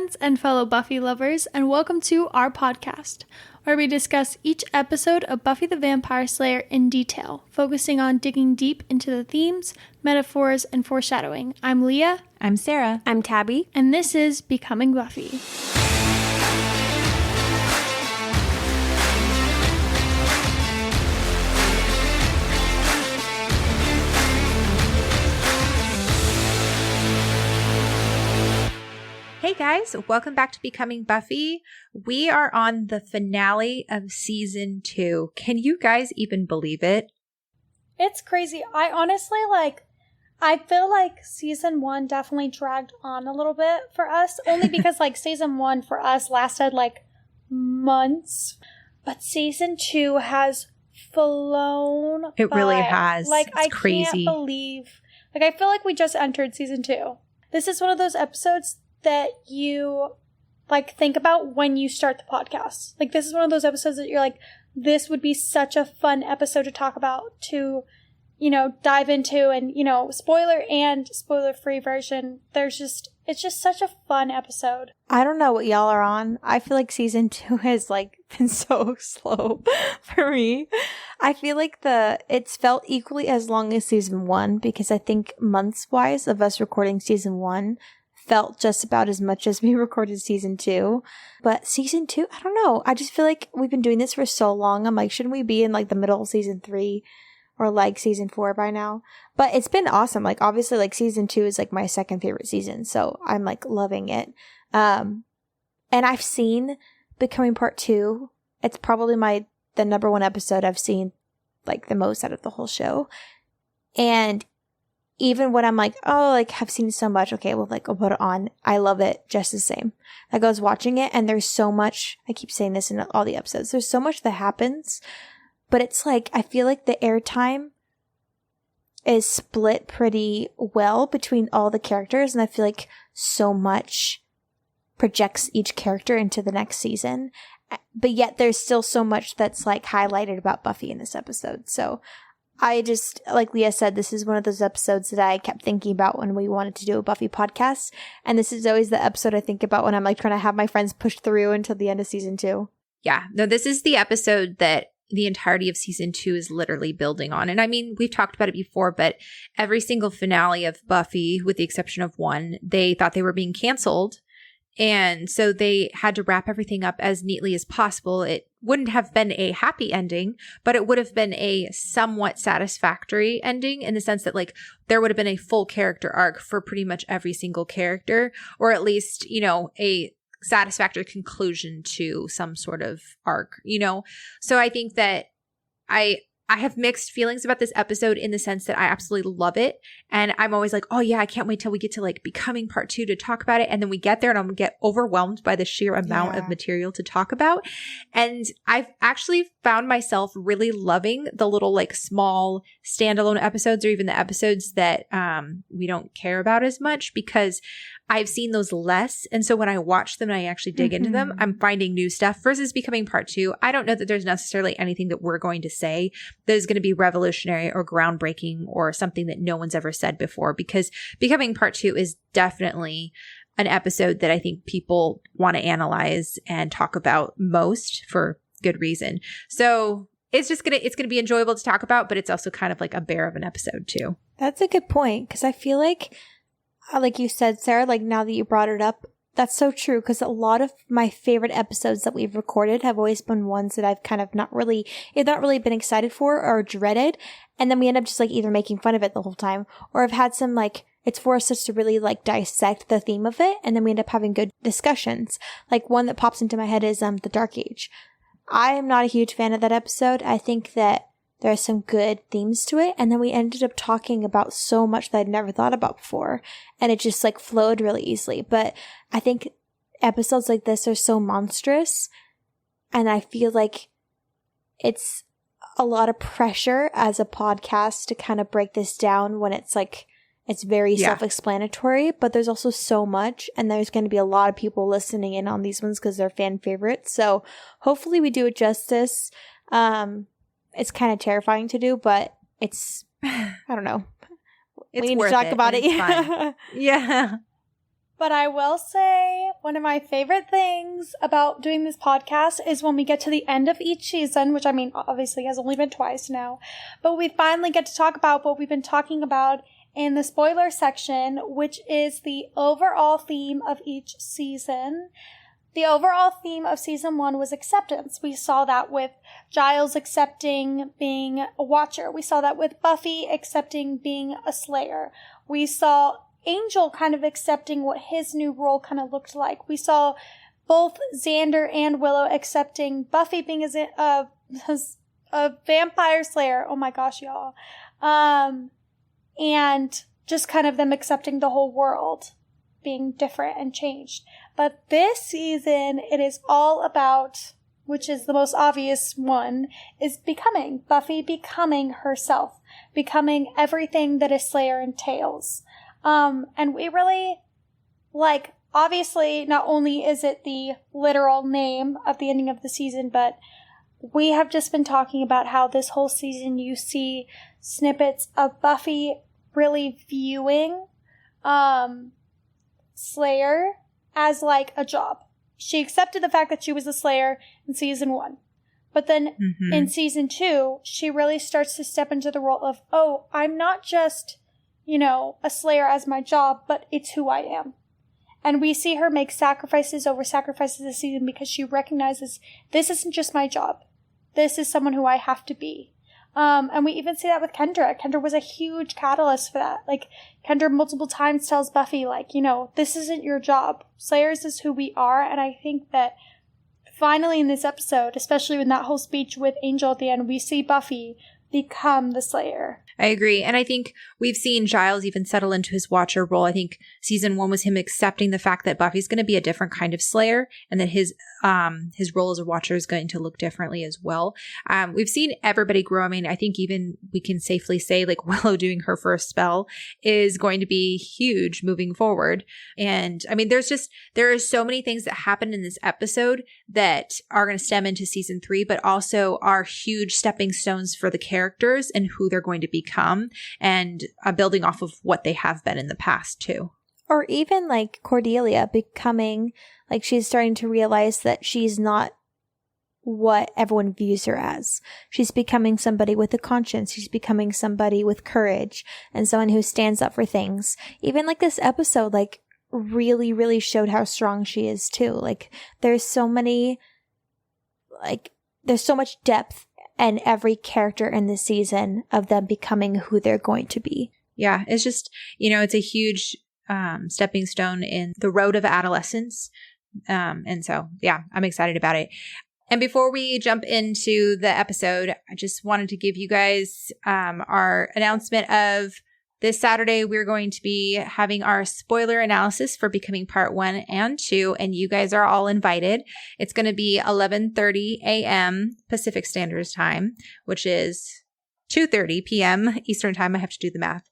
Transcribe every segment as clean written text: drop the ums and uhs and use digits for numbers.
friends and fellow Buffy lovers, and welcome to our podcast, where we discuss each episode of Buffy the Vampire Slayer in detail, focusing on digging deep into the themes, metaphors, and foreshadowing. I'm Leah. I'm Sarah. I'm Tabby. And this is Becoming Buffy. Hey guys, welcome back to Becoming Buffy. We are on the finale of season 2. Can you guys even believe it? It's crazy. I honestly, I feel like season 1 definitely dragged on a little bit for us, only because, season 1 for us lasted, months. But season 2 has flown It by. really has. It's crazy. Can't believe. I feel like we just entered season 2. This is one of those episodes that you think about when you start the podcast. This is one of those episodes that you're like, this would be such a fun episode to talk about, to dive into, and spoiler and spoiler free version, it's just such a fun episode. I don't know what y'all are on. I feel like season 2 has been so slow for me. I feel like it's felt equally as long as season 1, because I think months wise of us recording season 1 felt just about as much as we recorded season 2. But season 2, I don't know. I just feel like we've been doing this for so long. I'm like, shouldn't we be in the middle of season 3 or season 4 by now? But it's been awesome. Obviously season 2 is my second favorite season. So I'm loving it. And I've seen Becoming Part 2. It's probably the number one episode I've seen the most out of the whole show. And even when I'm I've seen so much, okay, well, I'll put it on. I love it just the same. I was watching it, and there's so much, I keep saying this in all the episodes, there's so much that happens, but it's I feel like the airtime is split pretty well between all the characters, and I feel like so much projects each character into the next season, but yet there's still so much that's highlighted about Buffy in this episode. So I just, like Leah said, this is one of those episodes that I kept thinking about when we wanted to do a Buffy podcast. And this is always the episode I think about when I'm trying to have my friends push through until the end of season 2. Yeah, no, this is the episode that the entirety of season 2 is literally building on. And I mean, we've talked about it before, but every single finale of Buffy, with the exception of one, they thought they were being canceled. And so they had to wrap everything up as neatly as possible. It wouldn't have been a happy ending, but it would have been a somewhat satisfactory ending, in the sense that there would have been a full character arc for pretty much every single character, or at least, a satisfactory conclusion to some sort of arc, So I think that I have mixed feelings about this episode, in the sense that I absolutely love it. And I'm always oh yeah, I can't wait till we get to Becoming Part 2 to talk about it. And then we get there and I'm going to get overwhelmed by the sheer amount of material to talk about. And I've actually found myself really loving the little small standalone episodes, or even the episodes that we don't care about as much, because I've seen those less. And so when I watch them and I actually dig into them, I'm finding new stuff. Versus Becoming Part 2, I don't know that there's necessarily anything that we're going to say that is going to be revolutionary or groundbreaking or something that no one's ever said before, because Becoming Part 2 is definitely an episode that I think people want to analyze and talk about most, for good reason. So it's going to be enjoyable to talk about, but it's also kind of a bear of an episode too. That's a good point, because I feel like you said, Sarah, now that you brought it up, that's so true, because a lot of my favorite episodes that we've recorded have always been ones that I've kind of not really been excited for or dreaded, and then we end up just either making fun of it the whole time, or have had some it's forced us to really dissect the theme of it, and then we end up having good discussions. One that pops into my head is The Dark Age. I am not a huge fan of that episode. I think that there are some good themes to it, and then we ended up talking about so much that I'd never thought about before, and it just flowed really easily. But I think episodes like this are so monstrous, and I feel like it's a lot of pressure as a podcast to kind of break this down when it's it's very self-explanatory, but there's also so much, and there's going to be a lot of people listening in on these ones because they're fan favorites. So hopefully we do it justice. It's kind of terrifying to do, but it's, I don't know. We need to talk about it. Yeah. But I will say, One of my favorite things about doing this podcast is when we get to the end of each season, which I mean, obviously has only been twice now, but we finally get to talk about what we've been talking about in the spoiler section, which is the overall theme of each season. The overall theme of season 1 was acceptance. We saw that with Giles accepting being a watcher. We saw that with Buffy accepting being a slayer. We saw Angel kind of accepting what his new role kind of looked like. We saw both Xander and Willow accepting Buffy being a vampire slayer. Oh my gosh, y'all. And just kind of them accepting the whole world being different and changed. But this season, it is all about, which is the most obvious one, is becoming. Buffy becoming herself. Becoming everything that a slayer entails. And we really, obviously, not only is it the literal name of the ending of the season, but we have just been talking about how this whole season you see snippets of Buffy really viewing Slayer as a job. She accepted the fact that she was a Slayer in season 1. But then in season 2, she really starts to step into the role of, oh, I'm not just a slayer as my job, but it's who I am. And we see her make sacrifices over sacrifices this season because she recognizes this isn't just my job. This is someone who I have to be. And we even see that with Kendra. Kendra was a huge catalyst for that. Kendra multiple times tells Buffy, this isn't your job. Slayers is who we are. And I think that finally in this episode, especially in that whole speech with Angel at the end, we see Buffy become the Slayer. I agree. And I think we've seen Giles even settle into his watcher role. I think season 1 was him accepting the fact that Buffy's going to be a different kind of Slayer and that his role as a watcher is going to look differently as well. We've seen everybody grow. I mean, I think even we can safely say Willow doing her first spell is going to be huge moving forward. And I mean, there are so many things that happen in this episode that are going to stem into season 3, but also are huge stepping stones for the characters and who they're going to become and building off of what they have been in the past too. Or even Cordelia becoming, she's starting to realize that she's not what everyone views her as. She's becoming somebody with a conscience. She's becoming somebody with courage and someone who stands up for things. Even this episode, really, really showed how strong she is too. There's so many, there's so much depth in every character in the season of them becoming who they're going to be. Yeah, it's just, it's a huge stepping stone in the road of adolescence. And so, yeah, I'm excited about it. And before we jump into the episode, I just wanted to give you guys our announcement of this Saturday. We're going to be having our spoiler analysis for Becoming Part 1 and 2, and you guys are all invited. It's going to be 11:30 a.m. Pacific Standard Time, which is 2:30 p.m. Eastern Time. I have to do the math.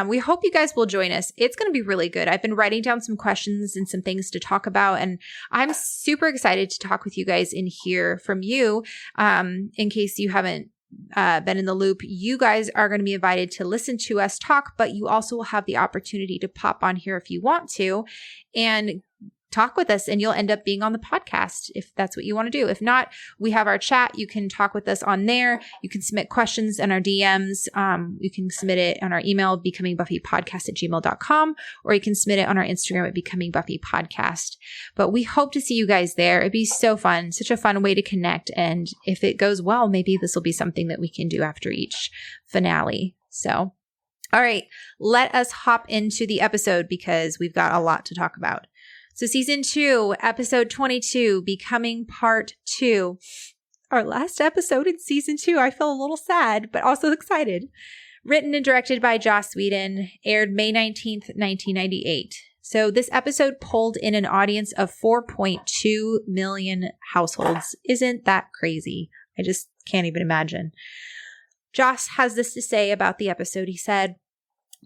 We hope you guys will join us. It's going to be really good. I've been writing down some questions and some things to talk about, and I'm super excited to talk with you guys and hear from you. In case you haven't been in the loop, you guys are going to be invited to listen to us talk, but you also will have the opportunity to pop on here if you want to and talk with us, and you'll end up being on the podcast if that's what you want to do. If not, we have our chat. You can talk with us on there. You can submit questions in our DMs. You can submit it on our email, becomingbuffypodcast@gmail.com, or you can submit it on our Instagram at becomingbuffypodcast. But we hope to see you guys there. It'd be so fun, such a fun way to connect. And if it goes well, maybe this will be something that we can do after each finale. So, all right, let us hop into the episode because we've got a lot to talk about. So season 2, episode 22, Becoming Part 2. Our last episode in season 2. I feel a little sad, but also excited. Written and directed by Joss Whedon, aired May 19th, 1998. So this episode pulled in an audience of 4.2 million households. Isn't that crazy? I just can't even imagine. Joss has this to say about the episode. He said,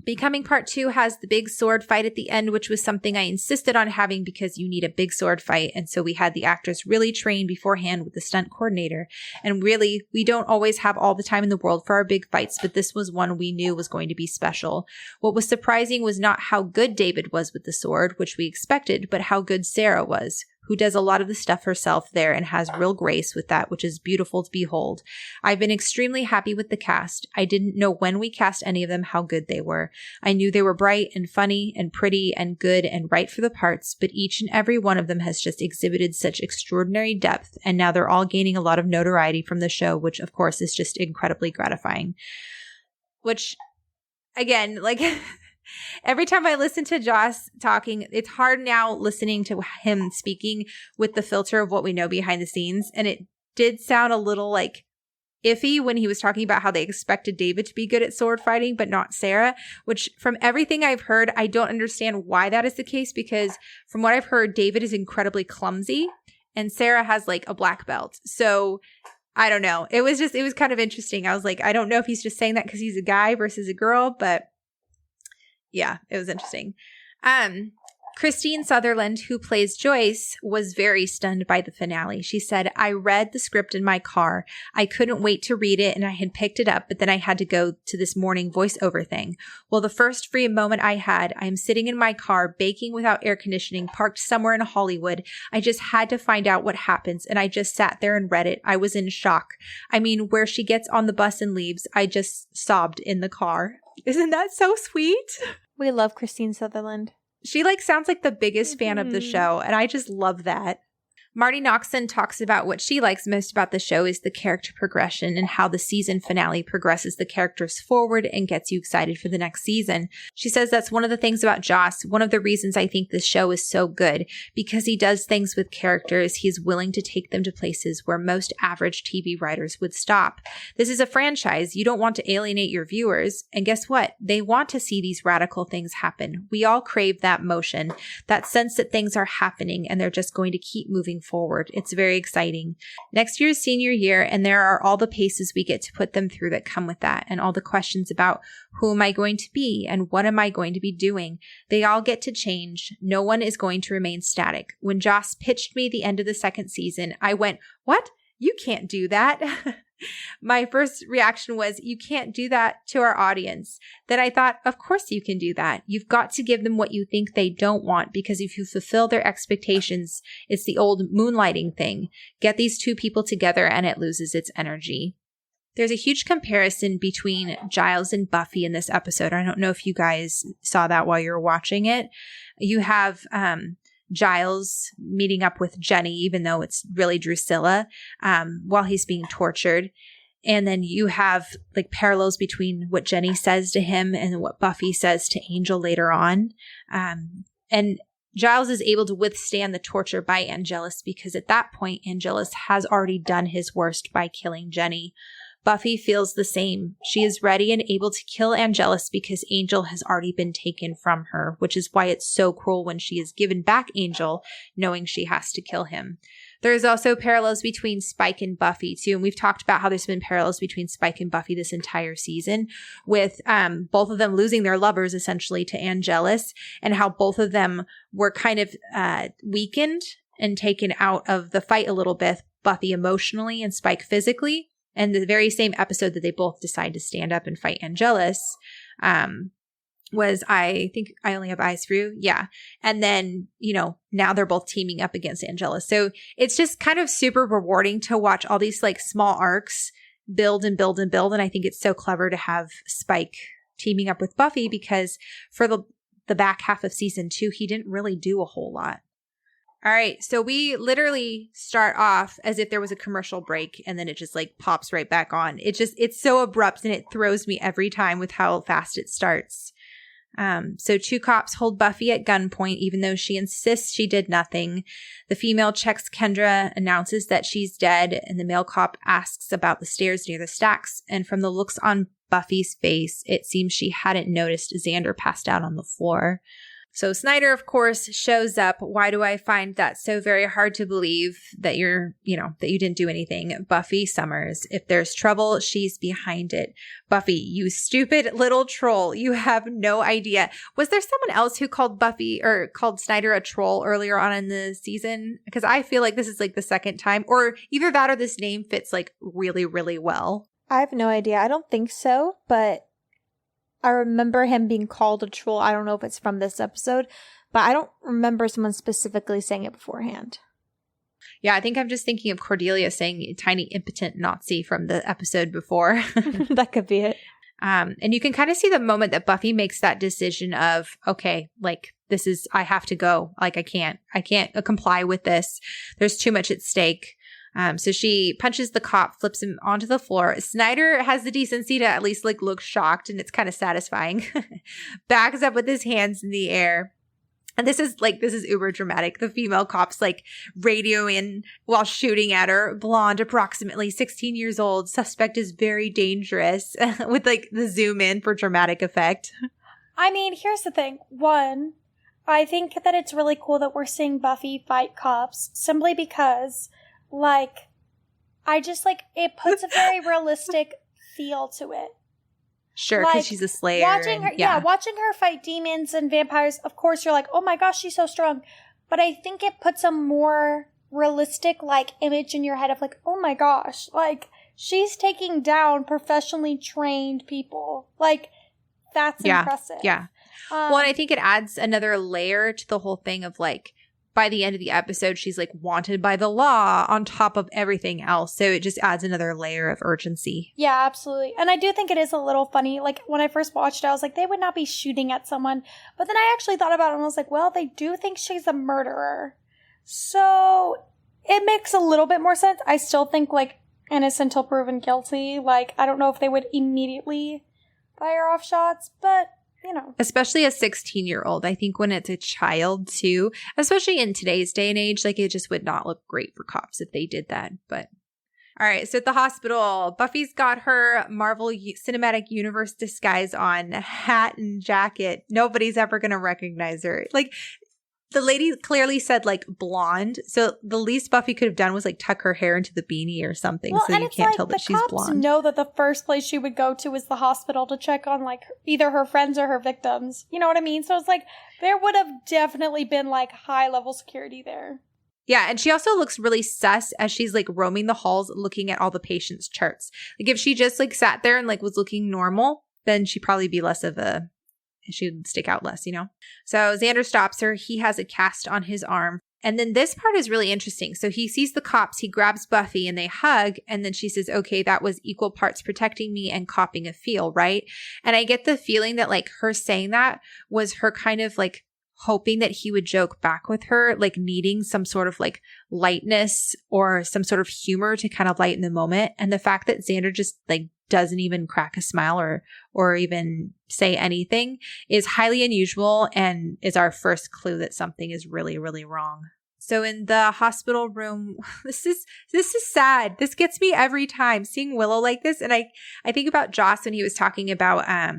Becoming Part 2 has the big sword fight at the end, which was something I insisted on having because you need a big sword fight. And so we had the actors really train beforehand with the stunt coordinator. And really, we don't always have all the time in the world for our big fights, but this was one we knew was going to be special. What was surprising was not how good David was with the sword, which we expected, but how good Sarah was, who does a lot of the stuff herself there and has real grace with that, which is beautiful to behold. I've been extremely happy with the cast. I didn't know when we cast any of them how good they were. I knew they were bright and funny and pretty and good and right for the parts, but each and every one of them has just exhibited such extraordinary depth, and now they're all gaining a lot of notoriety from the show, which of course is just incredibly gratifying. Which, again, like... Every time I listen to Joss talking, it's hard now listening to him speaking with the filter of what we know behind the scenes. And it did sound a little like iffy when he was talking about how they expected David to be good at sword fighting, but not Sarah, which from everything I've heard, I don't understand why that is the case, because from what I've heard, David is incredibly clumsy and Sarah has like a black belt. So I don't know. It was kind of interesting. I was like, I don't know if he's just saying that because he's a guy versus a girl, but yeah, it was interesting. Christine Sutherland, who plays Joyce, was very stunned by the finale. She said, I read the script in my car. I couldn't wait to read it, and I had picked it up, but then I had to go to this morning voiceover thing. Well, the first free moment I had, I am sitting in my car, baking without air conditioning, parked somewhere in Hollywood. I just had to find out what happens, and I just sat there and read it. I was in shock. I mean, where she gets on the bus and leaves, I just sobbed in the car. Isn't that so sweet? We love Christine Sutherland. She sounds like the biggest fan of the show, and I just love that. Marty Noxon talks about what she likes most about the show is the character progression and how the season finale progresses the characters forward and gets you excited for the next season. She says that's one of the things about Joss, one of the reasons I think this show is so good, because he does things with characters. He's willing to take them to places where most average TV writers would stop. This is a franchise. You don't want to alienate your viewers. And guess what? They want to see these radical things happen. We all crave that motion, that sense that things are happening and they're just going to keep moving forward. It's very exciting. Next year is senior year, and there are all the paces we get to put them through that come with that, and all the questions about who am I going to be and what am I going to be doing. They all get to change. No one is going to remain static. When Joss pitched me the end of the second season, I went, "What? You can't do that." My first reaction was, you can't do that to our audience. Then I thought, of course you can do that. You've got to give them what you think they don't want, because if you fulfill their expectations, it's the old moonlighting thing. Get these two people together and it loses its energy. There's a huge comparison between Giles and Buffy in this episode. I don't know if you guys saw that while you were watching it. You have Giles meeting up with Jenny, even though it's really Drusilla, while he's being tortured. And then you have like parallels between what Jenny says to him and what Buffy says to Angel later on. And Giles is able to withstand the torture by Angelus because at that point, Angelus has already done his worst by killing Jenny. Buffy feels the same. She is ready and able to kill Angelus because Angel has already been taken from her, which is why it's so cruel when she is given back Angel, knowing she has to kill him. There's also parallels between Spike and Buffy, too. And we've talked about how there's been parallels between Spike and Buffy this entire season, with both of them losing their lovers, essentially, to Angelus, and how both of them were kind of weakened and taken out of the fight a little bit, Buffy emotionally and Spike physically. And the very same episode that they both decide to stand up and fight Angelus was, I think I Only Have Eyes for You. Yeah. And then, now they're both teaming up against Angelus. So it's just kind of super rewarding to watch all these like small arcs build and build and build. And I think it's so clever to have Spike teaming up with Buffy, because for the back half of season 2, he didn't really do a whole lot. All right, so we literally start off as if there was a commercial break, and then it just like pops right back on. It's so abrupt, and it throws me every time with how fast it starts. So 2 cops hold Buffy at gunpoint, even though she insists she did nothing. The female checks Kendra, announces that she's dead, and the male cop asks about the stairs near the stacks. And from the looks on Buffy's face, it seems she hadn't noticed Xander passed out on the floor. So Snyder, of course, shows up. Why do I find that so very hard to believe that that you didn't do anything? Buffy Summers. If there's trouble, she's behind it. Buffy, you stupid little troll. You have no idea. Was there someone else who called Buffy or called Snyder a troll earlier on in the season? Because I feel like this is like the second time, or either that or this name fits like really, really well. I have no idea. I don't think so, but I remember him being called a troll. I don't know if it's from this episode, but I don't remember someone specifically saying it beforehand. Yeah, I think I'm just thinking of Cordelia saying tiny impotent Nazi from the episode before. That could be it. And you can kind of see the moment that Buffy makes that decision of, okay, like I have to go. Like I can't comply with this. There's too much at stake. So she punches the cop, flips him onto the floor. Snyder has the decency to at least like look shocked, and it's kind of satisfying. Backs up with his hands in the air. And this is uber dramatic. The female cop's like radioing while shooting at her. Blonde, approximately 16 years old. Suspect is very dangerous with like the zoom in for dramatic effect. I mean, here's the thing. One, I think that it's really cool that we're seeing Buffy fight cops simply because like, I just like, it puts a very realistic feel to it. Sure, because like, she's a slayer. Watching her fight demons and vampires, of course you're like, oh my gosh, she's so strong. But I think it puts a more realistic like image in your head of like, oh my gosh, like she's taking down professionally trained people. Like, that's impressive. Yeah. Well, and I think it adds another layer to the whole thing of like, by the end of the episode, she's like wanted by the law on top of everything else. So it just adds another layer of urgency. Yeah, absolutely. And I do think it is a little funny. Like when I first watched it, I was like, they would not be shooting at someone. But then I actually thought about it and I was like, well, they do think she's a murderer. So it makes a little bit more sense. I still think like innocent till proven guilty. Like I don't know if they would immediately fire off shots, but especially a 16-year-old. I think when it's a child too, especially in today's day and age, like it just would not look great for cops if they did that. But all right, so at the hospital, Buffy's got her Marvel Cinematic Universe disguise on, hat and jacket. Nobody's ever going to recognize her. Like the lady clearly said like blonde. So the least Buffy could have done was like tuck her hair into the beanie or something. Well, so you can't tell that she's blonde. The cops know that the first place she would go to is the hospital to check on like either her friends or her victims. You know what I mean? So it's like there would have definitely been like high level security there. Yeah, and she also looks really sus as she's like roaming the halls looking at all the patients' charts. Like if she just like sat there and like was looking normal, then she'd probably be less of a she would stick out less, So Xander stops her. He has a cast on his arm. And then this part is really interesting. So he sees the cops, he grabs Buffy and they hug. And then she says, okay, that was equal parts protecting me and copping a feel, right? And I get the feeling that like her saying that was her kind of like hoping that he would joke back with her, like needing some sort of like lightness or some sort of humor to kind of lighten the moment. And the fact that Xander just like doesn't even crack a smile or even say anything is highly unusual and is our first clue that something is really, really wrong. So in the hospital room, this is sad. This gets me every time seeing Willow like this. And I think about Joss when he was talking about, I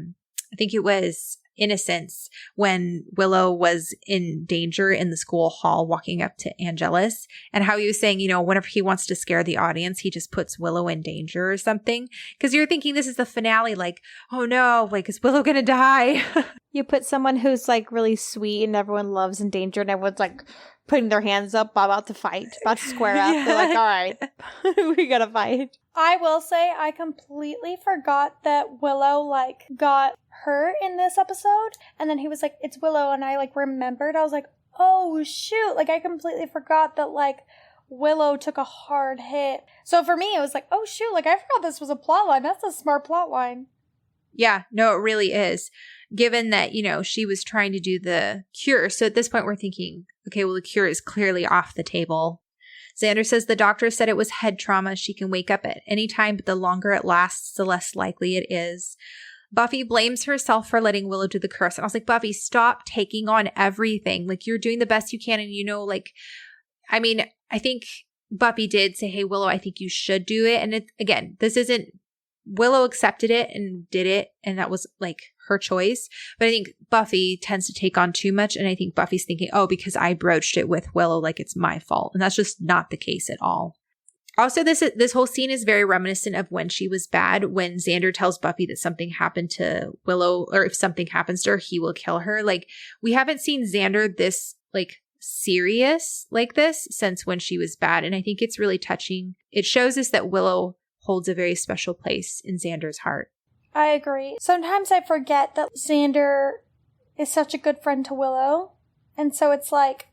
think it was Innocence when Willow was in danger in the school hall walking up to Angelus, and how he was saying, whenever he wants to scare the audience, he just puts Willow in danger or something. Because you're thinking this is the finale, like, oh no, like, is Willow gonna die? You put someone who's like really sweet and everyone loves in danger and everyone's like putting their hands up, about to fight, about to square up. Yeah. They're like, all right, we gotta fight. I will say I completely forgot that Willow like got hurt in this episode, and then he was like, it's Willow, and I like remembered. I was like, oh shoot, like I completely forgot that like Willow took a hard hit. So for me it was like, oh shoot, like I forgot this was a plot line. That's a smart plot line. Yeah, no, it really is. Given that, she was trying to do the cure. So at this point we're thinking, okay, well the cure is clearly off the table. Xander says the doctor said it was head trauma. She can wake up at any time, but the longer it lasts, the less likely it is. Buffy blames herself for letting Willow do the curse. And I was like, Buffy, stop taking on everything. Like, you're doing the best you can. And, I think Buffy did say, hey, Willow, I think you should do it. And again, this isn't, Willow accepted it and did it. And that was like her choice. But I think Buffy tends to take on too much. And I think Buffy's thinking, oh, because I broached it with Willow, like it's my fault. And that's just not the case at all. Also, this whole scene is very reminiscent of when she was bad, when Xander tells Buffy that something happened to Willow, or if something happens to her, he will kill her. Like, we haven't seen Xander this, like, serious like this since when she was bad. And I think it's really touching. It shows us that Willow holds a very special place in Xander's heart. I agree. Sometimes I forget that Xander is such a good friend to Willow. And so it's like,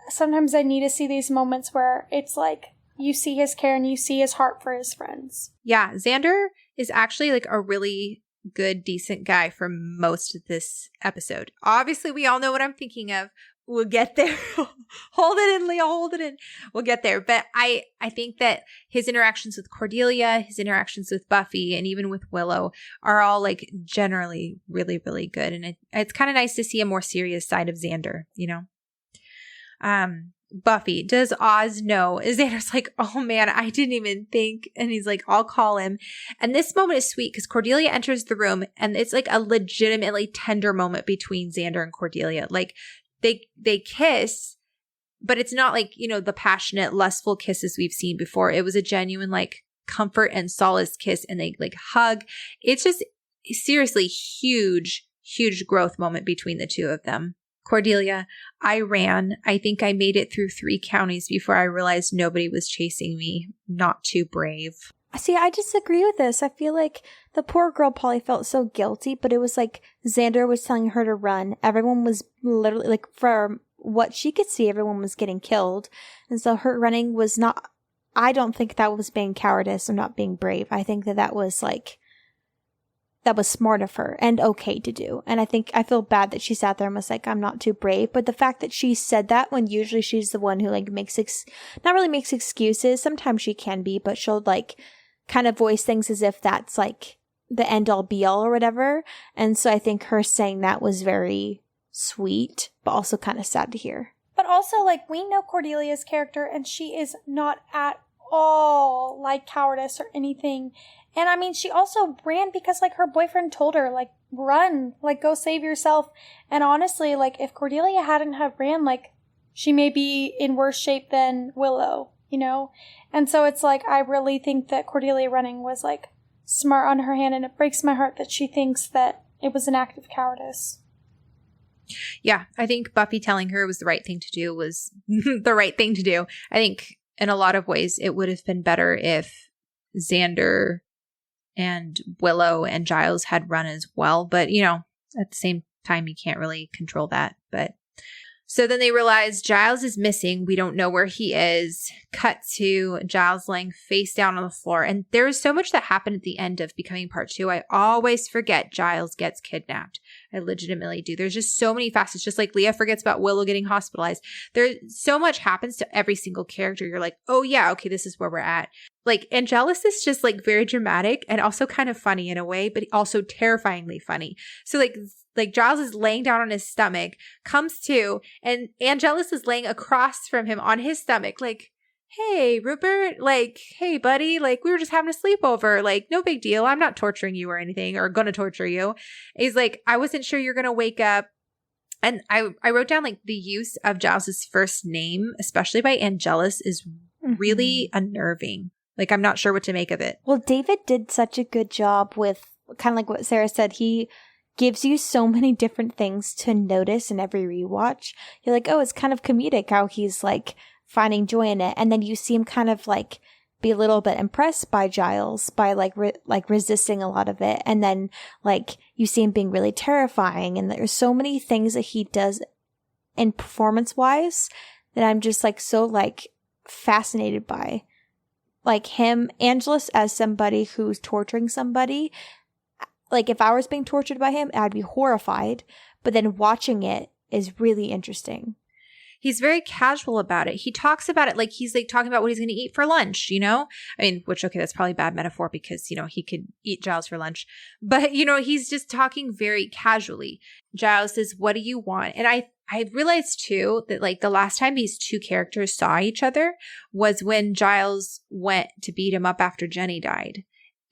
sometimes I need to see these moments where it's like, you see his care and you see his heart for his friends. Yeah, Xander is actually like a really good, decent guy for most of this episode. Obviously, we all know what I'm thinking of. We'll get there. Hold it in, Leah. Hold it in. We'll get there. But I think that his interactions with Cordelia, his interactions with Buffy, and even with Willow are all like generally really, really good. And it's kind of nice to see a more serious side of Xander, you know? Buffy, does Oz know? Xander's like, oh man, I didn't even think. And he's like, I'll call him. And this moment is sweet because Cordelia enters the room and it's like a legitimately tender moment between Xander and Cordelia. Like they kiss, but it's not like, you know, the passionate, lustful kisses we've seen before. It was a genuine like comfort and solace kiss, and they like hug. It's just seriously huge growth moment between the two of them. Cordelia, I ran. I think I made it through 3 counties before I realized nobody was chasing me. Not too brave. See, I disagree with this. I feel like the poor girl probably felt so guilty, but it was like Xander was telling her to run. Everyone was literally, like, from what she could see, everyone was getting killed. And so her running was not, I don't think that was being cowardice or not being brave. I think that was like, that was smart of her and okay to do. And I feel bad that she sat there and was like, I'm not too brave. But the fact that she said that when usually she's the one who like not really makes excuses. Sometimes she can be, but she'll like kind of voice things as if that's like the end all be all or whatever. And so I think her saying that was very sweet, but also kind of sad to hear. But also, like, we know Cordelia's character and she is not at all like cowardice or anything. And I mean, she also ran because like her boyfriend told her, like, run, like, go save yourself. And honestly, like, if Cordelia hadn't have ran, like, she may be in worse shape than Willow, you know? And so it's like, I really think that Cordelia running was like smart on her hand, and it breaks my heart that she thinks that it was an act of cowardice. Yeah, I think Buffy telling her it was the right thing to do was the right thing to do. I think in a lot of ways it would have been better if Xander and Willow and Giles had run as well. But, you know, at the same time, you can't really control that. But so then they realize Giles is missing. We don't know where he is. Cut to Giles laying face down on the floor. And there is so much that happened at the end of Becoming Part 2. I always forget Giles gets kidnapped. I legitimately do. There's just so many facets. Just like Leah forgets about Willow getting hospitalized. There's so much happens to every single character. You're like, oh yeah, okay, this is where we're at. Like, Angelus is just like very dramatic and also kind of funny in a way, but also terrifyingly funny. So like Giles is laying down on his stomach, comes to, and Angelus is laying across from him on his stomach, like, hey, Rupert, like, hey, buddy, like, we were just having a sleepover, like, no big deal. I'm not torturing you or anything, or gonna torture you. And he's like, I wasn't sure you're gonna wake up. And I wrote down, like, the use of Giles's first name, especially by Angelus, is really unnerving. Like, I'm not sure what to make of it. Well, David did such a good job with, kind of like what Sarah said, he gives you so many different things to notice in every rewatch. You're like, oh, it's kind of comedic how he's like finding joy in it. And then you see him kind of like be a little bit impressed by Giles by like resisting a lot of it. And then like you see him being really terrifying. And there's so many things that he does in performance wise that I'm just like so like fascinated by. Like him, Angelus as somebody who's torturing somebody. Like, if I was being tortured by him, I'd be horrified. But then watching it is really interesting. He's very casual about it. He talks about it like he's like talking about what he's going to eat for lunch, you know? I mean, which, okay, that's probably a bad metaphor because, you know, he could eat Giles for lunch. But, you know, he's just talking very casually. Giles says, what do you want? And I realized, too, that, like, the last time these two characters saw each other was when Giles went to beat him up after Jenny died.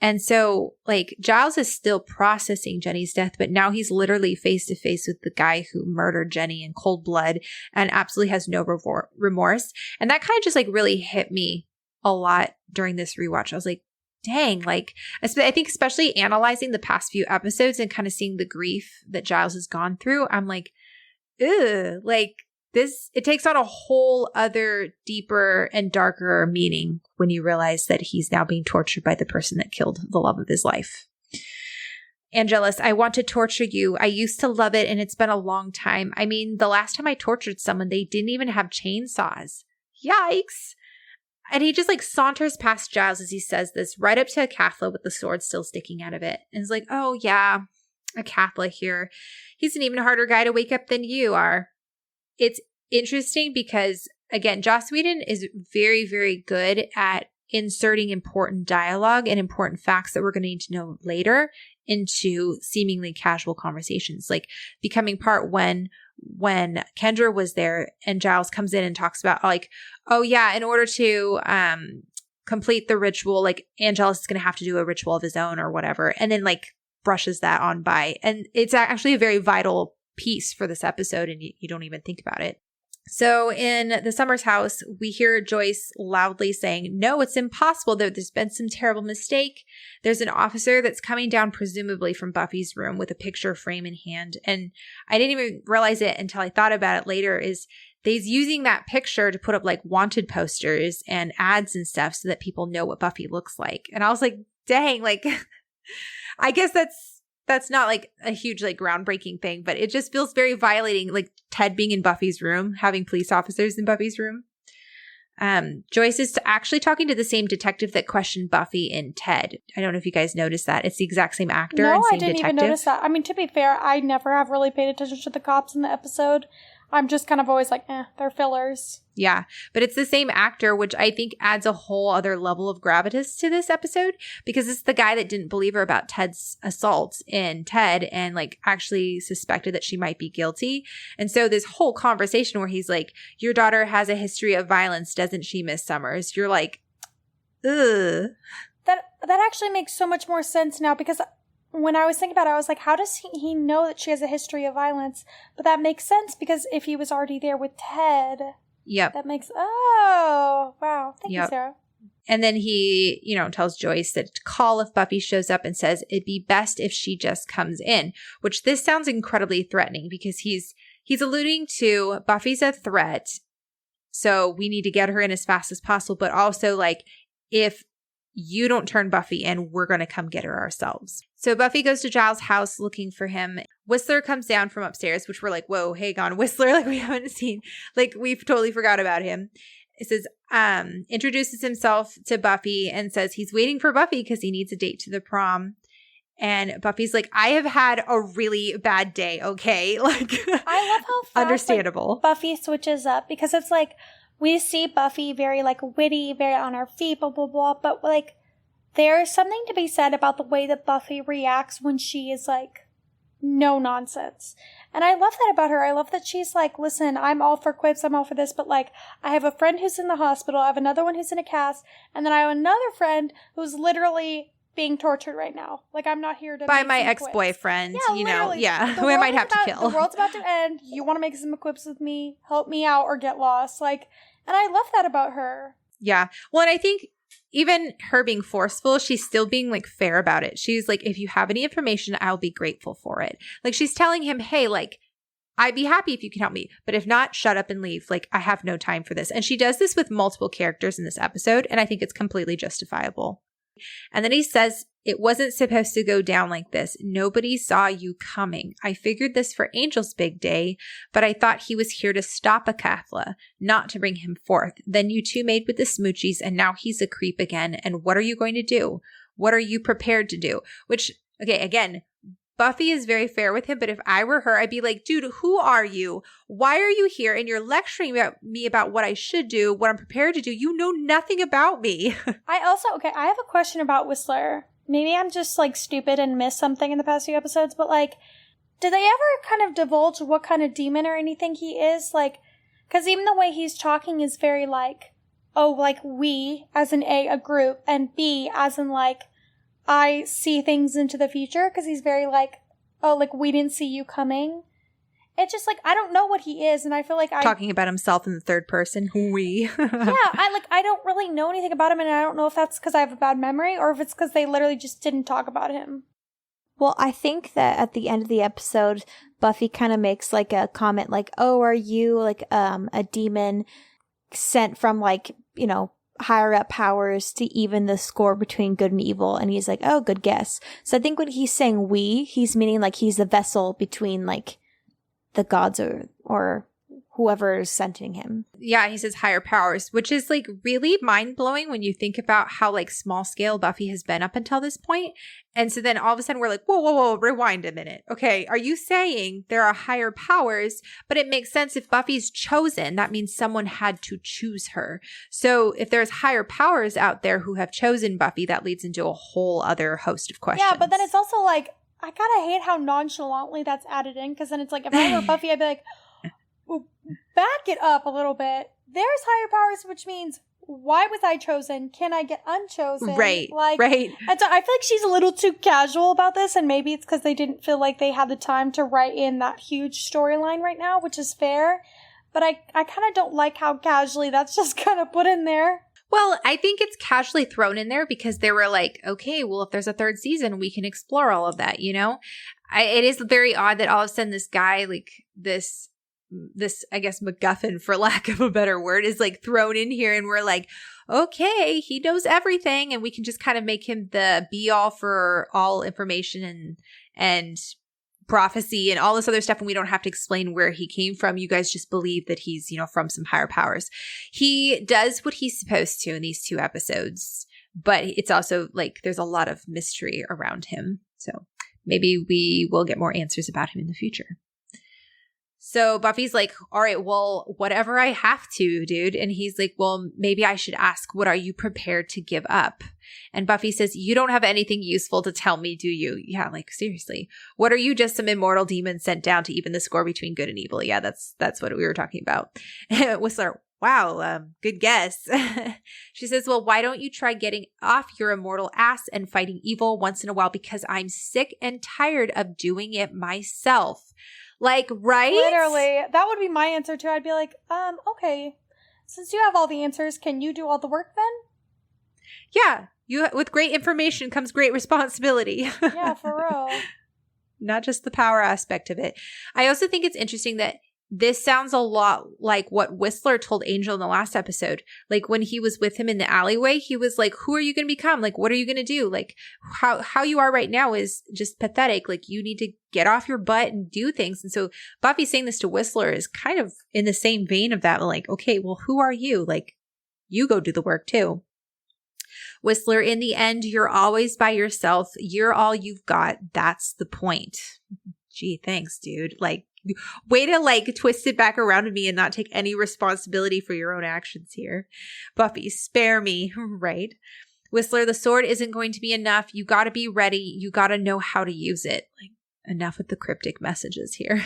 And so like Giles is still processing Jenny's death, but now he's literally face to face with the guy who murdered Jenny in cold blood and absolutely has no remorse. And that kind of just like really hit me a lot during this rewatch. I was like, dang, like I think especially analyzing the past few episodes and kind of seeing the grief that Giles has gone through, I'm like, ugh, like this, it takes on a whole other deeper and darker meaning when you realize that he's now being tortured by the person that killed the love of his life. Angelus, I want to torture you. I used to love it and it's been a long time. I mean, the last time I tortured someone, they didn't even have chainsaws. Yikes. And he just like saunters past Giles as he says this, right up to a Cathla with the sword still sticking out of it. And is like, oh yeah, a Cathla here. He's an even harder guy to wake up than you are. It's interesting because, again, Joss Whedon is very, very good at inserting important dialogue and important facts that we're going to need to know later into seemingly casual conversations, like becoming part when Kendra was there and Giles comes in and talks about like, oh yeah, in order to complete the ritual, like Angelus is going to have to do a ritual of his own or whatever, and then like brushes that on by. And it's actually a very vital piece for this episode and you don't even think about it. So in the Summers house, we hear Joyce loudly saying, no, it's impossible. There's been some terrible mistake. There's an officer that's coming down presumably from Buffy's room with a picture frame in hand. And I didn't even realize it until I thought about it later is they's using that picture to put up like wanted posters and ads and stuff so that people know what Buffy looks like. And I was like, dang, like, I guess that's not like a huge like groundbreaking thing, but it just feels very violating, like Ted being in Buffy's room, having police officers in Buffy's room. Joyce is actually talking to the same detective that questioned Buffy in Ted. I don't know if you guys noticed that. It's the exact same actor and same detective. No, I didn't even notice that. I mean, to be fair, I never have really paid attention to the cops in the episode. I'm just kind of always like, they're fillers. Yeah, but it's the same actor, which I think adds a whole other level of gravitas to this episode because it's the guy that didn't believe her about Ted's assault in Ted and like actually suspected that she might be guilty. And so this whole conversation where he's like, your daughter has a history of violence, doesn't she, Miss Summers? You're like, ugh. That actually makes so much more sense now because when I was thinking about it, I was like, how does he know that she has a history of violence? But that makes sense because if he was already there with Ted, yep, that makes, oh, wow. Thank you, Sarah. And then he, tells Joyce that to call if Buffy shows up and says it'd be best if she just comes in, which this sounds incredibly threatening because he's alluding to Buffy's a threat. So we need to get her in as fast as possible. But also like if you don't turn Buffy in, we're going to come get her ourselves. So Buffy goes to Giles' house looking for him. Whistler comes down from upstairs, which we're like, whoa, hey, gone Whistler. Like we haven't seen, like we've totally forgot about him. It says, introduces himself to Buffy and says he's waiting for Buffy because he needs a date to the prom. And Buffy's like, I have had a really bad day, okay? Like, I love how fast understandable. Like, Buffy switches up because it's like, we see Buffy very, like, witty, very on her feet, blah, blah, blah. But, like, there's something to be said about the way that Buffy reacts when she is, like, no nonsense. And I love that about her. I love that she's like, listen, I'm all for quips, I'm all for this. But, like, I have a friend who's in the hospital. I have another one who's in a cast. And then I have another friend who's literally being tortured right now. Like, I'm not here to by my ex-boyfriend, yeah, who I might have to kill. The world's about to end. You want to make some quips with me? Help me out or get lost. Like, and I love that about her. Yeah. Well, and I think even her being forceful, she's still being like fair about it. She's like, if you have any information, I'll be grateful for it. Like she's telling him, hey, like, I'd be happy if you can help me, but if not, shut up and leave. Like, I have no time for this. And she does this with multiple characters in this episode, and I think it's completely justifiable. And then he says, it wasn't supposed to go down like this. Nobody saw you coming. I figured this for Angel's big day, but I thought he was here to stop a Cathla, not to bring him forth. Then you two made with the smoochies, and now he's a creep again. And what are you going to do? What are you prepared to do? Which, okay, again, Buffy is very fair with him, but if I were her, I'd be like, dude, who are you? Why are you here? And you're lecturing me about what I should do, what I'm prepared to do. You know nothing about me. I have a question about Whistler. Maybe I'm just like stupid and missed something in the past few episodes, but like, did they ever kind of divulge what kind of demon or anything he is? Like, because even the way he's talking is very like, oh, like we as in a group, and B as in like, I see things into the future, because he's very like, oh, like, we didn't see you coming. It's just like, I don't know what he is, and I feel like talking about himself in the third person. We. I don't really know anything about him, and I don't know if that's because I have a bad memory or if it's because they literally just didn't talk about him. Well, I think that at the end of the episode, Buffy kind of makes like a comment like, oh, are you like a demon sent from like, you know, higher up powers to even the score between good and evil? And he's like, oh, good guess. So I think when he's saying we, he's meaning like he's the vessel between like the gods or whoever is sending him. Yeah, he says higher powers, which is like really mind-blowing when you think about how like small scale Buffy has been up until this point. And so then all of a sudden we're like, whoa, rewind a minute. Okay, are you saying there are higher powers? But it makes sense if Buffy's chosen, that means someone had to choose her. So if there's higher powers out there who have chosen Buffy, that leads into a whole other host of questions. Yeah, but then it's also like, I kind of hate how nonchalantly that's added in, because then it's like, if I were Buffy, I'd be like, well, back it up a little bit. There's higher powers, which means, why was I chosen? Can I get unchosen? Right. And so I feel like she's a little too casual about this, and maybe it's because they didn't feel like they had the time to write in that huge storyline right now, which is fair. But I kind of don't like how casually that's just kind of put in there. Well, I think it's casually thrown in there because they were like, okay, well, if there's a third season, we can explore all of that, you know? It is very odd that all of a sudden this guy, like this, I guess, MacGuffin, for lack of a better word, is like thrown in here, and we're like, okay, he knows everything, and we can just kind of make him the be all for all information and prophecy and all this other stuff, and we don't have to explain where he came from. You guys just believe that he's, you know, from some higher powers. He does what he's supposed to in these 2 episodes, but it's also like there's a lot of mystery around him. So maybe we will get more answers about him in the future. So Buffy's like, all right, well, whatever I have to, dude. And he's like, well, maybe I should ask, what are you prepared to give up? And Buffy says, you don't have anything useful to tell me, do you? Yeah, like, seriously. What are you, just some immortal demon sent down to even the score between good and evil? Yeah, that's what we were talking about. Whistler, wow, good guess. She says, well, why don't you try getting off your immortal ass and fighting evil once in a while? Because I'm sick and tired of doing it myself. Like, right? Literally. That would be my answer too. I'd be like, okay. Since you have all the answers, can you do all the work then? Yeah. With great information comes great responsibility. Yeah, for real. Not just the power aspect of it. I also think it's interesting that this sounds a lot like what Whistler told Angel in the last episode. Like when he was with him in the alleyway, he was like, who are you going to become? Like, what are you going to do? Like how you are right now is just pathetic. Like you need to get off your butt and do things. And so Buffy saying this to Whistler is kind of in the same vein of that. Like, okay, well, who are you? Like you go do the work too. Whistler, in the end, you're always by yourself. You're all you've got. That's the point. Gee, thanks, dude. Like, way to like twist it back around to me and not take any responsibility for your own actions here. Buffy, spare me, right? Whistler, the sword isn't going to be enough. You got to be ready. You got to know how to use it. Like, enough with the cryptic messages here.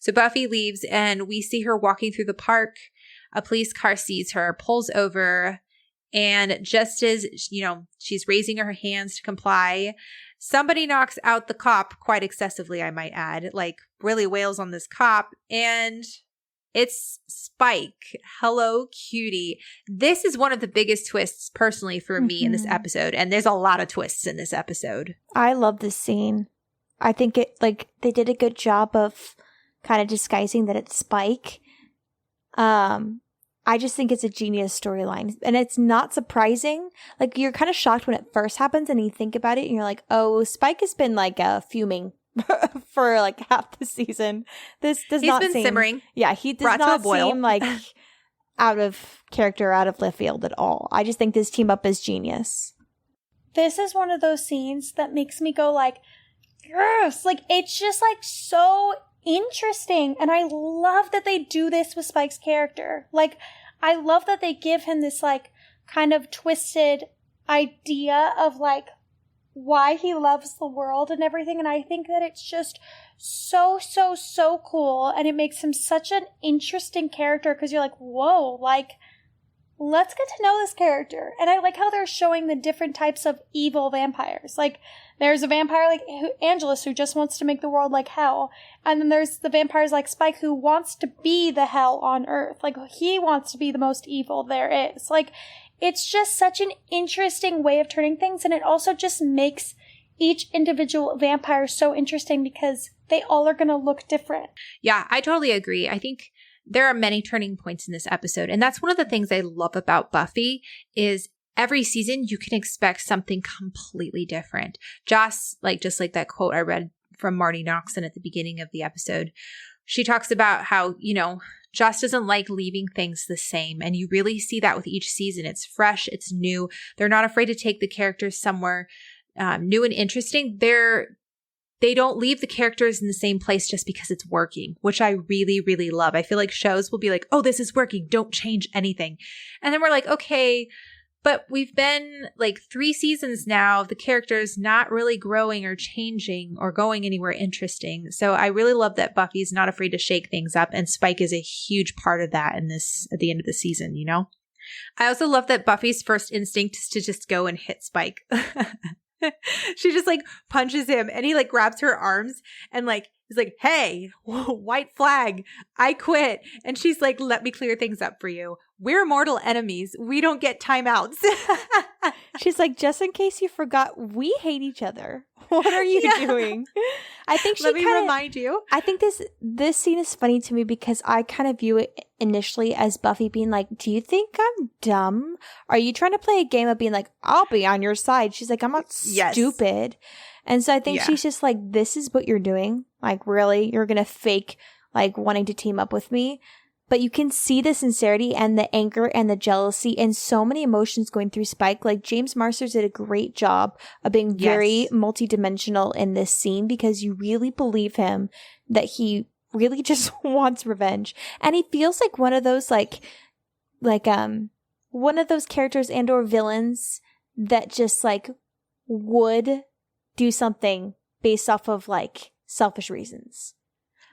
So Buffy leaves and we see her walking through the park. A police car sees her, pulls over, and just as, you know, she's raising her hands to comply, somebody knocks out the cop quite excessively, I might add, like really wails on this cop, and it's Spike. Hello, cutie. This is one of the biggest twists personally for me in this episode, and there's a lot of twists in this episode. I love this scene. I think it, like, they did a good job of kind of disguising that it's Spike. I just think it's a genius storyline, and it's not surprising. Like, you're kind of shocked when it first happens and you think about it and you're like, oh, Spike has been like fuming for like half the season. This does not seem... He's been simmering. Yeah, he does not seem like out of character, out of left field at all. I just think this team up is genius. This is one of those scenes that makes me go like, yes! Like, it's just like so interesting, and I love that they do this with Spike's character. Like, I love that they give him this like kind of twisted idea of like why he loves the world and everything, and I think that it's just so cool, and it makes him such an interesting character because you're like, whoa, like let's get to know this character. And I like how they're showing the different types of evil vampires. Like, there's a vampire like Angelus who just wants to make the world like hell. And then there's the vampires like Spike who wants to be the hell on Earth. Like, he wants to be the most evil there is. Like, it's just such an interesting way of turning things. And it also just makes each individual vampire so interesting because they all are going to look different. Yeah, I totally agree. I think there are many turning points in this episode. And that's one of the things I love about Buffy is every season you can expect something completely different. Joss, just like that quote I read from Marty Noxon at the beginning of the episode, she talks about how, Joss doesn't like leaving things the same. And you really see that with each season. It's fresh. It's new. They're not afraid to take the characters somewhere new and interesting. They don't leave the characters in the same place just because it's working, which I really, really love. I feel like shows will be like, oh, this is working. Don't change anything. And then we're like, okay, but we've been 3 seasons now of the characters not really growing or changing or going anywhere interesting. So I really love that Buffy's not afraid to shake things up. And Spike is a huge part of that at the end of the season, I also love that Buffy's first instinct is to just go and hit Spike. She just punches him and he grabs her arms and is like, hey, white flag, I quit. And she's like, let me clear things up for you. We're mortal enemies. We don't get timeouts. She's like, just in case you forgot, we hate each other. What are you doing? I think let me remind you. I think this scene is funny to me because I kind of view it initially as Buffy being like, do you think I'm dumb? Are you trying to play a game of being like, I'll be on your side? She's like, I'm not stupid. And so I think she's just like, this is what you're doing. Really? You're going to fake wanting to team up with me? But you can see the sincerity and the anger and the jealousy and so many emotions going through Spike. James Marsters did a great job of being very multidimensional in this scene because you really believe him that he really just wants revenge. And he feels like one of those one of those characters and or villains that just would do something based off of selfish reasons.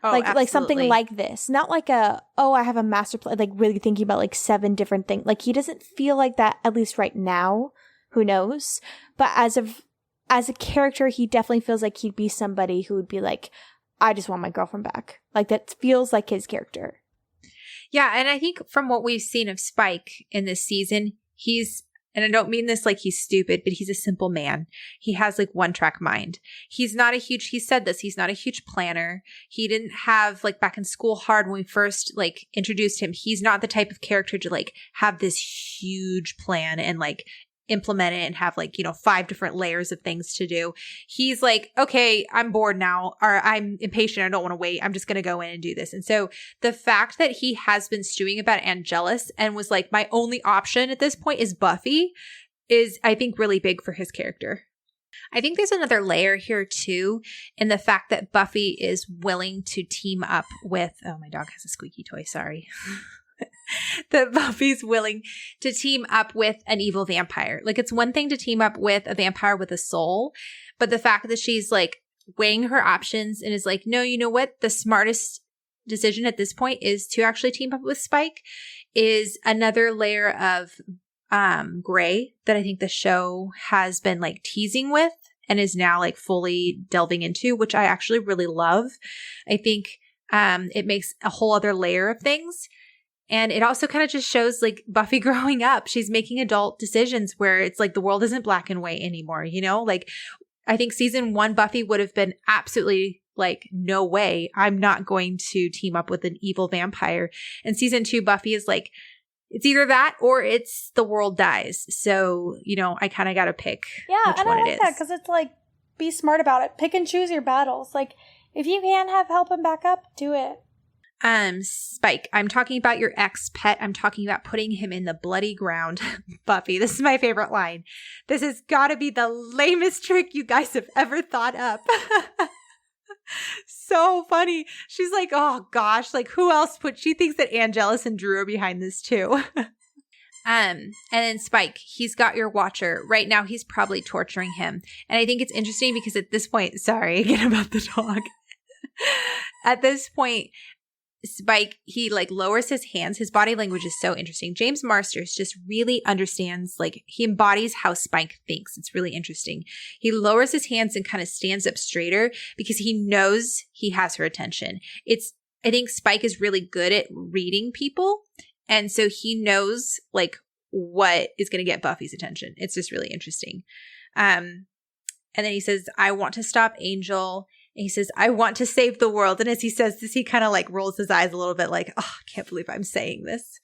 Oh, like something like this. Not I have a master plan, really thinking about 7 different things. He doesn't feel like that, at least right now. Who knows? But as a character, he definitely feels like he'd be somebody who would be like, I just want my girlfriend back. That feels like his character. Yeah, and I think from what we've seen of Spike in this season, and I don't mean this like he's stupid, but he's a simple man. He has one-track mind. He said this, he's not a huge planner. He didn't have back in school hard when we first introduced him. He's not the type of character to have this huge plan and implement it and have 5 different layers of things to do. He's okay, I'm bored now, or I'm impatient, I don't want to wait, I'm just going to go in and do this. And so the fact that he has been stewing about Angelus and was my only option at this point is Buffy is, I think, really big for his character. I think there's another layer here too in the fact that Buffy is willing to team up with, oh, my dog has a squeaky toy, sorry. That Buffy's willing to team up with an evil vampire. It's one thing to team up with a vampire with a soul, but the fact that she's weighing her options and is no, you know what? The smartest decision at this point is to actually team up with Spike is another layer of gray that I think the show has been teasing with and is now fully delving into, which I actually really love. I think it makes a whole other layer of things. And it also kind of just shows Buffy growing up. She's making adult decisions where it's the world isn't black and white anymore, I think season 1 Buffy would have been absolutely no way, I'm not going to team up with an evil vampire. And season 2 Buffy is it's either that or it's the world dies. So, I kind of got to pick which and one I like that because it's be smart about it. Pick and choose your battles. If you can have help him back up, do it. Spike, I'm talking about your ex-pet. I'm talking about putting him in the bloody ground. Buffy, this is my favorite line. This has got to be the lamest trick you guys have ever thought up. So funny. She's oh gosh, who else she thinks that Angelus and Drew are behind this too. And then Spike, he's got your watcher. Right now, he's probably torturing him. And I think it's interesting because at this point, sorry again about the dog. At this point, Spike, he like lowers his hands. His body language is so interesting. James Marsters just really understands, like he embodies how Spike thinks. It's really interesting. He lowers his hands and kind of stands up straighter because he knows he has her attention. I think Spike is really good at reading people. And so he knows like what is going to get Buffy's attention. It's just really interesting. And then he says, I want to stop Angel. And he says, I want to save the world. And as he says this, he kind of like rolls his eyes a little bit like, oh, I can't believe I'm saying this.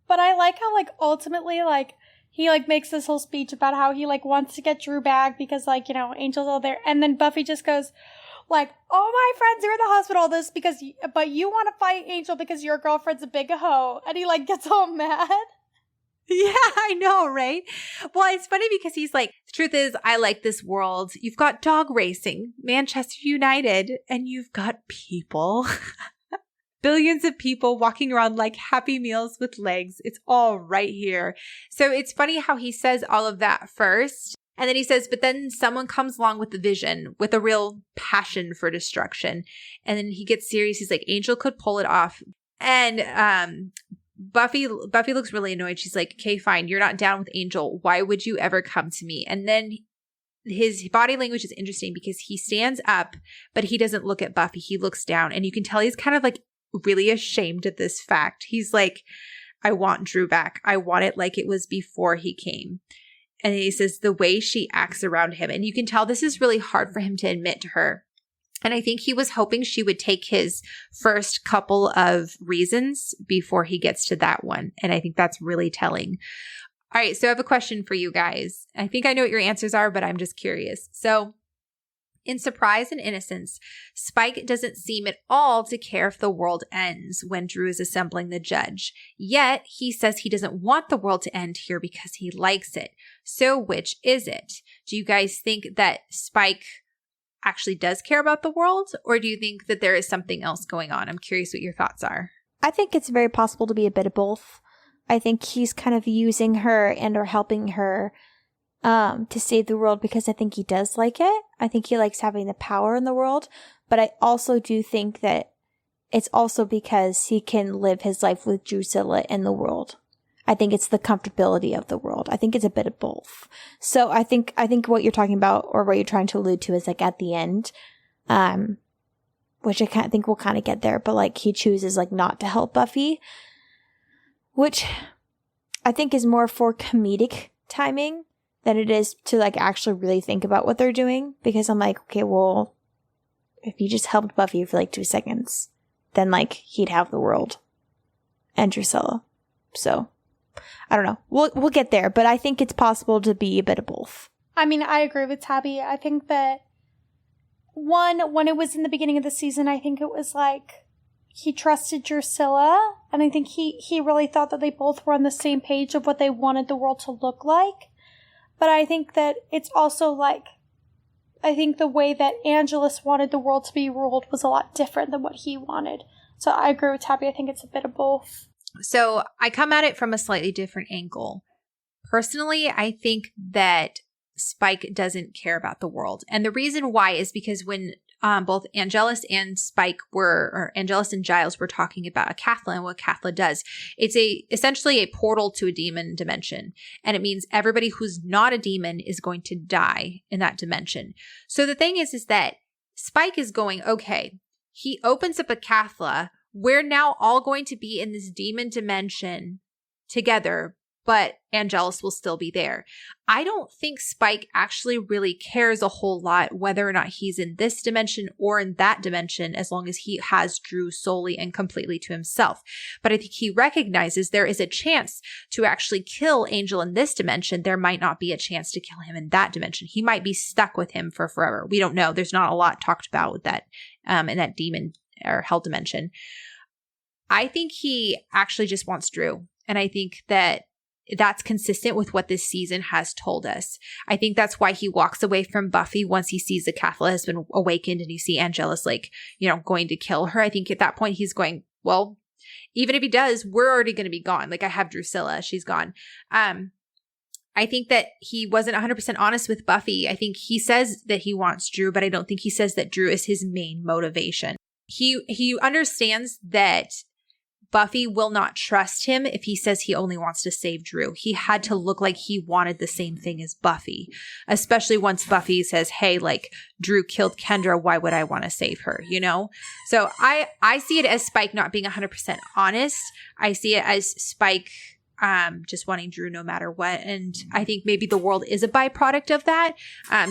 But I like how like ultimately like he like makes this whole speech about how he like wants to get Drew back because like, you know, Angel's all there. And then Buffy just goes like, oh, my friends are in the hospital but you want to fight Angel because your girlfriend's a big hoe. And he like gets all mad. Yeah, I know, right? Well, it's funny because he's like, the truth is, I like this world. You've got dog racing, Manchester United, and you've got people. Billions of people walking around like Happy Meals with legs. It's all right here. So it's funny how he says all of that first. And then he says, but then someone comes along with the vision, with a real passion for destruction. And then he gets serious. He's like, Angel could pull it off. And Buffy looks really annoyed. She's like, okay, fine. You're not down with Angel. Why would you ever come to me? And then his body language is interesting because he stands up, but he doesn't look at Buffy. He looks down and you can tell he's kind of like really ashamed of this fact. He's like, I want Drew back. I want it like it was before he came. And he says the way she acts around him. And you can tell this is really hard for him to admit to her. And I think he was hoping she would take his first couple of reasons before he gets to that one. And I think that's really telling. All right, so I have a question for you guys. I think I know what your answers are, but I'm just curious. So in Surprise and Innocence, Spike doesn't seem at all to care if the world ends when Drew is assembling the judge. Yet he says he doesn't want the world to end here because he likes it. So which is it? Do you guys think that Spike actually does care about the world, or do you think that there is something else going on? I'm curious what your thoughts are. I think it's very possible to be a bit of both. I think he's kind of using her and or helping her to save the world because I think he does like it. I think he likes having the power in the world, but I also do think that it's also because he can live his life with Drusilla in the world. I think it's the comfortability of the world. I think it's a bit of both. So I think what you're talking about or what you're trying to allude to is like at the end, which I think we'll kind of get there, but like he chooses like not to help Buffy, which I think is more for comedic timing than it is to like actually really think about what they're doing. Because I'm like, okay, well, if you just helped Buffy for like 2 seconds, then like he'd have the world and Drusilla. So I don't know. We'll get there, but I think it's possible to be a bit of both. I mean, I agree with Tabby. I think that when it was in the beginning of the season, I think it was like he trusted Drusilla, and I think he really thought that they both were on the same page of what they wanted the world to look like. But I think that it's also like, I think the way that Angelus wanted the world to be ruled was a lot different than what he wanted. So I agree with Tabby. I think it's a bit of both. So I come at it from a slightly different angle. Personally, I think that Spike doesn't care about the world. And the reason why is because when both Angelus and Angelus and Giles were talking about Cathla and what Cathla does, it's essentially a portal to a demon dimension. And it means everybody who's not a demon is going to die in that dimension. So the thing is that Spike is going, okay, he opens up a Cathla. We're now all going to be in this demon dimension together, but Angelus will still be there. I don't think Spike actually really cares a whole lot whether or not he's in this dimension or in that dimension, as long as he has Drew solely and completely to himself. But I think he recognizes there is a chance to actually kill Angel in this dimension. There might not be a chance to kill him in that dimension. He might be stuck with him for forever. We don't know. There's not a lot talked about with that in that demon or hell dimension. I think he actually just wants Drew. And I think that that's consistent with what this season has told us. I think that's why he walks away from Buffy once he sees the Cathla has been awakened and you see Angelus going to kill her. I think at that point he's going, well, even if he does, we're already going to be gone. Like I have Drusilla, she's gone. I think that he wasn't 100% honest with Buffy. I think he says that he wants Drew, but I don't think he says that Drew is his main motivation. he understands that Buffy will not trust him if he says he only wants to save Drew. He had to look like he wanted the same thing as Buffy, especially once Buffy says, hey, like, Drew killed Kendra. Why would I want to save her? You know? So I see it as Spike not being 100% honest. I see it as Spike just wanting Drew no matter what. And I think maybe the world is a byproduct of that,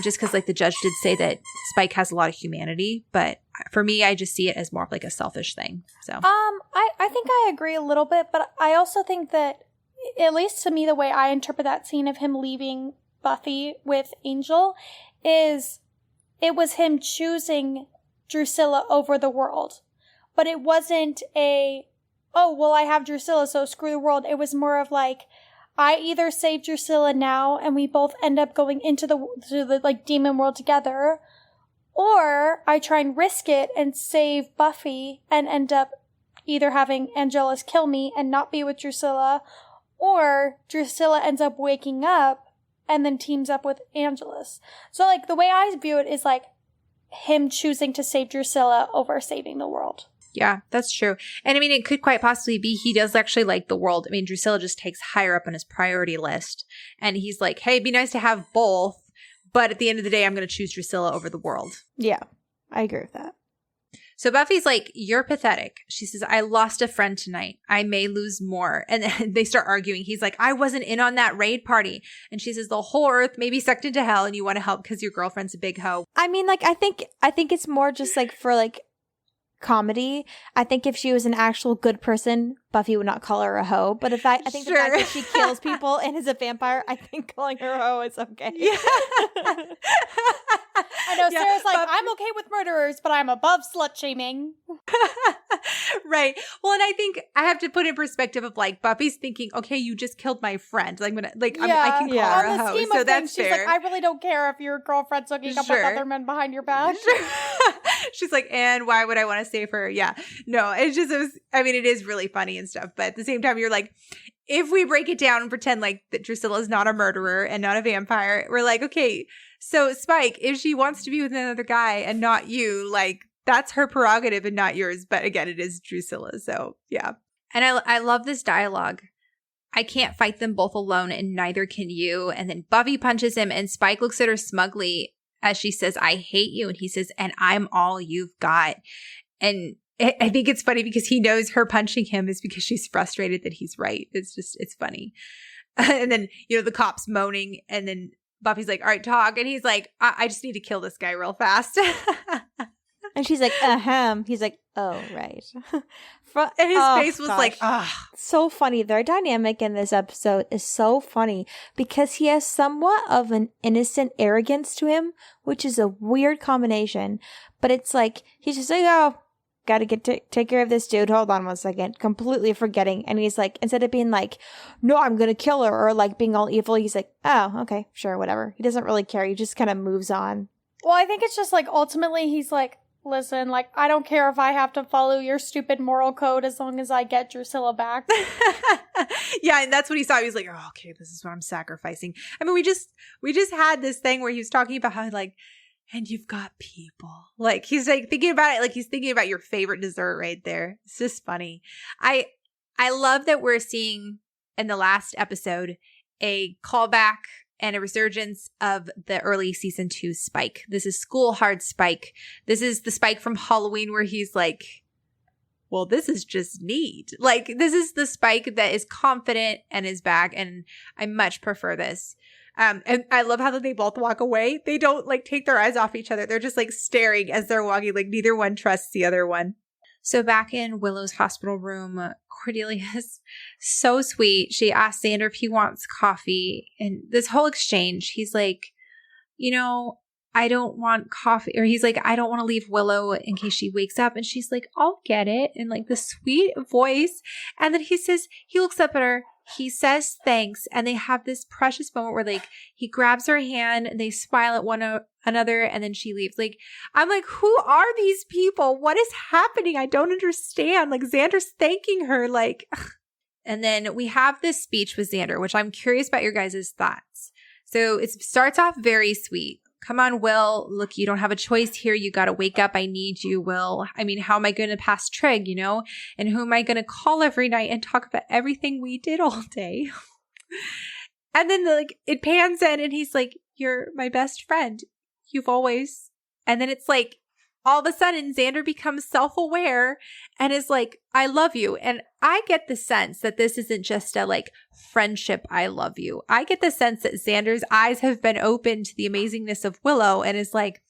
just because, like, the judge did say that Spike has a lot of humanity. But for me, I just see it as more of like a selfish thing. So I think I agree a little bit, but I also think that, at least to me, the way I interpret that scene of him leaving Buffy with Angel is it was him choosing Drusilla over the world. But it wasn't a, oh, well, I have Drusilla, so screw the world. It was more of like, I either save Drusilla now and we both end up going into the like demon world together, or I try and risk it and save Buffy and end up either having Angelus kill me and not be with Drusilla, or Drusilla ends up waking up and then teams up with Angelus. So, like, the way I view it is like him choosing to save Drusilla over saving the world. Yeah, that's true. And I mean, it could quite possibly be he does actually like the world. I mean, Drusilla just takes higher up on his priority list. And he's like, hey, it'd be nice to have both. But at the end of the day, I'm going to choose Drusilla over the world. Yeah, I agree with that. So Buffy's like, you're pathetic. She says, I lost a friend tonight. I may lose more. And then they start arguing. He's like, I wasn't in on that raid party. And she says, the whole earth may be sucked into hell and you want to help because your girlfriend's a big hoe. I mean, like, I think it's more just like for like comedy. I think if she was an actual good person, Buffy would not call her a hoe. But if I think the fact that she kills people and is a vampire, I think calling her a hoe is okay. Yeah. I know, Sarah's like, I'm okay with murderers, but I'm above slut shaming. Right. Well, and I think I have to put in perspective of like Buffy's thinking, okay, you just killed my friend. Like, I can call her a hoe. So that's fair. She's like, I really don't care if your girlfriend's hooking up with other men behind your back. She's like, and why would I want to save her? Yeah. No, it is really funny and stuff. But at the same time, you're like, if we break it down and pretend like that Drusilla is not a murderer and not a vampire, we're like, okay, so Spike, if she wants to be with another guy and not you, like, that's her prerogative and not yours. But again, it is Drusilla. So yeah. And I love this dialogue. I can't fight them both alone and neither can you. And then Buffy punches him and Spike looks at her smugly as she says, I hate you. And he says, and I'm all you've got. And I think it's funny because he knows her punching him is because she's frustrated that he's right. It's funny. And then, the cops moaning and then Buffy's like, all right, talk. And he's like, I just need to kill this guy real fast. And she's like, He's like, oh, right. And his face was like, ah. So funny. Their dynamic in this episode is so funny because he has somewhat of an innocent arrogance to him, which is a weird combination. But it's like, he's just like, oh, gotta take care of this dude. Hold on 1 second. Completely forgetting. And he's like, instead of being like, no, I'm gonna kill her, or like being all evil, he's like, oh, okay, sure, whatever. He doesn't really care. He just kind of moves on. Well, I think it's just like, ultimately, he's like, listen, like, I don't care if I have to follow your stupid moral code as long as I get Drusilla back. Yeah, and that's what he saw. He was like, oh, okay, this is what I'm sacrificing. I mean, we just had this thing where he was talking about how, like, and you've got people. Like, he's like thinking about it like he's thinking about your favorite dessert right there. It's just funny. I love that we're seeing in the last episode a callback and a resurgence of the early season 2 Spike. This is school hard Spike. This is the Spike from Halloween where he's like, well, this is just neat. Like, this is the Spike that is confident and is back, and I much prefer this. And I love how they both walk away. They don't like take their eyes off each other. They're just like staring as they're walking. Like neither one trusts the other one. So back in Willow's hospital room, Cordelia is so sweet. She asks Xander if he wants coffee. And this whole exchange, he's like, I don't want coffee. Or he's like, I don't want to leave Willow in case she wakes up. And she's like, I'll get it. And like the sweet voice. And then he looks up at her. He says thanks, and they have this precious moment where, like, he grabs her hand, and they smile at one another, and then she leaves. Like, I'm like, who are these people? What is happening? I don't understand. Like, Xander's thanking her, like. Ugh. And then we have this speech with Xander, which I'm curious about your guys' thoughts. So it starts off very sweet. come on, Will. Look, you don't have a choice here. You got to wake up. I need you, Will. I mean, how am I going to pass Trig, you know? And who am I going to call every night and talk about everything we did all day? And then like it pans in and he's like, you're my best friend. You've always. And then it's like, all of a sudden, Xander becomes self-aware and is like, I love you. And I get the sense that this isn't just a like friendship, I love you. I get the sense that Xander's eyes have been opened to the amazingness of Willow and is like,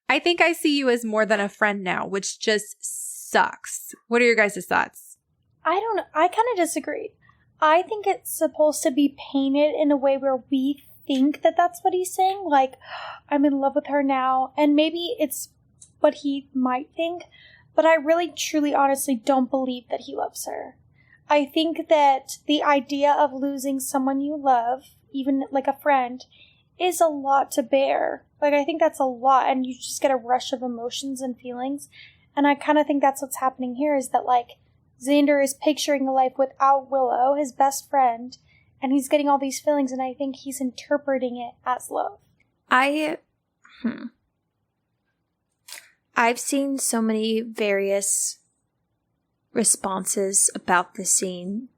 I think I see you as more than a friend now, which just sucks. What are your guys' thoughts? I don't know. I kind of disagree. I think it's supposed to be painted in a way where we think that that's what he's saying, like, I'm in love with her now, and maybe it's what he might think, but I really, truly, honestly don't believe that he loves her. I think that the idea of losing someone you love, even like a friend, is a lot to bear. Like, I think that's a lot, and you just get a rush of emotions and feelings, and I kind of think that's what's happening here, is that, like, Xander is picturing a life without Willow, his best friend, and he's getting all these feelings, and I think he's interpreting it as love. I've seen so many various responses about this scene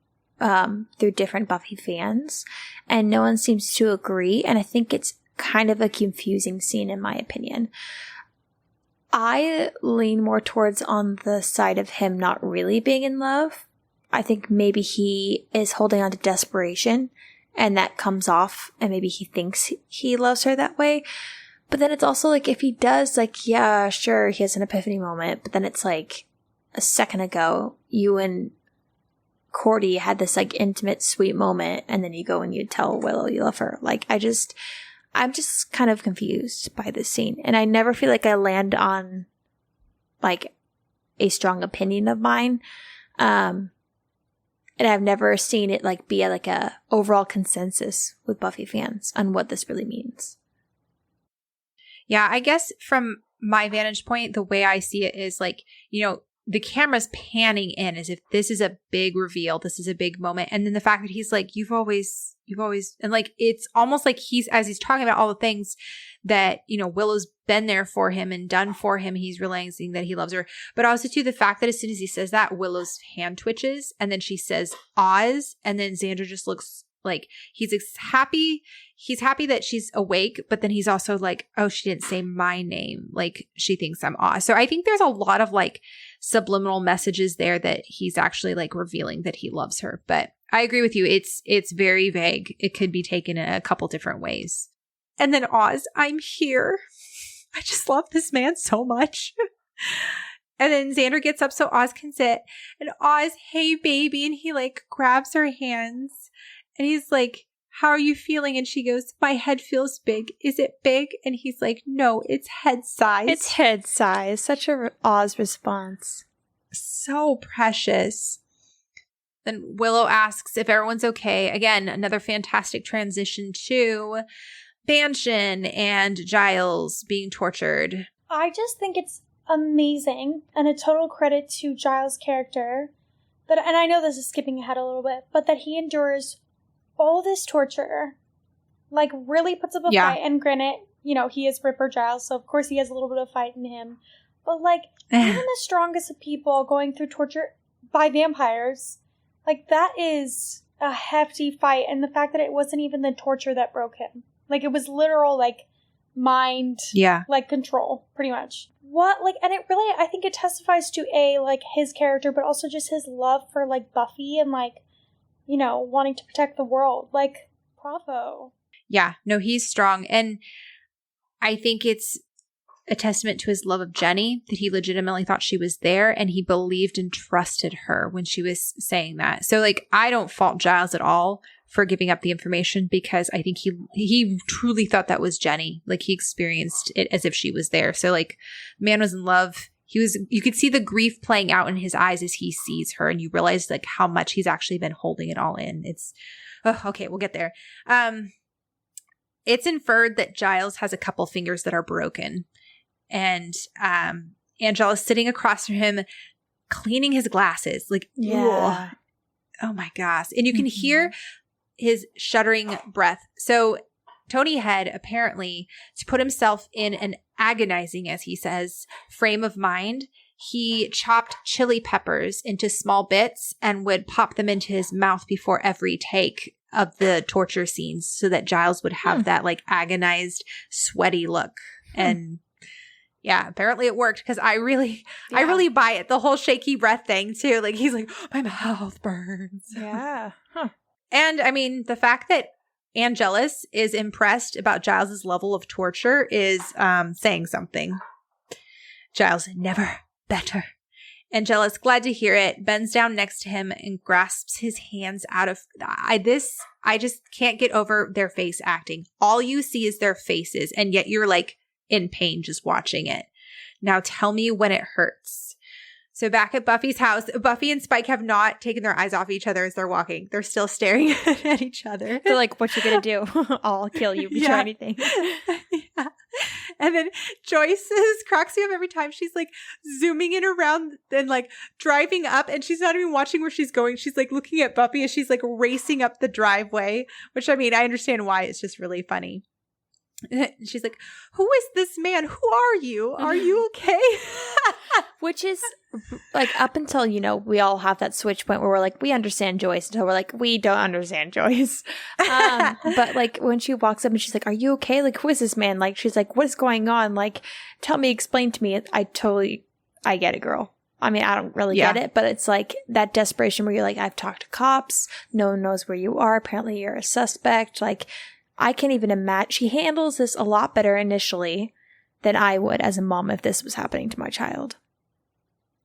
through different Buffy fans, and no one seems to agree, and I think it's kind of a confusing scene in my opinion. I lean more towards on the side of him not really being in love. I think maybe he is holding on to desperation and that comes off and maybe he thinks he loves her that way. But then it's also like if he does, like, yeah, sure, he has an epiphany moment. But then it's like a second ago, you and Cordy had this like intimate, sweet moment. And then you go and you tell Willow you love her. Like, I'm just kind of confused by this scene. And I never feel like I land on like a strong opinion of mine. And I've never seen it like be like a overall consensus with Buffy fans on what this really means. Yeah, I guess from my vantage point, the way I see it is like, you know, the camera's panning in as if this is a big reveal. This is a big moment. And then the fact that he's like, you've always, and like, it's almost like as he's talking about all the things that, you know, Willow's been there for him and done for him. He's realizing that he loves her. But also too, the fact that as soon as he says that, Willow's hand twitches and then she says Oz. And then Xander just looks like he's happy. He's happy that she's awake, but then he's also like, oh, she didn't say my name. Like she thinks I'm Oz. So I think there's a lot of like subliminal messages there that he's actually like revealing that he loves her. But I agree with you. It's very vague. It could be taken in a couple different ways. And then Oz, I'm here. I just love this man so much. And then Xander gets up so Oz can sit. And Oz, hey, baby. And he like grabs her hands. And he's like, how are you feeling? And she goes, my head feels big. Is it big? And he's like, no, it's head size. It's head size. Such a Oz response. So precious. Then Willow asks if everyone's okay. Again, another fantastic transition to Mansion and Giles being tortured. I just think it's amazing and a total credit to Giles' character that, and I know this is skipping ahead a little bit, but that he endures all this torture, like really puts up a fight. And granted, you know, he is Ripper Giles, so of course he has a little bit of fight in him. But like, even the strongest of people going through torture by vampires, like that is a hefty fight. And the fact that it wasn't even the torture that broke him. Like it was literal, like mind, like control, pretty much. What, like, and it really, I think it testifies to like his character, but also just his love for like Buffy and like, you know, wanting to protect the world. Like, bravo. Yeah, no, he's strong. And I think it's a testament to his love of Jenny that he legitimately thought she was there and he believed and trusted her when she was saying that. So, like, I don't fault Giles at all for giving up the information because I think he truly thought that was Jenny. Like, he experienced it as if she was there. So, like, man was in love. You could see the grief playing out in his eyes as he sees her, and you realize like how much he's actually been holding it all in. Okay, we'll get there. It's inferred that Giles has a couple fingers that are broken, and Angelus sitting across from him, cleaning his glasses. Like, yeah. Oh my gosh. And you can hear his shuddering breath. So Tony had apparently, to put himself in an agonizing, as he says, frame of mind, he chopped chili peppers into small bits and would pop them into his mouth before every take of the torture scenes so that Giles would have that like agonized, sweaty look. And yeah, apparently it worked because I really buy it. The whole shaky breath thing too. Like he's like, my mouth burns. Yeah. Huh. And I mean, the fact that Angelus is impressed about Giles's level of torture is saying something. Giles, never better. Angelus, glad to hear it, bends down next to him and grasps his hands out of I just can't get over their face acting. All you see is their faces, and yet you're like in pain just watching it. Now tell me when it hurts. So back at Buffy's house, Buffy and Spike have not taken their eyes off each other as they're walking. They're still staring at each other. They're like, what you gonna do? I'll kill you if you try anything. Yeah. And then Joyce cracks me up every time. She's like zooming in around and like driving up, and she's not even watching where she's going. She's like looking at Buffy as she's like racing up the driveway, which I mean, I understand why. It's just really funny. She's like, who is this man? Who are you? Are you okay? Which is like up until, we all have that switch point where we're like, we understand Joyce, until we're like, we don't understand Joyce. But like when she walks up and she's like, are you okay? Like, who is this man? Like, she's like, what is going on? Like, tell me, explain to me. I get it, girl. I mean, I don't really get it, but it's like that desperation where you're like, I've talked to cops. No one knows where you are. Apparently you're a suspect. Like, I can't even imagine. She handles this a lot better initially than I would as a mom if this was happening to my child.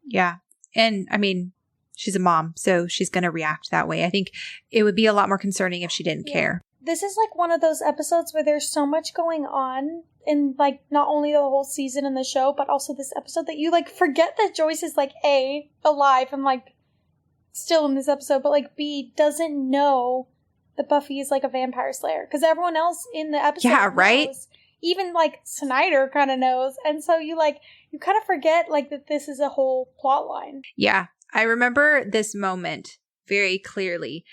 Yeah. And I mean, she's a mom, so she's going to react that way. I think it would be a lot more concerning if she didn't care. This is like one of those episodes where there's so much going on in like not only the whole season in the show, but also this episode that you like forget that Joyce is like A, alive and like still in this episode, but like B, doesn't know that Buffy is like a vampire slayer, because everyone else in the episode knows. Even like Snyder kind of knows, and so you kind of forget like that this is a whole plot line. Yeah, I remember this moment very clearly,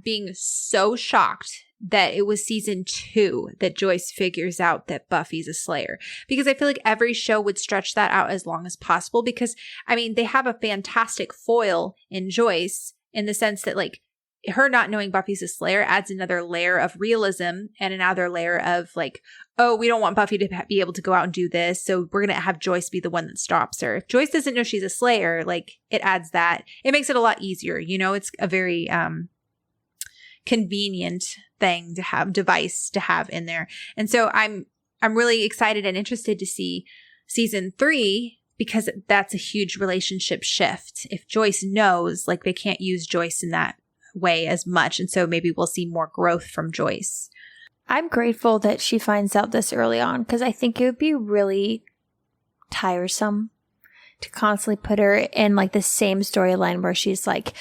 being so shocked that it was season 2 that Joyce figures out that Buffy's a slayer, because I feel like every show would stretch that out as long as possible, because I mean they have a fantastic foil in Joyce in the sense that like her not knowing Buffy's a slayer adds another layer of realism and another layer of like, oh, we don't want Buffy to be able to go out and do this, so we're going to have Joyce be the one that stops her. If Joyce doesn't know she's a slayer, like it adds that. It makes it a lot easier. It's a very convenient thing to have, device to have in there. And so I'm really excited and interested to see season 3, because that's a huge relationship shift. If Joyce knows, like they can't use Joyce in that way as much, and so maybe we'll see more growth from Joyce. I'm grateful that she finds out this early on, because I think it would be really tiresome to constantly put her in like the same storyline where she's like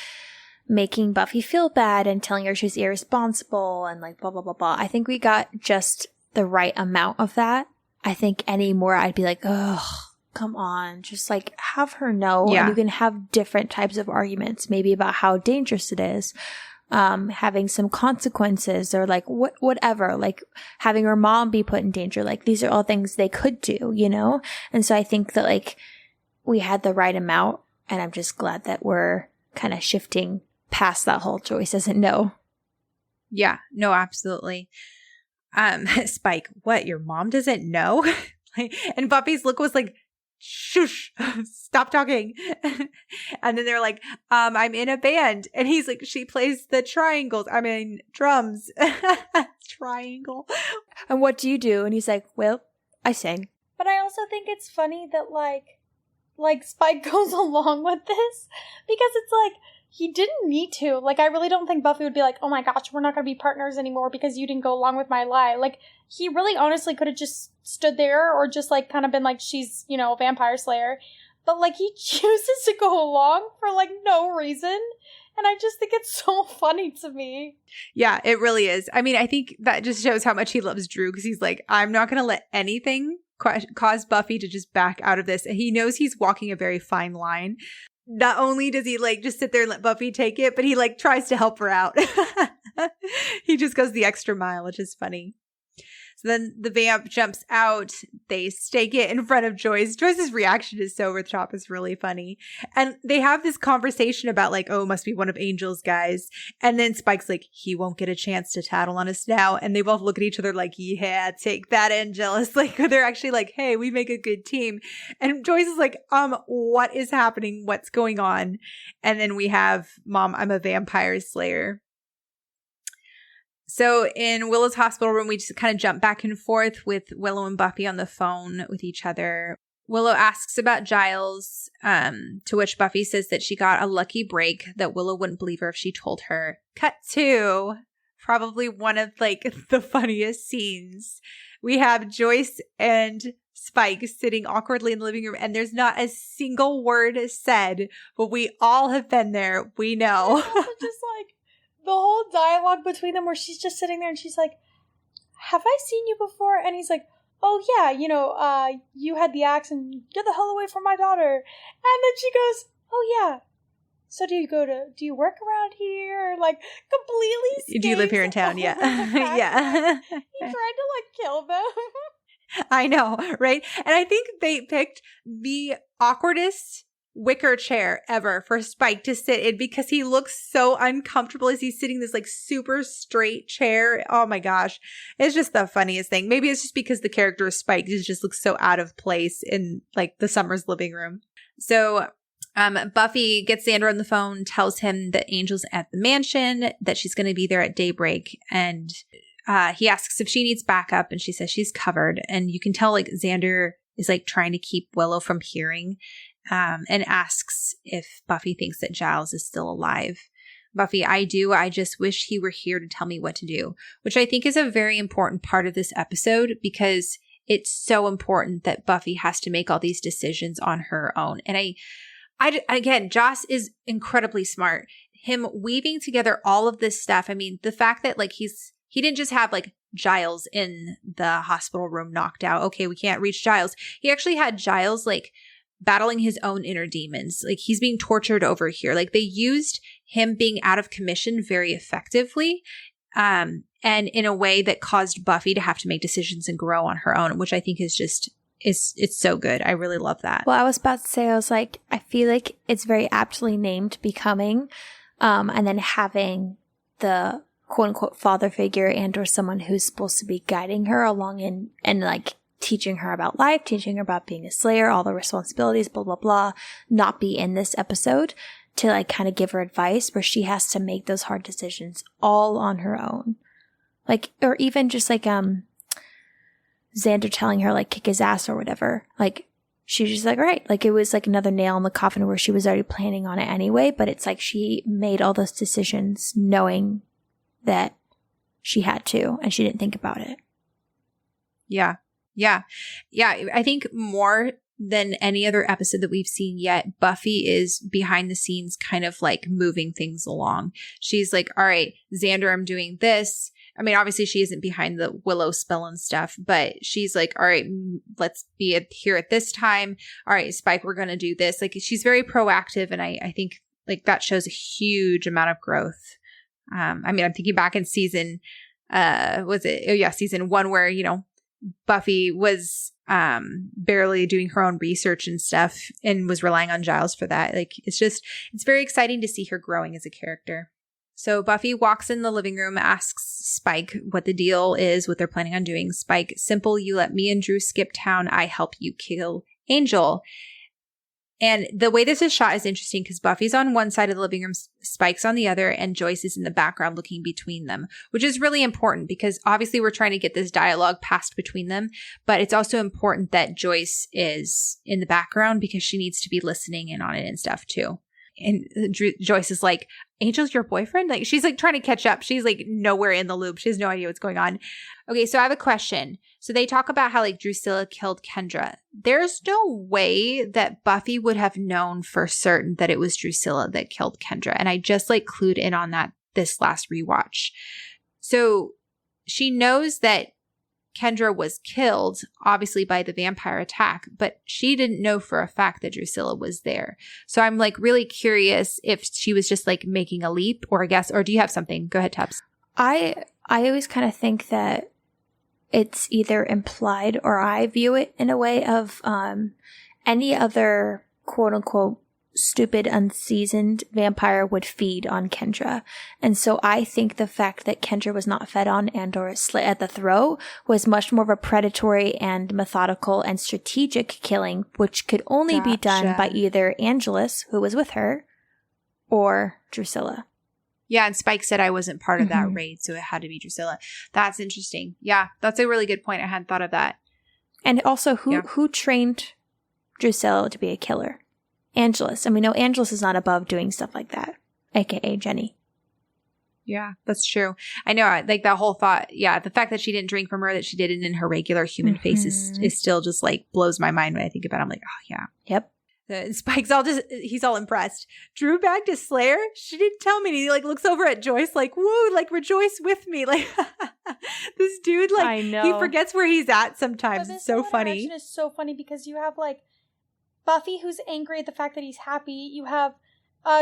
making Buffy feel bad and telling her she's irresponsible and like blah blah blah blah. I think we got just the right amount of that. I think any more I'd be like, ugh, come on, just like have her know. And you can have different types of arguments, maybe about how dangerous it is, having some consequences, or like whatever, like having her mom be put in danger. Like these are all things they could do, And so I think that like we had the right amount, and I'm just glad that we're kind of shifting past that whole Joyce doesn't know. Yeah, no, absolutely. Spike, what, your mom doesn't know? And Buffy's look was like, shush, stop talking. And then they're like, I'm in a band. And he's like, she plays the drums. Triangle. And what do you do? And he's like, well, I sing. But I also think it's funny that like Spike goes along with this, because it's like he didn't need to. Like, I really don't think Buffy would be like, oh my gosh, we're not going to be partners anymore because you didn't go along with my lie. Like, he really honestly could have just stood there, or just like kind of been like, she's, a vampire slayer. But like he chooses to go along for like no reason. And I just think it's so funny to me. Yeah, it really is. I mean, I think that just shows how much he loves Drew, because he's like, I'm not going to let anything cause Buffy to just back out of this. And he knows he's walking a very fine line. Not only does he like just sit there and let Buffy take it, but he like tries to help her out. He just goes the extra mile, which is funny. So then the vamp jumps out. They stake it in front of Joyce. Joyce's reaction is so over the top. It's really funny. And they have this conversation about like, oh, it must be one of Angel's guys. And then Spike's like, he won't get a chance to tattle on us now. And they both look at each other like, yeah, take that, Angelus. Like they're actually like, hey, we make a good team. And Joyce is like, what is happening? What's going on? And then we have, Mom, I'm a vampire slayer. So in Willow's hospital room, we just kind of jump back and forth with Willow and Buffy on the phone with each other. Willow asks about Giles, to which Buffy says that she got a lucky break, that Willow wouldn't believe her if she told her. Cut to probably one of like the funniest scenes. We have Joyce and Spike sitting awkwardly in the living room, and there's not a single word said, but we all have been there. We know. Just like the whole dialogue between them where she's just sitting there and she's like, have I seen you before? And he's like, oh yeah, you had the axe and get the hell away from my daughter. And then she goes, oh yeah, so do you work around here? Like completely do you live here in town? Yeah. Yeah. He tried to like kill them. I know, right? And I think they picked the awkwardest wicker chair ever for Spike to sit in because he looks so uncomfortable as he's sitting in this like super straight chair. Oh my gosh. It's just the funniest thing. Maybe it's just because the character of Spike just looks so out of place in like the Summers living room. So Buffy gets Xander on the phone, tells him that Angel's at the mansion, that she's going to be there at daybreak, and he asks if she needs backup, and she says she's covered. And you can tell like Xander is like trying to keep Willow from hearing. And asks if Buffy thinks that Giles is still alive. Buffy, I do. I just wish he were here to tell me what to do, which I think is a very important part of this episode because it's so important that Buffy has to make all these decisions on her own. And again, Joss is incredibly smart. Him weaving together all of this stuff. I mean, the fact that like he didn't just have like Giles in the hospital room knocked out. Okay, we can't reach Giles. He actually had Giles like battling his own inner demons. Like he's being tortured over here. Like they used him being out of commission very effectively. And in a way that caused Buffy to have to make decisions and grow on her own, which I think is just, it's so good. I really love that. Well, I was about to say, I was like, I feel like it's very aptly named Becoming. And then having the quote unquote father figure and or someone who's supposed to be guiding her along and like teaching her about life, teaching her about being a slayer, all the responsibilities, blah, blah, blah, not be in this episode to like kind of give her advice where she has to make those hard decisions all on her own. Like, or even just like, Xander telling her like kick his ass or whatever. Like she's just like, right. Like it was like another nail in the coffin where she was already planning on it anyway, but it's like she made all those decisions knowing that she had to and she didn't think about it. Yeah. Yeah. Yeah. I think more than any other episode that we've seen yet, Buffy is behind the scenes kind of like moving things along. She's like, all right, Xander, I'm doing this. I mean, obviously she isn't behind the Willow spell and stuff, but she's like, all right, let's be here at this time. All right, Spike, we're going to do this. Like she's very proactive. And I think like that shows a huge amount of growth. I mean, I'm thinking back in season, season 1 where, Buffy was barely doing her own research and stuff and was relying on Giles for that. Like it's very exciting to see her growing as a character. So Buffy walks in the living room, asks Spike what the deal is, what they're planning on doing. Spike, simple, you let me and Drew skip town, I help you kill Angel. And the way this is shot is interesting because Buffy's on one side of the living room, Spike's on the other, and Joyce is in the background looking between them, which is really important because obviously we're trying to get this dialogue passed between them, but it's also important that Joyce is in the background because she needs to be listening in on it and stuff too. And Joyce is like, Angel's your boyfriend? Like she's like trying to catch up. She's like nowhere in the loop. She has no idea what's going on. Okay, so I have a question. So they talk about how like Drusilla killed Kendra. There's no way that Buffy would have known for certain that it was Drusilla that killed Kendra. And I just like clued in on that this last rewatch. So she knows that Kendra was killed, obviously by the vampire attack, but she didn't know for a fact that Drusilla was there. So I'm like really curious if she was just like making a leap or do you have something? Go ahead, Tubbs. I always kind of think that it's either implied or I view it in a way of any other quote unquote stupid, unseasoned vampire would feed on Kendra. And so I think the fact that Kendra was not fed on and or slit at the throat was much more of a predatory and methodical and strategic killing, which could only be done by either Angelus, who was with her, or Drusilla. Yeah, and Spike said I wasn't part of that raid, so it had to be Drusilla. That's interesting. Yeah, that's a really good point. I hadn't thought of that. And also, who trained Drusilla to be a killer? Angelus. And we know Angelus is not above doing stuff like that, aka Jenny. Yeah, that's true. I know, like that whole thought. Yeah, the fact that she didn't drink from her, that she did it in her regular human face is still just like blows my mind when I think about it. I'm like, oh yeah. Yep. Spike's he's all impressed. Drew bagged a Slayer? She didn't tell me. And he like looks over at Joyce like, woo, like rejoice with me. Like this dude, like I know. he forgets where he's at sometimes. It's so funny. It's so funny because you have like Buffy who's angry at the fact that he's happy. You have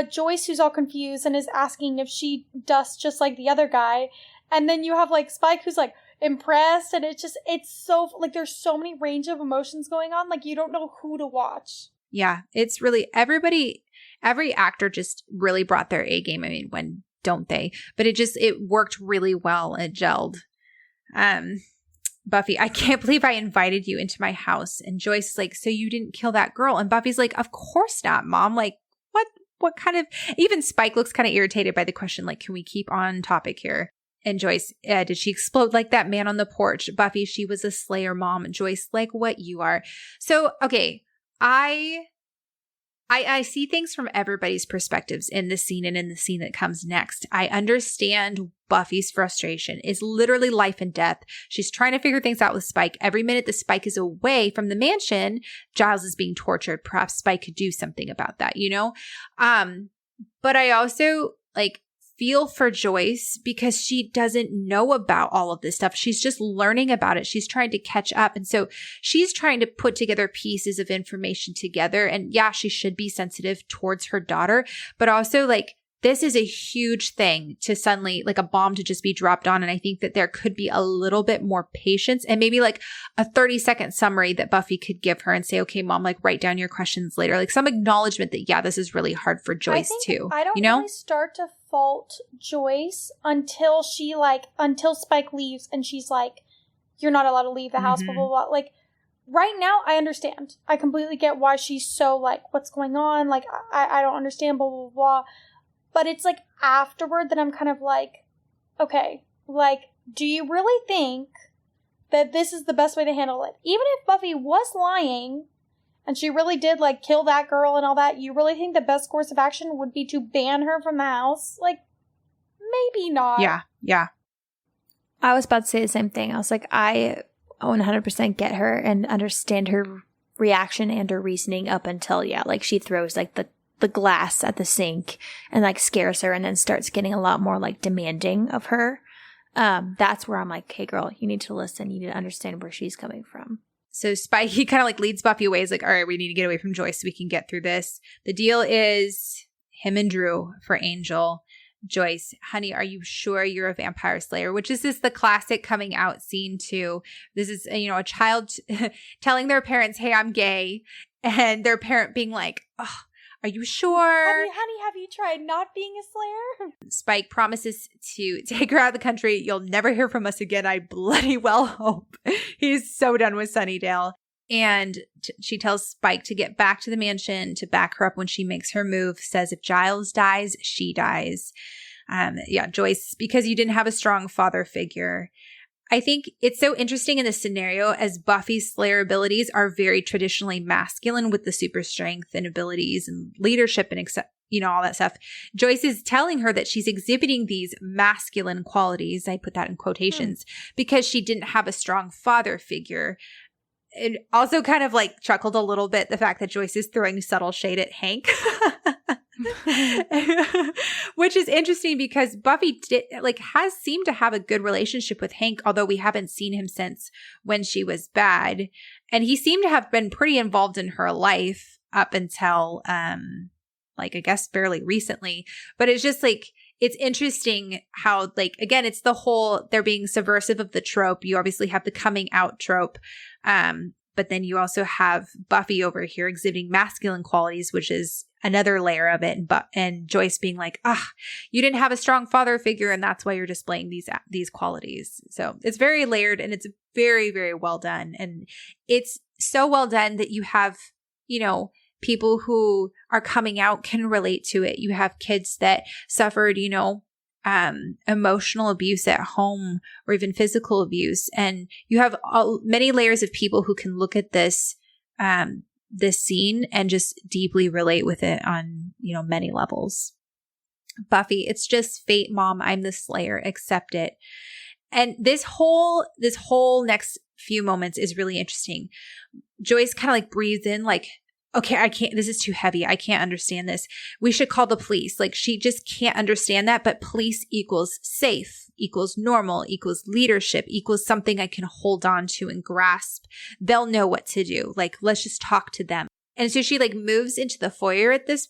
Joyce who's all confused and is asking if she dusts just like the other guy. And then you have like Spike who's like impressed, and it's so like there's so many range of emotions going on, like you don't know who to watch. Yeah, it's really every actor just really brought their A game. I mean, when don't they? But it worked really well and it gelled. Buffy, I can't believe I invited you into my house. And Joyce is like, so you didn't kill that girl? And Buffy's like, of course not, Mom. Like, what kind of, even Spike looks kind of irritated by the question, like, can we keep on topic here? And Joyce, did she explode like that man on the porch? Buffy, she was a Slayer, Mom. And Joyce, like what you are. So, okay, I see things from everybody's perspectives in this scene and in the scene that comes next. I understand Buffy's frustration is literally life and death. She's trying to figure things out with Spike. Every minute the Spike is away from the mansion, Giles is being tortured. Perhaps Spike could do something about that, you know? But I also like feel for Joyce because she doesn't know about all of this stuff. She's just learning about it. She's trying to catch up. And so she's trying to put together pieces of information together. And yeah, she should be sensitive towards her daughter, but also like this is a huge thing to suddenly like a bomb to just be dropped on. And I think that there could be a little bit more patience and maybe like a 30-second summary that Buffy could give her and say, okay, Mom, like write down your questions later. Like some acknowledgement that, yeah, this is really hard for Joyce too. I don't really start to fault Joyce until Spike leaves and she's like, you're not allowed to leave the house, blah, blah, blah. Like right now, I understand. I completely get why she's so like, what's going on? Like, I don't understand, blah, blah, blah. But it's like afterward that I'm kind of like, okay, like, do you really think that this is the best way to handle it? Even if Buffy was lying and she really did like kill that girl and all that, you really think the best course of action would be to ban her from the house? Like, maybe not. Yeah. I was about to say the same thing. I was like, I 100% get her and understand her reaction and her reasoning up until, like she throws like the glass at the sink and like scares her and then starts getting a lot more like demanding of her. That's where I'm like, hey girl, you need to listen. You need to understand where she's coming from. So Spike, he kind of like leads Buffy away. He's like, all right, we need to get away from Joyce so we can get through this. The deal is him and Drew for Angel. Joyce, honey, are you sure you're a vampire slayer? Which is the classic coming out scene too. This is, a child telling their parents, hey, I'm gay. And their parent being like, oh, are you sure? Honey, have you tried not being a Slayer? Spike promises to take her out of the country. You'll never hear from us again. I bloody well hope. He's so done with Sunnydale. And she tells Spike to get back to the mansion to back her up when she makes her move. Says if Giles dies, she dies. Joyce, because you didn't have a strong father figure. I think it's so interesting in this scenario as Buffy's Slayer abilities are very traditionally masculine with the super strength and abilities and leadership and all that stuff. Joyce is telling her that she's exhibiting these masculine qualities. I put that in quotations because she didn't have a strong father figure. And also kind of like chuckled a little bit the fact that Joyce is throwing subtle shade at Hank. Which is interesting because Buffy has seemed to have a good relationship with Hank, although we haven't seen him since when she was bad. And he seemed to have been pretty involved in her life up until I guess fairly recently. But it's just like it's interesting how, like, again, it's the whole, they're being subversive of the trope. You obviously have the coming out trope. But then you also have Buffy over here exhibiting masculine qualities, which is another layer of it. And Joyce being like, you didn't have a strong father figure, and that's why you're displaying these qualities. So it's very layered, and it's very, very well done. And it's so well done that you have, you know, people who are coming out can relate to it. You have kids that suffered, you know, emotional abuse at home or even physical abuse. And you have many layers of people who can look at this scene and just deeply relate with it on, you know, many levels. Buffy, it's just fate, Mom. I'm the Slayer. Accept it. And this whole next few moments is really interesting. Joyce kind of like breathes in like, okay, I can't, this is too heavy. I can't understand this. We should call the police. Like, she just can't understand that. But police equals safe, equals normal, equals leadership, equals something I can hold on to and grasp. They'll know what to do. Like, let's just talk to them. And so she like moves into the foyer at this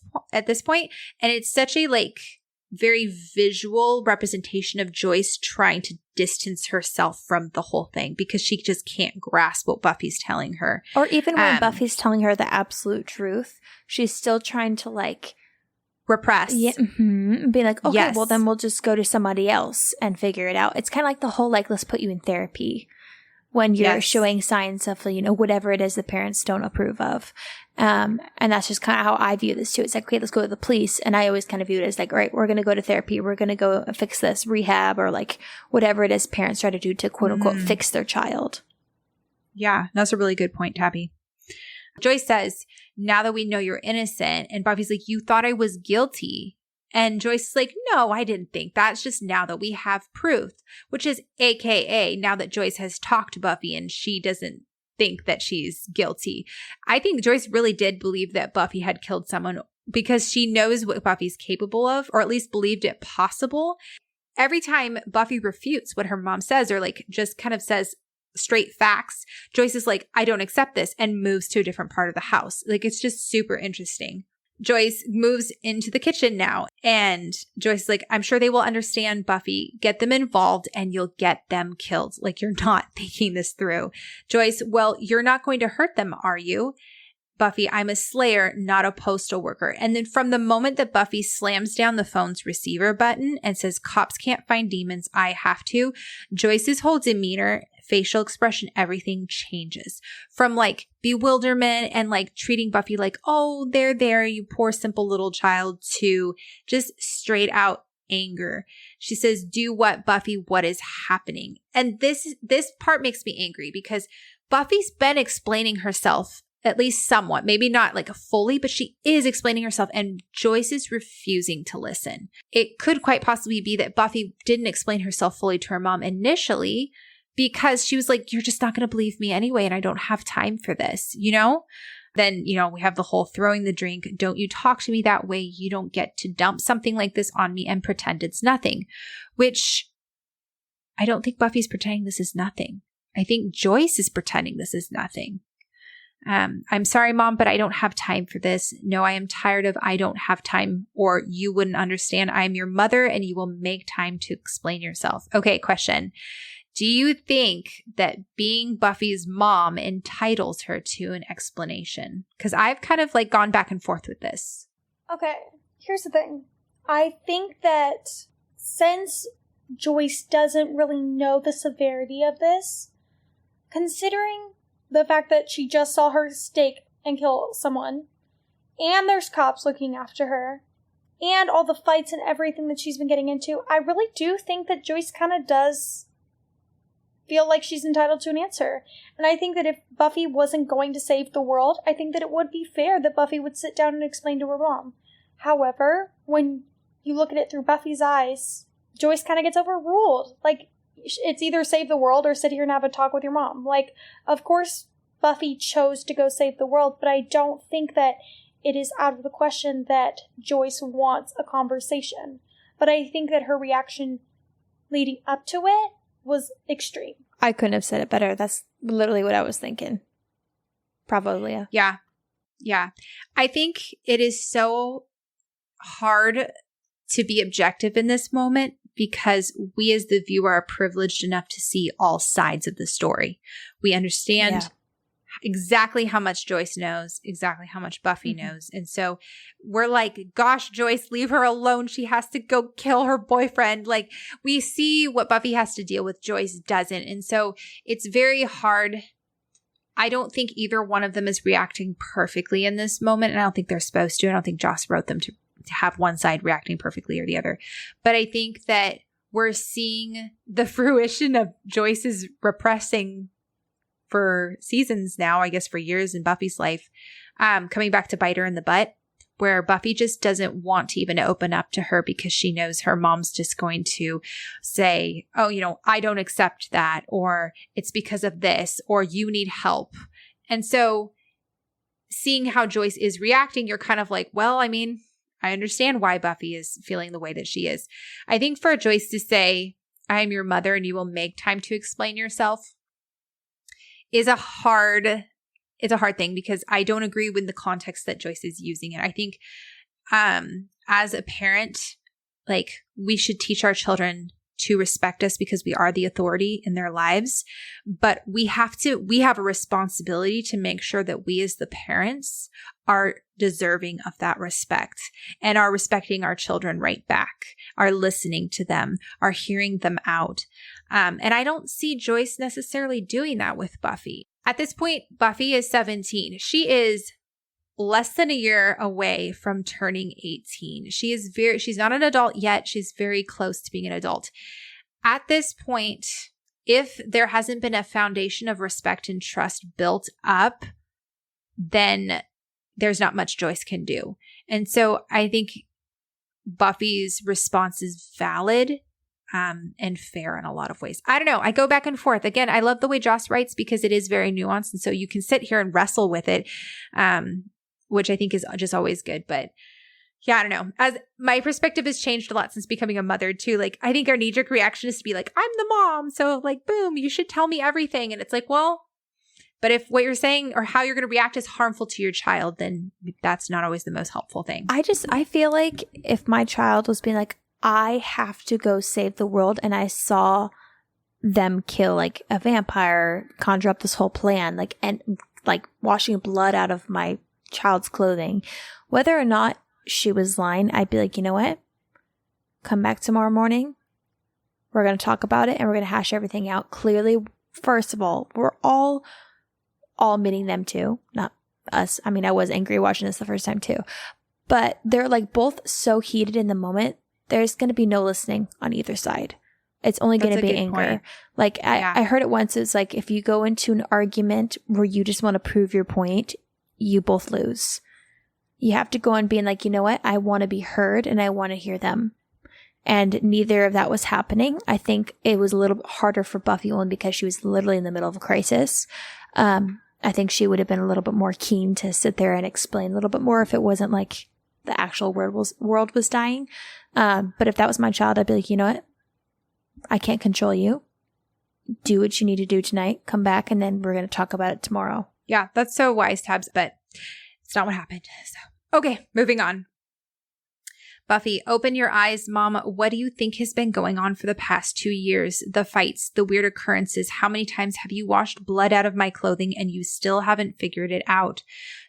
point. And it's such a like very visual representation of Joyce trying to distance herself from the whole thing because she just can't grasp what Buffy's telling her. Or even when Buffy's telling her the absolute truth, she's still trying to like repress. Yeah, be like, okay, yes. Well then we'll just go to somebody else and figure it out. It's kind of like the whole like, let's put you in therapy when you're yes. showing signs of, you know, whatever it is the parents don't approve of. And that's just kind of how I view this too. It's like, okay, let's go to the police. And I always kind of view it as like, all right, we're going to go to therapy. We're going to go fix this, rehab, or like whatever it is parents try to do to quote unquote fix their child. Yeah, that's a really good point, Tabby. Joyce says, now that we know you're innocent, and Buffy's like, you thought I was guilty. And Joyce is like, no, I didn't think that. It's just now that we have proof, which is AKA now that Joyce has talked to Buffy and she doesn't think that she's guilty. I think Joyce really did believe that Buffy had killed someone because she knows what Buffy's capable of, or at least believed it possible. Every time Buffy refutes what her mom says or like just kind of says straight facts, Joyce is like, I don't accept this, and moves to a different part of the house. Like, it's just super interesting. Joyce moves into the kitchen now, and Joyce is like, I'm sure they will understand, Buffy. Get them involved and you'll get them killed. Like, you're not thinking this through. Joyce, well, you're not going to hurt them, are you? Buffy, I'm a Slayer, not a postal worker. And then from the moment that Buffy slams down the phone's receiver button and says, cops can't find demons, I have to, Joyce's whole demeanor, facial expression, everything changes. From like bewilderment and like treating Buffy like, oh, there, you poor simple little child, to just straight out anger. She says, do what, Buffy? What is happening? And this part makes me angry because Buffy's been explaining herself at least somewhat, maybe not like fully, but she is explaining herself, and Joyce is refusing to listen. It could quite possibly be that Buffy didn't explain herself fully to her mom initially because she was like, you're just not going to believe me anyway, and I don't have time for this, you know? Then, you know, we have the whole throwing the drink. Don't you talk to me that way. You don't get to dump something like this on me and pretend it's nothing, which I don't think Buffy's pretending this is nothing. I think Joyce is pretending this is nothing. I'm sorry, Mom, but I don't have time for this. No, I am tired of I don't have time, or you wouldn't understand. I am your mother and you will make time to explain yourself. Okay, question. Do you think that being Buffy's mom entitles her to an explanation? Because I've kind of like gone back and forth with this. Okay, here's the thing. I think that since Joyce doesn't really know the severity of this, considering the fact that she just saw her stake and kill someone, and there's cops looking after her, and all the fights and everything that she's been getting into, I really do think that Joyce kind of does feel like she's entitled to an answer. And I think that if Buffy wasn't going to save the world, I think that it would be fair that Buffy would sit down and explain to her mom. However, when you look at it through Buffy's eyes, Joyce kind of gets overruled. Like, it's either save the world or sit here and have a talk with your mom. Like, of course, Buffy chose to go save the world, but I don't think that it is out of the question that Joyce wants a conversation. But I think that her reaction leading up to it was extreme. I couldn't have said it better. That's literally what I was thinking. Bravo, Leah. Yeah. I think it is so hard to be objective in this moment because we as the viewer are privileged enough to see all sides of the story. We understand exactly how much Joyce knows, exactly how much Buffy knows. And so we're like, gosh, Joyce, leave her alone. She has to go kill her boyfriend. Like, we see what Buffy has to deal with, Joyce doesn't. And so it's very hard. I don't think either one of them is reacting perfectly in this moment. And I don't think they're supposed to. I don't think Joss wrote them to have one side reacting perfectly or the other. But I think that we're seeing the fruition of Joyce's repressing for seasons now, I guess for years in Buffy's life, coming back to bite her in the butt, where Buffy just doesn't want to even open up to her because she knows her mom's just going to say, oh, you know, I don't accept that, or it's because of this, or you need help. And so seeing how Joyce is reacting, you're kind of like, well, I mean, I understand why Buffy is feeling the way that she is. I think for Joyce to say, I am your mother and you will make time to explain yourself is a hard thing because I don't agree with the context that Joyce is using it. I think as a parent, like, we should teach our children to respect us because we are the authority in their lives. But we have a responsibility to make sure that we as the parents are deserving of that respect and are respecting our children right back, are listening to them, are hearing them out. And I don't see Joyce necessarily doing that with Buffy. At this point, Buffy is 17. She is less than a year away from turning 18. She's not an adult yet. She's very close to being an adult. At this point, if there hasn't been a foundation of respect and trust built up, then there's not much Joyce can do. And so I think Buffy's response is valid and fair in a lot of ways. I don't know. I go back and forth. Again, I love the way Joss writes because it is very nuanced. And so you can sit here and wrestle with it, which I think is just always good. But yeah, I don't know. As my perspective has changed a lot since becoming a mother too. Like, I think our knee-jerk reaction is to be like, I'm the mom. So like, boom, you should tell me everything. And it's like, well, but if what you're saying or how you're going to react is harmful to your child, then that's not always the most helpful thing. I feel like if my child was being like, I have to go save the world, and I saw them kill like a vampire, conjure up this whole plan, like, and like washing blood out of my child's clothing, whether or not she was lying, I'd be like, you know what? Come back tomorrow morning. We're going to talk about it and we're going to hash everything out clearly. First of all, we're all admitting them too, not us. I mean, I was angry watching this the first time too, but they're like both so heated in the moment. There's going to be no listening on either side. It's only going to be anger. Point. Like I heard it once. It's like, if you go into an argument where you just want to prove your point, you both lose. You have to go on being like, you know what? I want to be heard and I want to hear them. And neither of that was happening. I think it was a little bit harder for Buffy only because she was literally in the middle of a crisis. I think she would have been a little bit more keen to sit there and explain a little bit more if it wasn't like the actual world was dying. But if that was my child, I'd be like, you know what? I can't control you. Do what you need to do tonight. Come back and then we're going to talk about it tomorrow. Yeah, that's so wise, Tabs, but it's not what happened. So, okay, moving on. Buffy, open your eyes, Mom. What do you think has been going on for the past 2 years? The fights, the weird occurrences. How many times have you washed blood out of my clothing and you still haven't figured it out?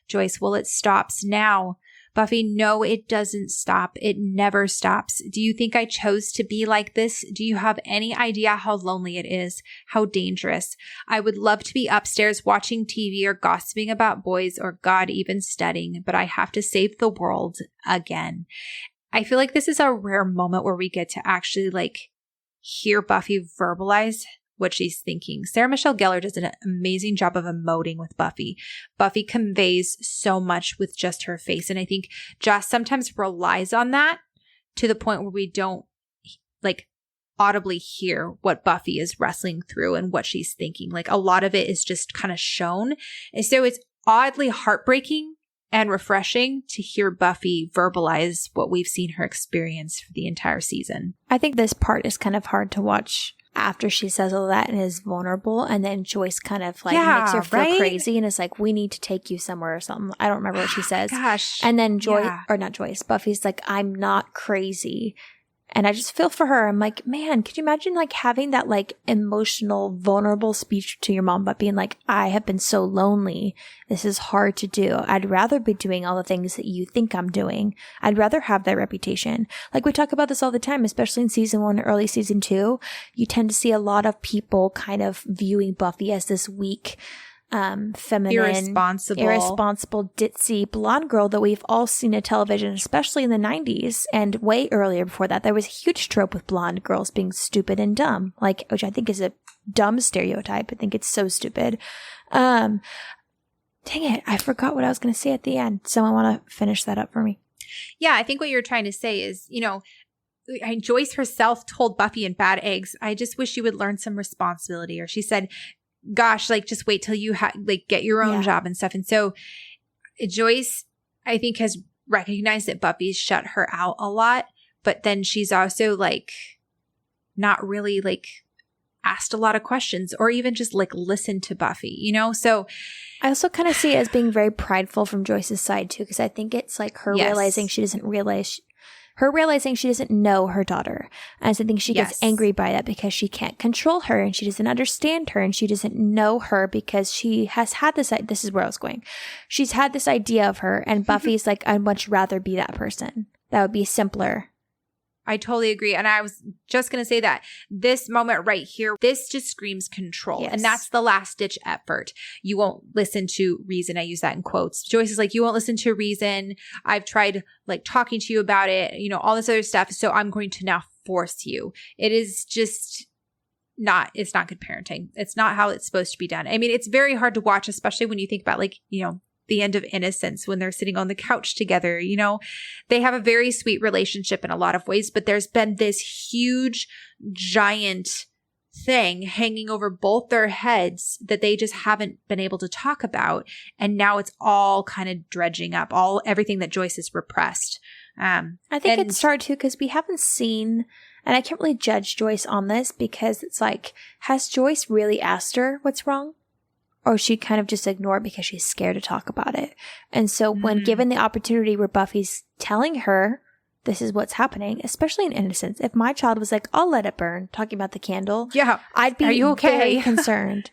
Joyce, well, it stops now. Buffy, no, it doesn't stop. It never stops. Do you think I chose to be like this? Do you have any idea how lonely it is? How dangerous? I would love to be upstairs watching TV or gossiping about boys or God, even studying, but I have to save the world again. I feel like this is a rare moment where we get to actually like hear Buffy verbalize what she's thinking. Sarah Michelle Gellar does an amazing job of emoting with Buffy. Buffy conveys so much with just her face. And I think Joss sometimes relies on that to the point where we don't like audibly hear what Buffy is wrestling through and what she's thinking. Like, a lot of it is just kind of shown. And so it's oddly heartbreaking and refreshing to hear Buffy verbalize what we've seen her experience for the entire season. I think this part is kind of hard to watch after she says all that and is vulnerable, and then Joyce kind of like Yeah, makes her feel right? crazy and is like, we need to take you somewhere or something. I don't remember what she says. Gosh. And then Yeah. Buffy's like, I'm not crazy. And I just feel for her. I'm like, man, could you imagine like having that like emotional, vulnerable speech to your mom, but being like, I have been so lonely. This is hard to do. I'd rather be doing all the things that you think I'm doing. I'd rather have that reputation. Like we talk about this all the time, especially in season 1, early season 2. You tend to see a lot of people kind of viewing Buffy as this weak, feminine, irresponsible, ditzy blonde girl that we've all seen in television, especially in the 90s and way earlier before that. There was a huge trope with blonde girls being stupid and dumb, like, which I think is a dumb stereotype. I think it's so stupid. Dang it, I forgot what I was going to say at the end. Someone want to finish that up for me? Yeah, I think what you're trying to say is, Joyce herself told Buffy in Bad Eggs, I just wish you would learn some responsibility. Or she said, gosh, like just wait till you get your own job and stuff. And so Joyce, I think, has recognized that Buffy's shut her out a lot, but then she's also like not really like asked a lot of questions or even just like listened to Buffy, So I also kind of see it as being very prideful from Joyce's side too, because I think it's like her realizing she doesn't know her daughter. And so I think she gets angry by that because she can't control her and she doesn't understand her and she doesn't know her because she has had this is where I was going. She's had this idea of her and Buffy's like, I'd much rather be that person. That would be simpler. I totally agree. And I was just going to say that this moment right here, this just screams control. Yes. And that's the last ditch effort. You won't listen to reason. I use that in quotes. Joyce is like, you won't listen to reason. I've tried like talking to you about it, all this other stuff. So I'm going to now force you. It is just it's not good parenting. It's not how it's supposed to be done. I mean, it's very hard to watch, especially when you think about like, the end of Innocence when they're sitting on the couch together. They have a very sweet relationship in a lot of ways, but there's been this huge, giant thing hanging over both their heads that they just haven't been able to talk about. And now it's all kind of dredging up, everything that Joyce has repressed. I think it's hard too because we haven't seen, and I can't really judge Joyce on this because it's like, has Joyce really asked her what's wrong? Or she kind of just ignore it because she's scared to talk about it. And so when given the opportunity where Buffy's telling her this is what's happening, especially in Innocence, if my child was like, I'll let it burn, talking about the candle, I'd be very concerned.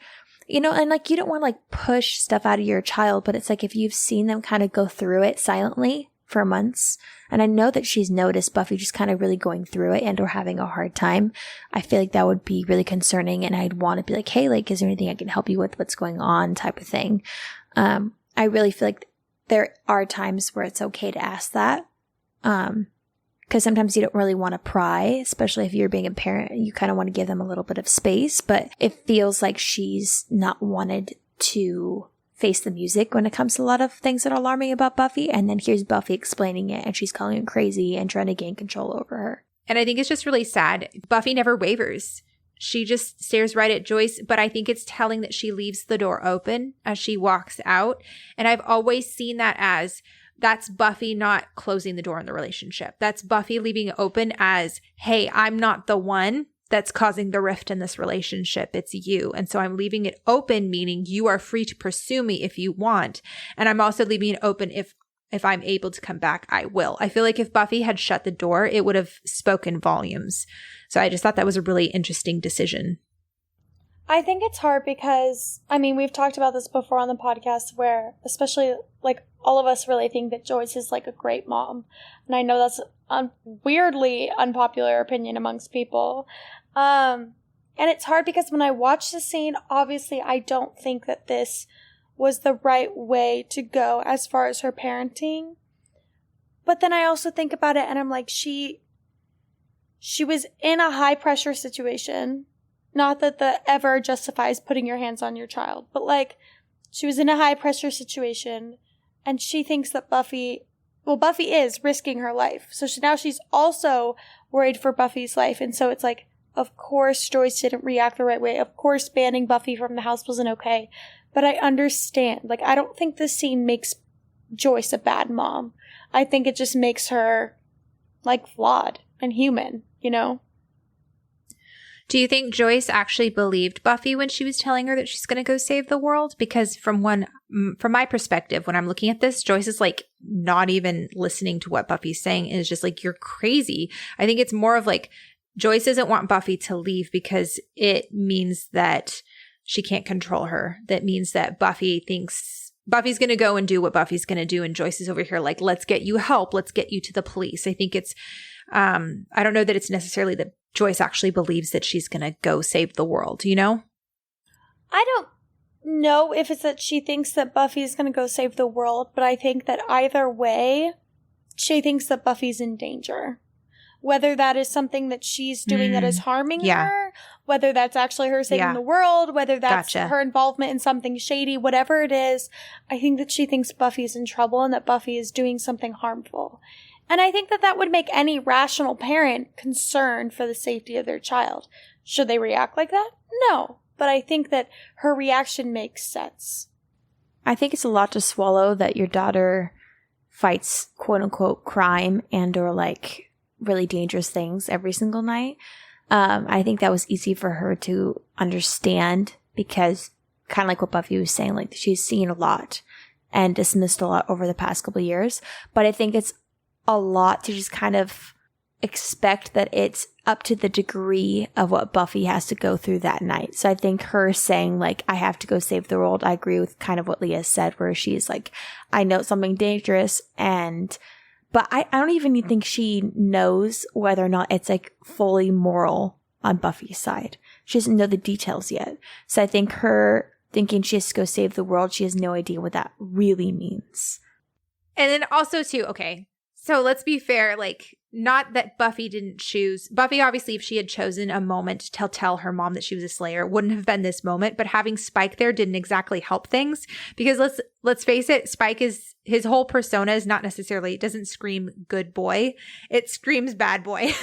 And like you don't want to like push stuff out of your child, but it's like if you've seen them kind of go through it silently for months, and I know that she's noticed Buffy just kind of really going through it and or having a hard time, I feel like that would be really concerning, and I'd want to be like, hey, like, is there anything I can help you with, what's going on, type of thing. I really feel like there are times where it's okay to ask that, because sometimes you don't really want to pry, especially if you're being a parent, you kind of want to give them a little bit of space, but it feels like she's not wanted to face the music when it comes to a lot of things that are alarming about Buffy. And then here's Buffy explaining it and she's calling it crazy and trying to gain control over her. And I think it's just really sad. Buffy never wavers. She just stares right at Joyce, but I think it's telling that she leaves the door open as she walks out. And I've always seen that as that's Buffy not closing the door in the relationship. That's Buffy leaving it open as, hey, I'm not the one that's causing the rift in this relationship. It's you. And so I'm leaving it open, meaning you are free to pursue me if you want. And I'm also leaving it open if I'm able to come back, I will. I feel like if Buffy had shut the door, it would have spoken volumes. So I just thought that was a really interesting decision. I think it's hard because, I mean, we've talked about this before on the podcast where, especially, like, all of us really think that Joyce is, like, a great mom. And I know that's a weirdly unpopular opinion amongst people. And it's hard because when I watch the scene, obviously I don't think that this was the right way to go as far as her parenting. But then I also think about it and I'm like, she was in a high pressure situation. Not that the ever justifies putting your hands on your child, but like she was in a high pressure situation and she thinks that Buffy is risking her life. So now she's also worried for Buffy's life. And so it's like, of course Joyce didn't react the right way. Of course banning Buffy from the house wasn't okay. But I understand. Like, I don't think this scene makes Joyce a bad mom. I think it just makes her, like, flawed and human, you know? Do you think Joyce actually believed Buffy when she was telling her that she's going to go save the world? Because from my perspective, when I'm looking at this, Joyce is like not even listening to what Buffy's saying and is just like, you're crazy. I think it's more of like Joyce doesn't want Buffy to leave because it means that she can't control her. That means that Buffy thinks Buffy's going to go and do what Buffy's going to do. And Joyce is over here like, let's get you help. Let's get you to the police. I think it's, I don't know that it's necessarily that Joyce actually believes that she's going to go save the world, you know? I don't know if it's that she thinks that Buffy's going to go save the world, but I think that either way, she thinks that Buffy's in danger. Whether that is something that she's doing that is harming her, whether that's actually her saving the world, whether that's her involvement in something shady, whatever it is, I think that she thinks Buffy's in trouble and that Buffy is doing something harmful. And I think that that would make any rational parent concerned for the safety of their child. Should they react like that? No. But I think that her reaction makes sense. I think it's a lot to swallow that your daughter fights quote unquote crime and or like really dangerous things every single night. I think that was easy for her to understand because kind of like what Buffy was saying, like she's seen a lot and dismissed a lot over the past couple of years. But I think it's a lot to just kind of expect that it's up to the degree of what Buffy has to go through that night. So I think her saying like, I have to go save the world. I agree with kind of what Leah said, where she's like, I know something dangerous but I don't even think she knows whether or not it's like fully moral on Buffy's side. She doesn't know the details yet. So I think her thinking she has to go save the world, she has no idea what that really means. And then also too, okay, so let's be fair, like not that Buffy didn't choose. Buffy, obviously, if she had chosen a moment to tell her mom that she was a Slayer, wouldn't have been this moment. But having Spike there didn't exactly help things because let's face it, Spike is his whole persona is not necessarily, it doesn't scream good boy. It screams bad boy.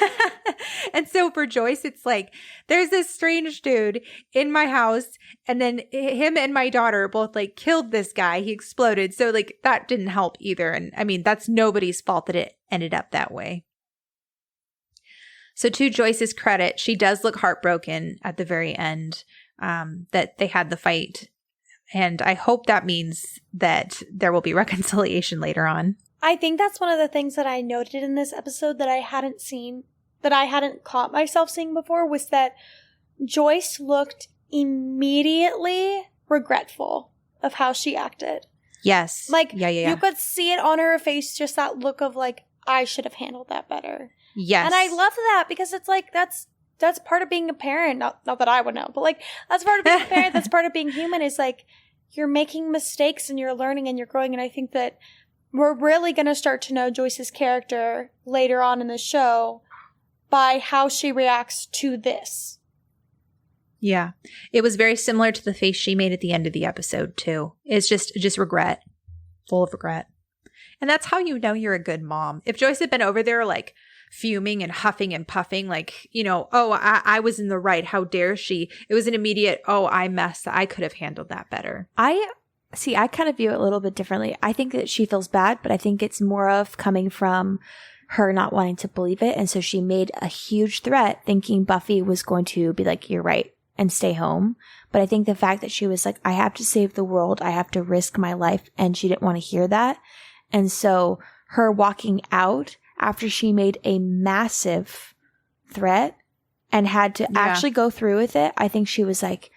And so for Joyce, it's like, there's this strange dude in my house and then him and my daughter both like killed this guy. He exploded. So like that didn't help either. And I mean, that's nobody's fault that it ended up that way. So to Joyce's credit, she does look heartbroken at the very end that they had the fight. And I hope that means that there will be reconciliation later on. I think that's one of the things that I noted in this episode that I hadn't seen, that I hadn't caught myself seeing before, was that Joyce looked immediately regretful of how she acted. Yes. Like, you could see it on her face, just that look of like, I should have handled that better. Yes. And I love that because it's like, that's part of being a parent. Not that I would know, but like, that's part of being a parent. That's part of being human, is like, you're making mistakes and you're learning and you're growing. And I think that we're really going to start to know Joyce's character later on in the show by how she reacts to this. Yeah. It was very similar to the face she made at the end of the episode too. It's just regret. Full of regret. And that's how you know you're a good mom. If Joyce had been over there like fuming and huffing and puffing, like, you know, oh, I was in the right. How dare she? It was an immediate, oh, I messed. I could have handled that better. I kind of view it a little bit differently. I think that she feels bad, but I think it's more of coming from her not wanting to believe it. And so she made a huge threat thinking Buffy was going to be like, you're right, and stay home. But I think the fact that she was like, I have to save the world. I have to risk my life. And she didn't want to hear that. And so her walking out after she made a massive threat and had to actually go through with it, I think she was like,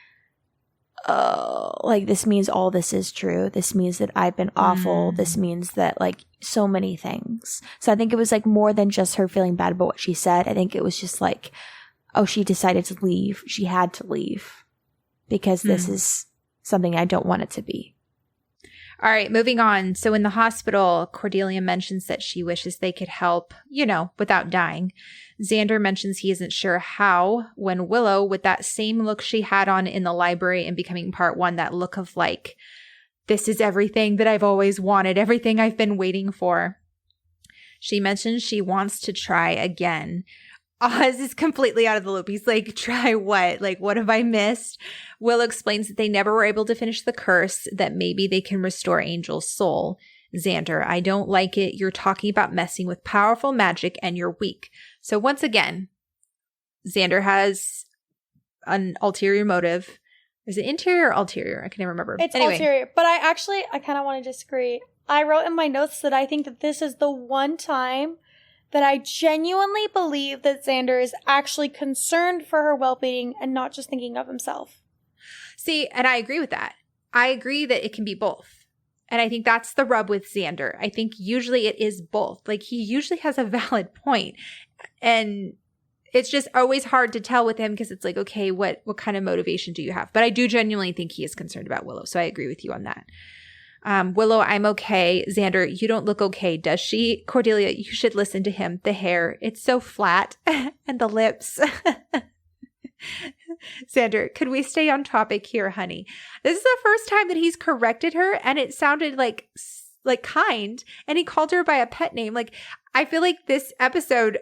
oh, like this means all this is true. This means that I've been awful. This means that like so many things. So I think it was like more than just her feeling bad about what she said. I think it was just like, oh, she decided to leave. She had to leave because this is something I don't want it to be. All right, moving on. So in the hospital, Cordelia mentions that she wishes they could help, you know, without dying. Xander mentions he isn't sure how, when Willow, with that same look she had on in the library in Becoming Part 1, that look of like, this is everything that I've always wanted, everything I've been waiting for. She mentions she wants to try again. Oz is completely out of the loop. He's like, try what? Like, what have I missed? Willow explains that they never were able to finish the curse, that maybe they can restore Angel's soul. Xander, I don't like it. You're talking about messing with powerful magic and you're weak. So once again, Xander has an ulterior motive. Is it interior or ulterior? I can never remember. It's ulterior. But I kind of want to disagree. I wrote in my notes that I think that this is the one time that I genuinely believe that Xander is actually concerned for her well-being and not just thinking of himself. See, and I agree with that. I agree that it can be both. And I think that's the rub with Xander. I think usually it is both. Like, he usually has a valid point. And it's just always hard to tell with him because it's like, okay, what kind of motivation do you have? But I do genuinely think he is concerned about Willow. So I agree with you on that. Willow, I'm okay. Xander, you don't look okay, does she? Cordelia, you should listen to him. The hair, it's so flat. And the lips. Xander, could we stay on topic here, honey? This is the first time that he's corrected her, and it sounded like kind, and he called her by a pet name. Like, I feel like this episode,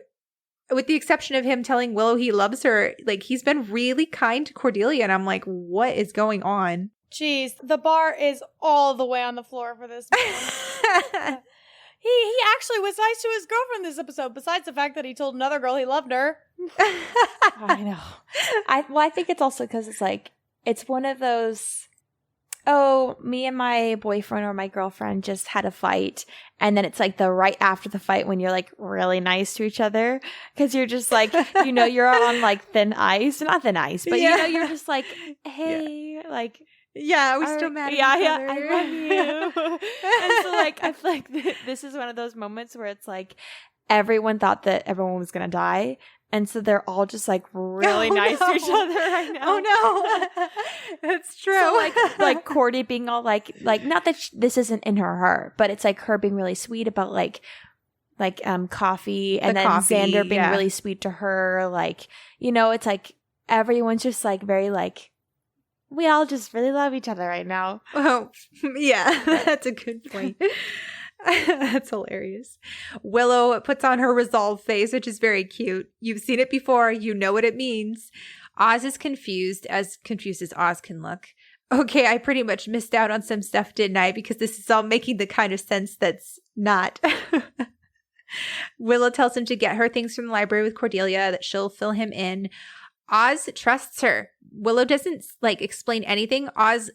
with the exception of him telling Willow he loves her, like, he's been really kind to Cordelia, and I'm like, what is going on? Jeez, the bar is all the way on the floor for this man. He actually was nice to his girlfriend this episode, besides the fact that he told another girl he loved her. I know. I think it's also because it's like, it's one of those, oh, me and my boyfriend or my girlfriend just had a fight. And then it's like the right after the fight when you're like really nice to each other. Because you're just like, you know, you're on like thin ice. Not thin ice, but you know, you're just like, hey, like. Yeah, we're still mad at each other. I love you. And so, like, I feel like this is one of those moments where it's like everyone thought that everyone was going to die. And so they're all just, like, really nice to each other right now. Oh, no. That's true. So, like Cordy being all, like not that this isn't in her heart, but it's, like, her being really sweet about, like coffee. And then Xander being really sweet to her. Like, you know, it's, like, everyone's just, like, very, like, we all just really love each other right now. Oh, yeah, that's a good point. That's hilarious. Willow puts on her resolve face, which is very cute. You've seen it before. You know what it means. Oz is confused as Oz can look. Okay, I pretty much missed out on some stuff, didn't I? Because this is all making the kind of sense that's not. Willow tells him to get her things from the library with Cordelia, that she'll fill him in. Oz trusts her. Willow doesn't explain anything. Oz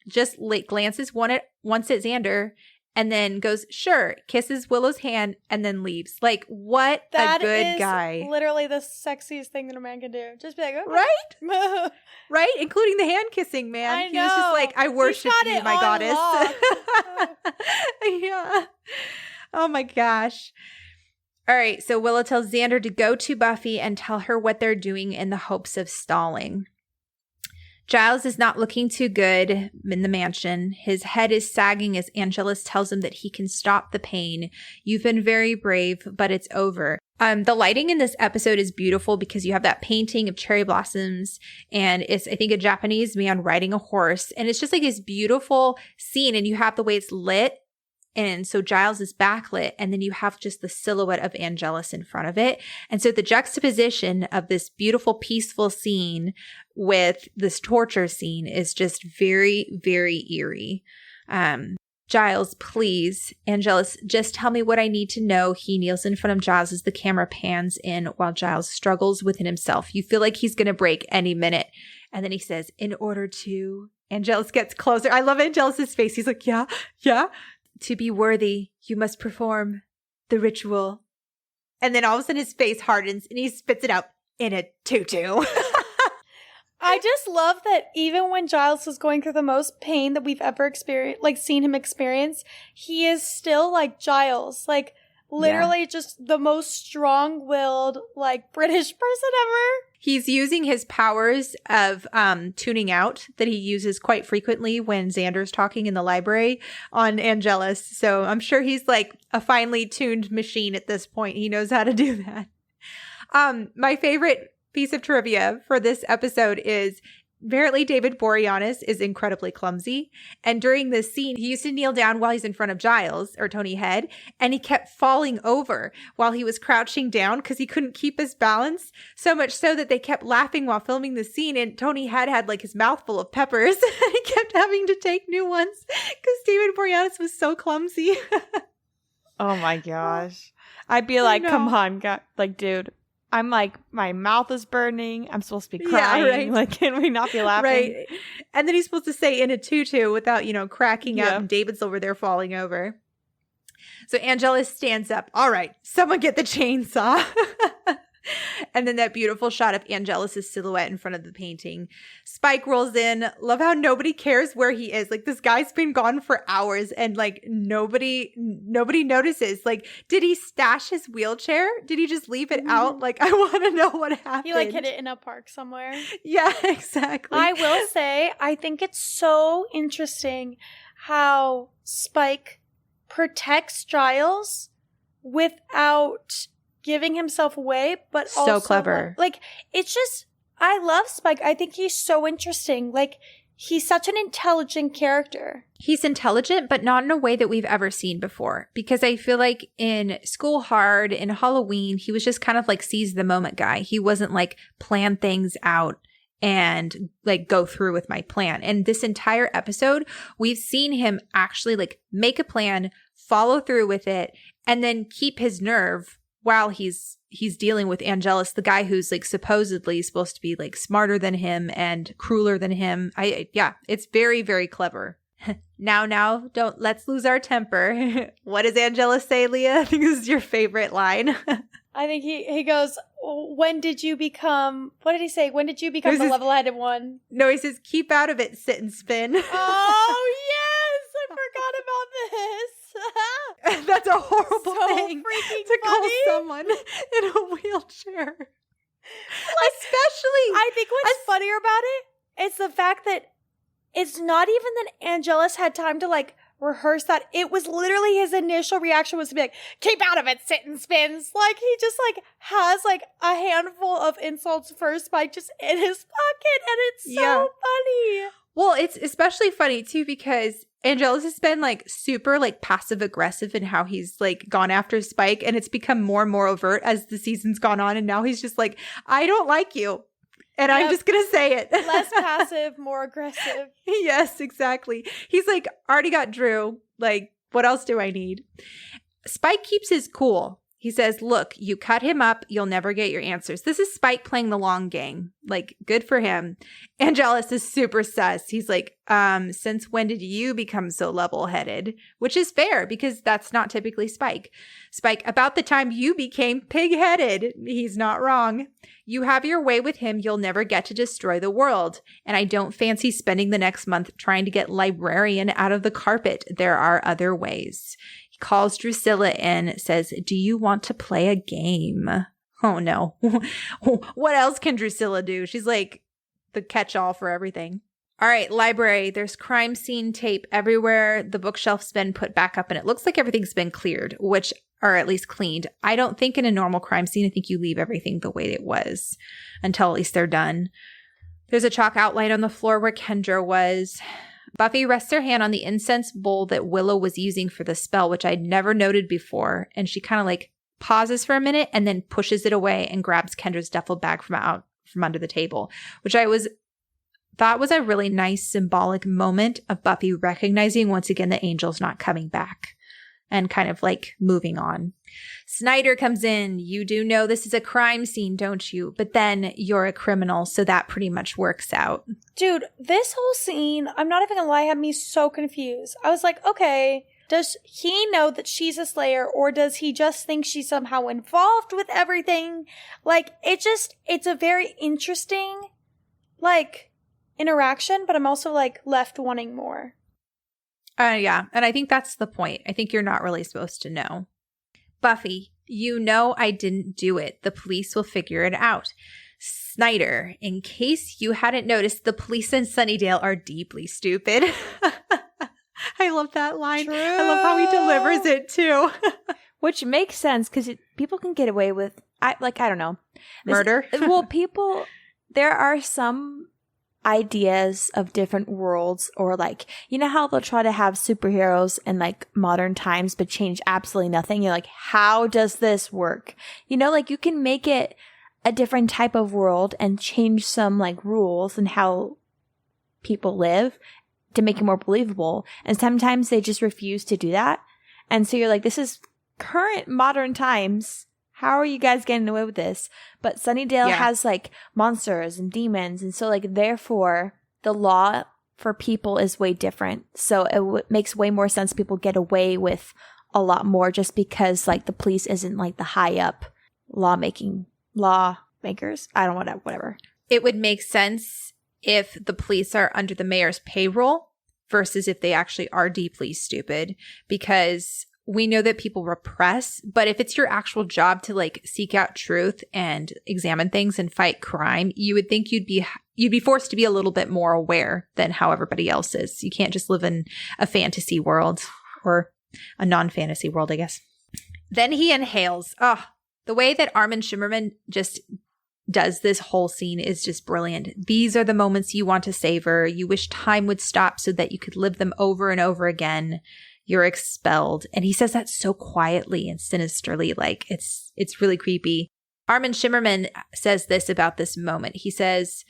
just glances once at Xander and then goes, sure, kisses Willow's hand and then leaves. Like, what a good guy. That is literally the sexiest thing that a man can do. Just be like, okay. Right? Right? Including the hand kissing, man. I know. He was just like, I worship you, my goddess. Yeah. Oh my gosh. All right, so Willow tells Xander to go to Buffy and tell her what they're doing in the hopes of stalling. Giles is not looking too good in the mansion. His head is sagging as Angelus tells him that he can stop the pain. You've been very brave, but it's over. The lighting in this episode is beautiful because you have that painting of cherry blossoms, and it's, I think, a Japanese man riding a horse. And it's just like this beautiful scene, and you have the way it's lit. And so Giles is backlit, and then you have just the silhouette of Angelus in front of it. And so the juxtaposition of this beautiful, peaceful scene with this torture scene is just very, very eerie. Giles, please. Angelus, just tell me what I need to know. He kneels in front of Giles as the camera pans in while Giles struggles within himself. You feel like he's going to break any minute. And then he says, in order to... Angelus gets closer. I love Angelus's face. He's like, yeah. To be worthy, you must perform the ritual. And then all of a sudden his face hardens and he spits it out in a tutu. I just love that even when Giles was going through the most pain that we've ever experienced, like seen him experience, he is still like Giles. Like literally just the most strong-willed, like British person ever. He's using his powers of tuning out that he uses quite frequently when Xander's talking in the library on Angelus. So I'm sure he's like a finely tuned machine at this point. He knows how to do that. My favorite piece of trivia for this episode is apparently David Boreanaz is incredibly clumsy. And during this scene, he used to kneel down while he's in front of Giles or Tony Head, and he kept falling over while he was crouching down because he couldn't keep his balance. So much so that they kept laughing while filming the scene, and Tony Head had like his mouth full of peppers. And he kept having to take new ones because David Boreanaz was so clumsy. Oh my gosh. I'd be like, come on, like, dude. I'm like, my mouth is burning. I'm supposed to be crying. Yeah, right. Like, can we not be laughing? Right. And then he's supposed to say in a tutu without, cracking up. And David's over there falling over. So Angelus stands up. All right, someone get the chainsaw. And then that beautiful shot of Angelus' silhouette in front of the painting. Spike rolls in. Love how nobody cares where he is. Like, this guy's been gone for hours and like nobody notices. Like, did he stash his wheelchair? Did he just leave it out? Like, I want to know what happened. He like hid it in a park somewhere. Yeah, exactly. I will say, I think it's so interesting how Spike protects Giles without giving himself away, but so also clever. Like, it's just, I love Spike. I think he's so interesting. Like, he's such an intelligent character. He's intelligent, but not in a way that we've ever seen before. Because I feel like in School Hard, in Halloween, he was just kind of like seize the moment guy. He wasn't like plan things out and like go through with my plan. And this entire episode, we've seen him actually like make a plan, follow through with it, and then keep his nerve while he's dealing with Angelus, the guy who's like supposedly supposed to be like smarter than him and crueler than him. Yeah, it's very, very clever. Now, let's lose our temper. What does Angelus say, Leah? I think this is your favorite line. I think he goes, when did you become, what did he say? When did you become the level-headed one? No, he says, keep out of it, sit and spin. Oh, yes! I forgot about this. That's a horrible thing to call funny. someone in a wheelchair. Especially. I think what's funnier about it is the fact that it's not even that Angelus had time to like rehearse that. It was literally his initial reaction was to be like, keep out of it, sit and spins. Like, he just like has like a handful of insults for Spike just in his pocket, and it's so funny. Well, it's especially funny too because Angelus has been like super like passive aggressive in how he's like gone after Spike, and it's become more and more overt as the season's gone on, and now he's just like, I don't like you. And I'm just going to say it. Less passive, more aggressive. Yes, exactly. He's like, already got Drew. Like, what else do I need? Spike keeps his cool. He says, look, you cut him up, you'll never get your answers. This is Spike playing the long game. Like, good for him. Angelus is super sus. He's like, since when did you become so level-headed? Which is fair because that's not typically Spike. Spike, about the time you became pig-headed. He's not wrong. You have your way with him, you'll never get to destroy the world. And I don't fancy spending the next month trying to get Librarian out of the carpet. There are other ways. Calls Drusilla in, says, do you want to play a game? Oh, no. What else can Drusilla do? She's like the catch-all for everything. All right, library. There's crime scene tape everywhere. The bookshelf's been put back up, and it looks like everything's been cleared, or at least cleaned. I don't think in a normal crime scene, I think you leave everything the way it was until at least they're done. There's a chalk outline on the floor where Kendra was. Buffy rests her hand on the incense bowl that Willow was using for the spell, which I'd never noted before. And she kind of like pauses for a minute and then pushes it away and grabs Kendra's duffel bag from under the table, which I thought was a really nice symbolic moment of Buffy recognizing once again that Angel's not coming back and kind of like moving on. Snyder comes in. You do know this is a crime scene, don't you? But then you're a criminal, so that pretty much works out. Dude, this whole scene, I'm not even gonna lie, had me so confused. I was like, okay, does he know that she's a Slayer, or does he just think she's somehow involved with everything? Like, it's a very interesting, like, interaction, but I'm also, like, left wanting more. Yeah, and I think that's the point. I think you're not really supposed to know. Buffy, you know I didn't do it. The police will figure it out. Snyder, in case you hadn't noticed, the police in Sunnydale are deeply stupid. I love that line. True. I love how he delivers it too. Which makes sense because people can get away with, I don't know. Murder? There are some ideas of different worlds, or like, you know how they'll try to have superheroes in like modern times but change absolutely nothing. You're like, how does this work? You know, like you can make it a different type of world and change some like rules and how people live to make it more believable, and sometimes they just refuse to do that. And so you're like, this is current modern times, how are you guys getting away with this? But Sunnydale has like monsters and demons. And so like, therefore the law for people is way different. So it makes way more sense. People get away with a lot more just because like the police isn't like the high up lawmakers. I don't know, whatever. It would make sense if the police are under the mayor's payroll versus if they actually are deeply stupid, because we know that people repress, but if it's your actual job to like seek out truth and examine things and fight crime, you would think you'd be forced to be a little bit more aware than how everybody else is. You can't just live in a fantasy world, or a non-fantasy world, I guess. Then he inhales. Oh, the way that Armin Shimmerman just does this whole scene is just brilliant. These are the moments you want to savor. You wish time would stop so that you could live them over and over again. You're expelled. And he says that so quietly and sinisterly, like it's really creepy. Armin Shimmerman says this about this moment. He says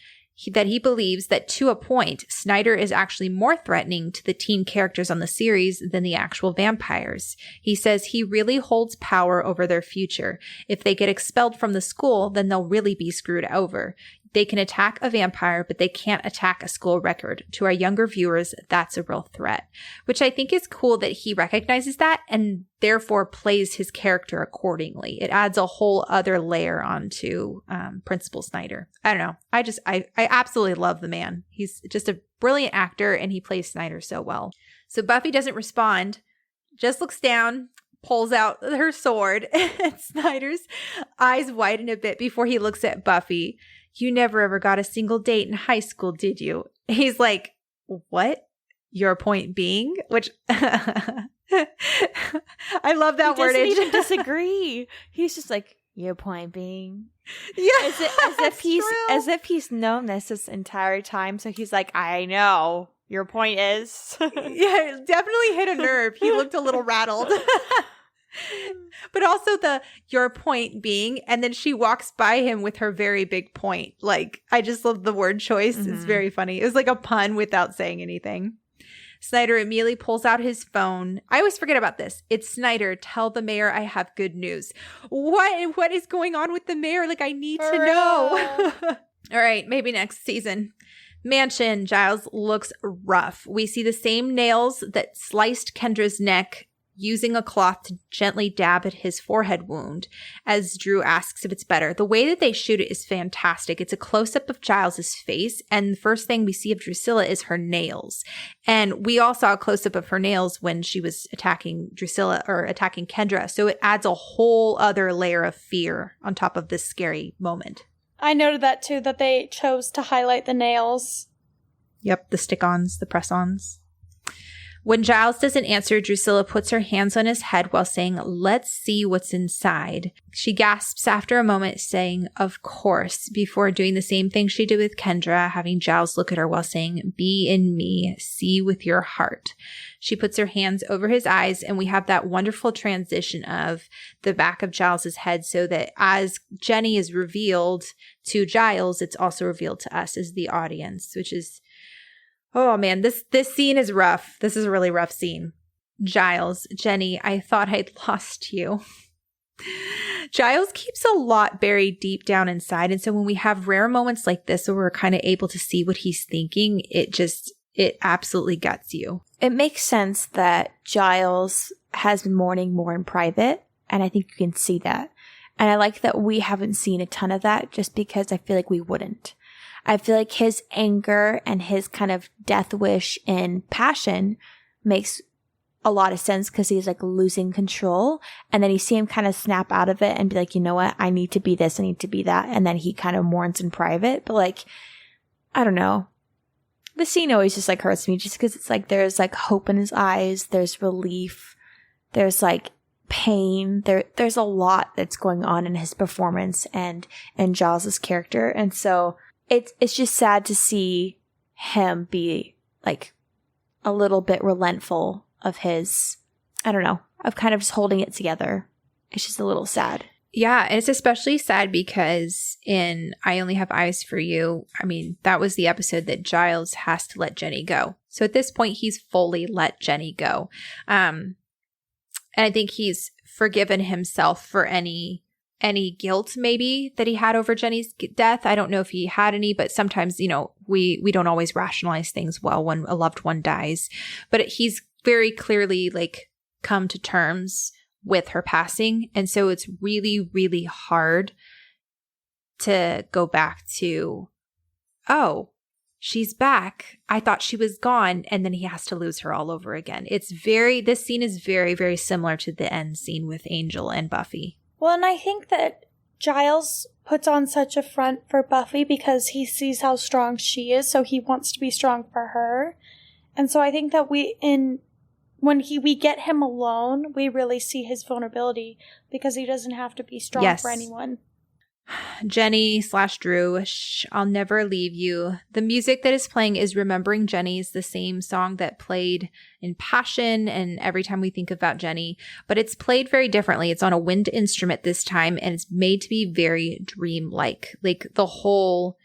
that he believes that to a point, Snyder is actually more threatening to the teen characters on the series than the actual vampires. He says he really holds power over their future. If they get expelled from the school, then they'll really be screwed over. They can attack a vampire, but they can't attack a school record. To our younger viewers, that's a real threat, which I think is cool that he recognizes that and therefore plays his character accordingly. It adds a whole other layer onto Principal Snyder. I don't know. I absolutely love the man. He's just a brilliant actor and he plays Snyder so well. So Buffy doesn't respond, just looks down, pulls out her sword, and Snyder's eyes widen a bit before he looks at Buffy. You never ever got a single date in high school, did you? He's like, what? Your point being? Which I love that wordage. He doesn't even disagree. He's just like, your point being. Yeah, as if he's known this entire time. So he's like, I know. Your point is. Yeah, definitely hit a nerve. He looked a little rattled. But also your point being, and then she walks by him with her very big point. Like, I just love the word choice. Mm-hmm. It's very funny. It was like a pun without saying anything. Snyder immediately pulls out his phone. I always forget about this. It's Snyder. Tell the mayor I have good news. What is going on with the mayor? Like, I need to know. All right, maybe next season. Mansion. Giles looks rough. We see the same nails that sliced Kendra's neck, using a cloth to gently dab at his forehead wound as Drew asks if it's better. The way that they shoot it is fantastic. It's a close-up of Giles's face, and the first thing we see of Drusilla is her nails. And we all saw a close-up of her nails when she was attacking Drusilla or attacking Kendra. So it adds a whole other layer of fear on top of this scary moment. I noted that too, that they chose to highlight the nails. Yep, the stick-ons, the press-ons. When Giles doesn't answer, Drusilla puts her hands on his head while saying, let's see what's inside. She gasps after a moment, saying, of course, before doing the same thing she did with Kendra, having Giles look at her while saying, be in me, see with your heart. She puts her hands over his eyes, and we have that wonderful transition of the back of Giles's head so that as Jenny is revealed to Giles, it's also revealed to us as the audience, which is... Oh man, this scene is rough. This is a really rough scene. Giles, Jenny, I thought I'd lost you. Giles keeps a lot buried deep down inside. And so when we have rare moments like this where we're kind of able to see what he's thinking, it absolutely guts you. It makes sense that Giles has been mourning more in private. And I think you can see that. And I like that we haven't seen a ton of that just because I feel like we wouldn't. I feel like his anger and his kind of death wish and passion makes a lot of sense because he's like losing control. And then you see him kind of snap out of it and be like, you know what? I need to be this. I need to be that. And then he kind of mourns in private. But like, I don't know. The scene always just like hurts me just because it's like there's like hope in his eyes. There's relief. There's like pain. There's a lot that's going on in his performance and Giles's character. And so it's just sad to see him be like a little bit relentful of his, I don't know, of kind of just holding it together. It's just a little sad. Yeah, and it's especially sad because in I Only Have Eyes for You, I mean, that was the episode that Giles has to let Jenny go. So at this point, he's fully let Jenny go. And I think he's forgiven himself for any any guilt maybe that he had over Jenny's death. I don't know if he had any, but sometimes, we don't always rationalize things well when a loved one dies. But he's very clearly like come to terms with her passing. And so it's really, really hard to go back to, oh, she's back. I thought she was gone. And then he has to lose her all over again. This scene is very, very similar to the end scene with Angel and Buffy. Well, and I think that Giles puts on such a front for Buffy because he sees how strong she is, so he wants to be strong for her. And so I think that when we get him alone, we really see his vulnerability because he doesn't have to be strong for anyone. Jenny/Drew, I'll never leave you. The music that is playing is Remembering Jenny, is the same song that played in Passion and every time we think about Jenny, but it's played very differently. It's on a wind instrument this time and it's made to be very dreamlike. Like the whole,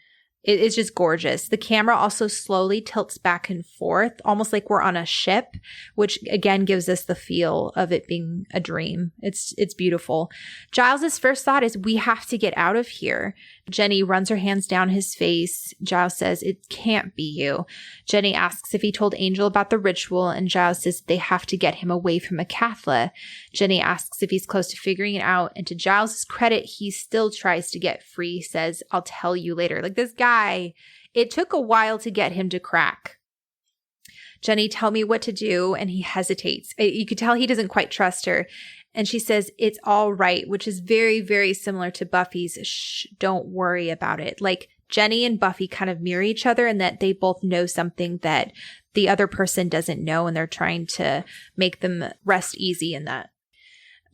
it's just gorgeous. The camera also slowly tilts back and forth, almost like we're on a ship, which again gives us the feel of it being a dream. It's beautiful. Giles's first thought is, we have to get out of here. Jenny runs her hands down his face. Giles says, it can't be you. Jenny asks if he told Angel about the ritual, and Giles says they have to get him away from Acathla. Jenny asks if he's close to figuring it out, and to Giles's credit, he still tries to get free, says, I'll tell you later. Like this guy, it took a while to get him to crack. Jenny, tell me what to do, and he hesitates. You could tell he doesn't quite trust her. And she says, it's all right, which is very, very similar to Buffy's, shh, don't worry about it. Like Jenny and Buffy kind of mirror each other in that they both know something that the other person doesn't know, and they're trying to make them rest easy in that.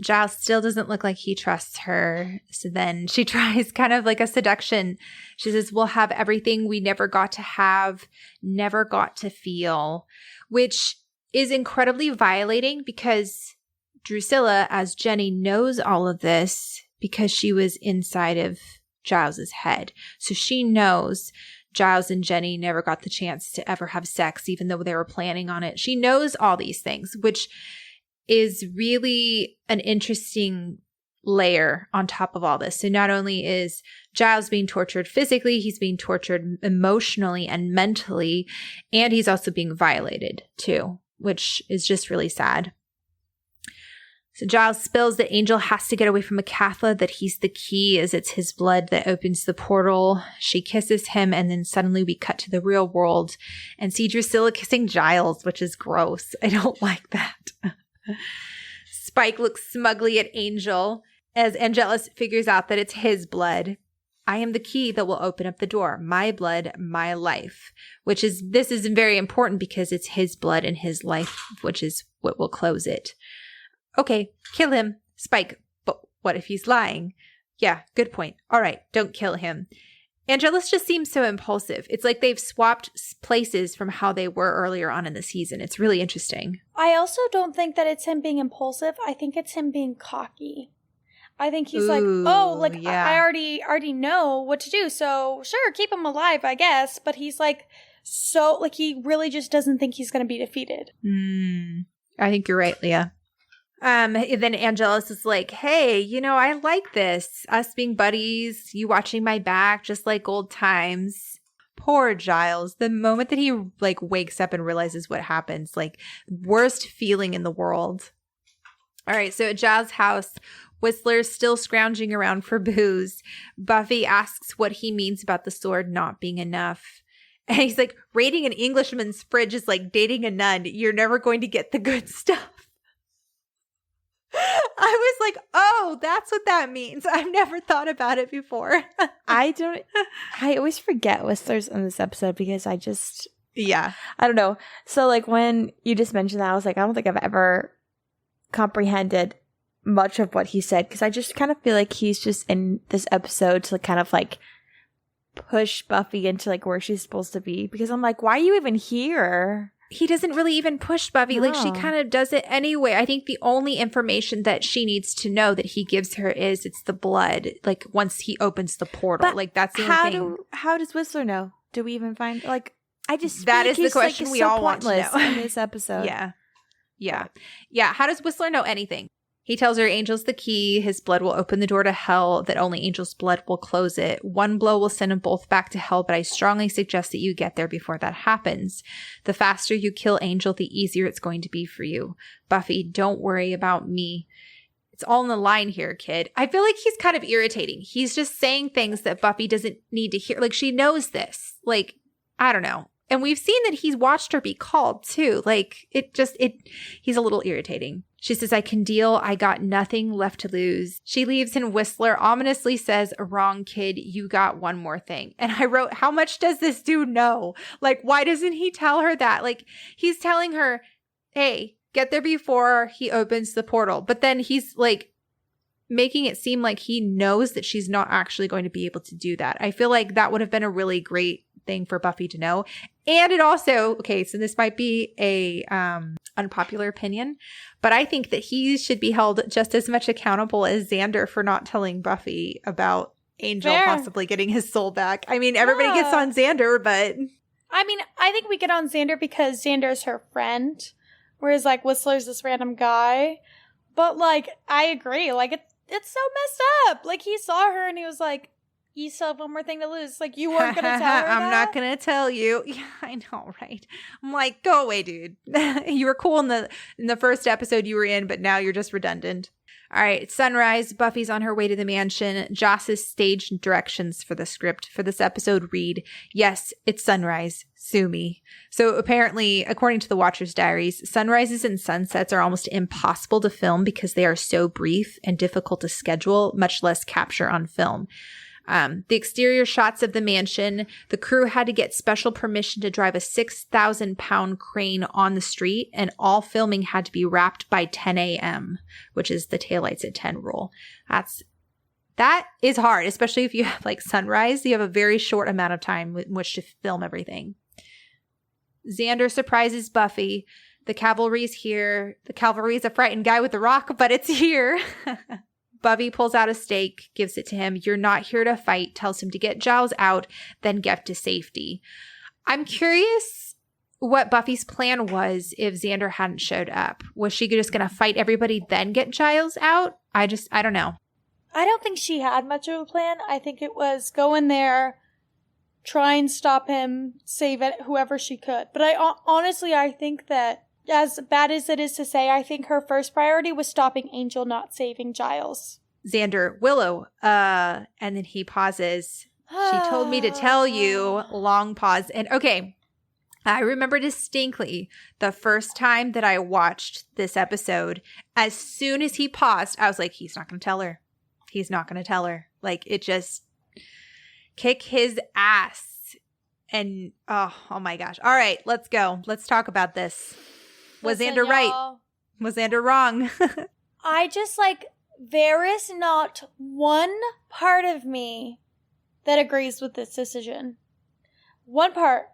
Giles still doesn't look like he trusts her. So then she tries kind of like a seduction. She says, we'll have everything we never got to have, never got to feel, which is incredibly violating because Drusilla, as Jenny, knows all of this because she was inside of Giles's head. So she knows Giles and Jenny never got the chance to ever have sex, even though they were planning on it. She knows all these things, which is really an interesting layer on top of all this. So not only is Giles being tortured physically, he's being tortured emotionally and mentally, and he's also being violated too, which is just really sad. So Giles spills that Angel has to get away from Acathla, that he's the key as it's his blood that opens the portal. She kisses him, and then suddenly we cut to the real world and see Drusilla kissing Giles, which is gross. I don't like that. Spike looks smugly at Angel as Angelus figures out that it's his blood. I am the key that will open up the door. My blood, my life. This is very important because it's his blood and his life, which is what will close it. Okay, kill him, Spike. But what if he's lying? Yeah, good point. All right, don't kill him. Angelus just seems so impulsive. It's like they've swapped places from how they were earlier on in the season. It's really interesting. I also don't think that it's him being impulsive. I think it's him being cocky. I think he's I already know what to do. So sure, keep him alive, I guess. But he's he really just doesn't think he's going to be defeated. I think you're right, Leah. Then Angelus is like, hey, I like this. Us being buddies, you watching my back, just like old times. Poor Giles. The moment that he wakes up and realizes what happens, worst feeling in the world. All right, so at Giles' house, Whistler's still scrounging around for booze. Buffy asks what he means about the sword not being enough. And he's like, raiding an Englishman's fridge is like dating a nun. You're never going to get the good stuff. I was like, oh, that's what that means. I've never thought about it before. I always forget Whistler's in this episode because I don't know. So when you just mentioned that, I was like, I don't think I've ever comprehended much of what he said because I just kind of feel like he's just in this episode to kind of push Buffy into where she's supposed to be because I'm like, why are you even here? He doesn't really even push Buffy. No. She kind of does it anyway. I think the only information that she needs to know that he gives her is it's the blood. Once he opens the portal, but that's the only thing. How does Whistler know? Do we even find I just that is the question we all want to know in this episode. Yeah. How does Whistler know anything? He tells her Angel's the key. His blood will open the door to hell, that only Angel's blood will close it. One blow will send them both back to hell, but I strongly suggest that you get there before that happens. The faster you kill Angel, the easier it's going to be for you. Buffy, don't worry about me. It's all in the line here, kid. I feel like he's kind of irritating. He's just saying things that Buffy doesn't need to hear. Like, she knows this. Like, I don't know. And we've seen that he's watched her be called too. Like, he's a little irritating. She says, I can deal. I got nothing left to lose. She leaves and Whistler ominously says, wrong, kid. You got one more thing. And I wrote, how much does this dude know? Like, why doesn't he tell her that? Like, he's telling her, hey, get there before he opens the portal. But then he's like making it seem like he knows that she's not actually going to be able to do that. I feel like that would have been a really great thing for Buffy to know. And it also, okay, so this might be a unpopular opinion, but I think that he should be held just as much accountable as Xander for not telling Buffy about Angel possibly getting his soul back. I mean, everybody gets on Xander, but... I mean, I think we get on Xander because Xander's her friend, whereas, like, Whistler's this random guy. But, like, I agree. Like, it's so messed up. Like, he saw her and he was like, you still have one more thing to lose. Like, you weren't going to tell her I'm not going to tell you. Yeah, I know, right? I'm like, go away, dude. You were cool in the first episode you were in, but now you're just redundant. All right, it's sunrise. Buffy's on her way to the mansion. Joss's stage directions for the script for this episode read, yes, it's sunrise. Sue me. So apparently, according to the Watcher's diaries, sunrises and sunsets are almost impossible to film because they are so brief and difficult to schedule, much less capture on film. The exterior shots of the mansion, the crew had to get special permission to drive a 6,000-pound crane on the street, and all filming had to be wrapped by 10 a.m., which is the taillights at 10 rule. That is hard, especially if you have like sunrise. You have a very short amount of time in which to film everything. Xander surprises Buffy. The cavalry's here. The cavalry's a frightened guy with a rock, but it's here. Buffy pulls out a stake, gives it to him. You're not here to fight, tells him to get Giles out, then get to safety. I'm curious what Buffy's plan was if Xander hadn't showed up. Was she just going to fight everybody, then get Giles out? I don't know. I don't think she had much of a plan. I think it was go in there, try and stop him, save it, whoever she could. But honestly, I think that, as bad as it is to say, I think her first priority was stopping Angel, not saving Giles. Xander, Willow, and then he pauses. She told me to tell you, long pause. And okay, I remember distinctly the first time that I watched this episode, as soon as he paused, I was like, he's not going to tell her. He's not going to tell her. Like, it just kick his ass. And oh my gosh. All right, let's go. Let's talk about this. Was Xander right? Was Xander wrong? I just there is not one part of me that agrees with this decision. One part.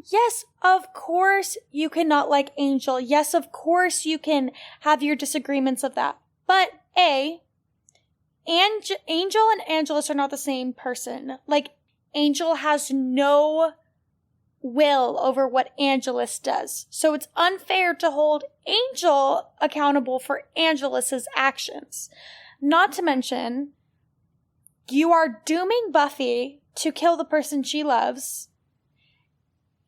Yes, of course you cannot like Angel. Yes, of course you can have your disagreements of that. But Angel and Angelus are not the same person. Angel has no will over what Angelus does. So it's unfair to hold Angel accountable for Angelus's actions. Not to mention, you are dooming Buffy to kill the person she loves.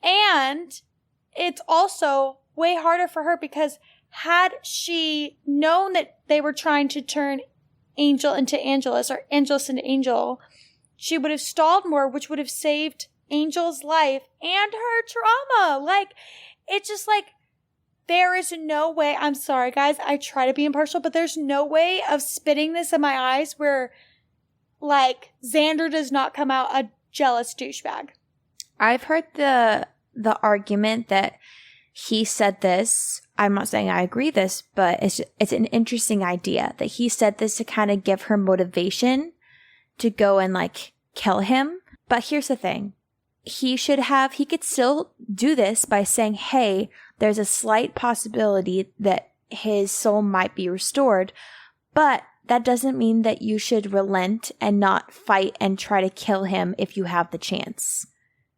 And it's also way harder for her because had she known that they were trying to turn Angel into Angelus or Angelus into Angel, she would have stalled more, which would have saved Angel's life and her trauma. It's just there is no way. I'm sorry, guys. I try to be impartial, but there's no way of spitting this in my eyes where, Xander does not come out a jealous douchebag. I've heard the argument that he said this. I'm not saying I agree this, but it's an interesting idea that he said this to kind of give her motivation to go and kill him. But here's the thing. He could still do this by saying, hey, there's a slight possibility that his soul might be restored, but that doesn't mean that you should relent and not fight and try to kill him if you have the chance.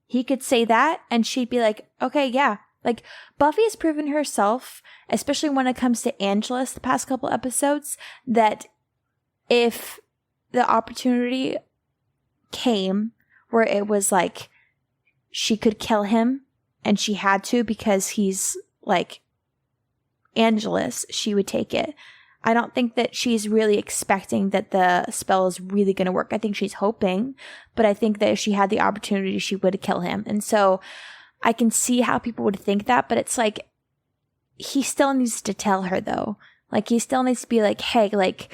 He could say that and she'd be like, okay, yeah, Like, Buffy has proven herself, especially when it comes to Angelus the past couple episodes, that if the opportunity came where it was like she could kill him and she had to because he's like Angelus, she would take it. I don't think that she's really expecting that the spell is really going to work. I think she's hoping, but I think that if she had the opportunity, she would kill him. And so I can see how people would think that, but it's like, he still needs to tell her though. Like, he still needs to be like, hey, like,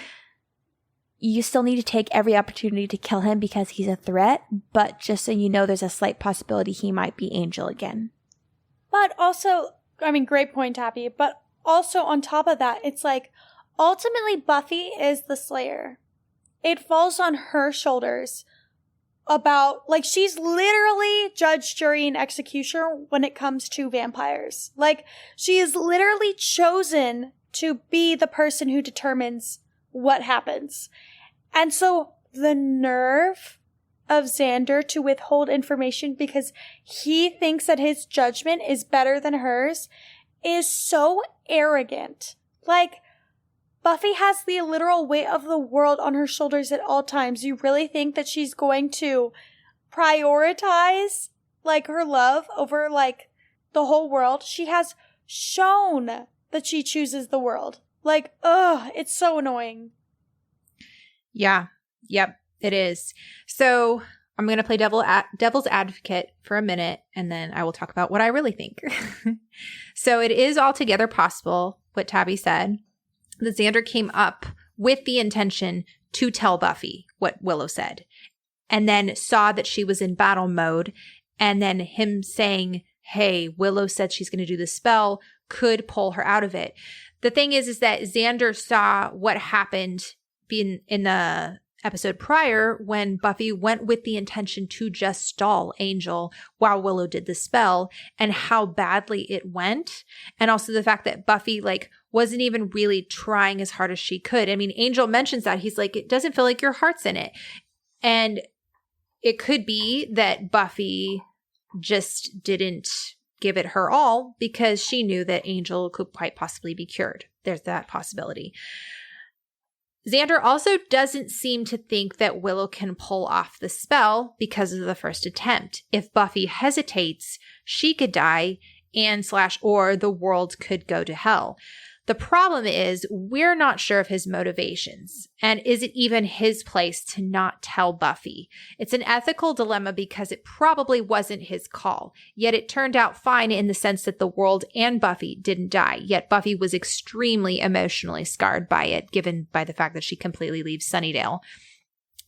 you still need to take every opportunity to kill him because he's a threat, but just so you know, there's a slight possibility he might be Angel again. But also, I mean, great point, Tabby, but also on top of that, it's like, ultimately, Buffy is the Slayer. It falls on her shoulders about, like, she's literally judge, jury, and executioner when it comes to vampires. Like, she is literally chosen to be the person who determines what happens. And so the nerve of Xander to withhold information because he thinks that his judgment is better than hers is so arrogant. Like, Buffy has the literal weight of the world on her shoulders at all times. You really think that she's going to prioritize, like, her love over, like, the whole world? She has shown that she chooses the world. Like, ugh, it's so annoying. Yeah. Yep, it is. So I'm going to play devil's advocate for a minute, and then I will talk about what I really think. So it is altogether possible, what Tabby said, that Xander came up with the intention to tell Buffy what Willow said, and then saw that she was in battle mode, and then him saying, hey, Willow said she's going to do the spell, could pull her out of it. The thing is that Xander saw what happened in the episode prior when Buffy went with the intention to just stall Angel while Willow did the spell, and how badly it went. And also the fact that Buffy, like, wasn't even really trying as hard as she could. I mean, Angel mentions that. He's like, it doesn't feel like your heart's in it. And it could be that Buffy just didn't give it her all because she knew that Angel could quite possibly be cured. There's that possibility. Xander also doesn't seem to think that Willow can pull off the spell because of the first attempt. If Buffy hesitates, she could die or the world could go to hell. The problem is we're not sure of his motivations, and is it even his place to not tell Buffy? It's an ethical dilemma because it probably wasn't his call, yet it turned out fine in the sense that the world and Buffy didn't die, yet Buffy was extremely emotionally scarred by it, given by the fact that she completely leaves Sunnydale.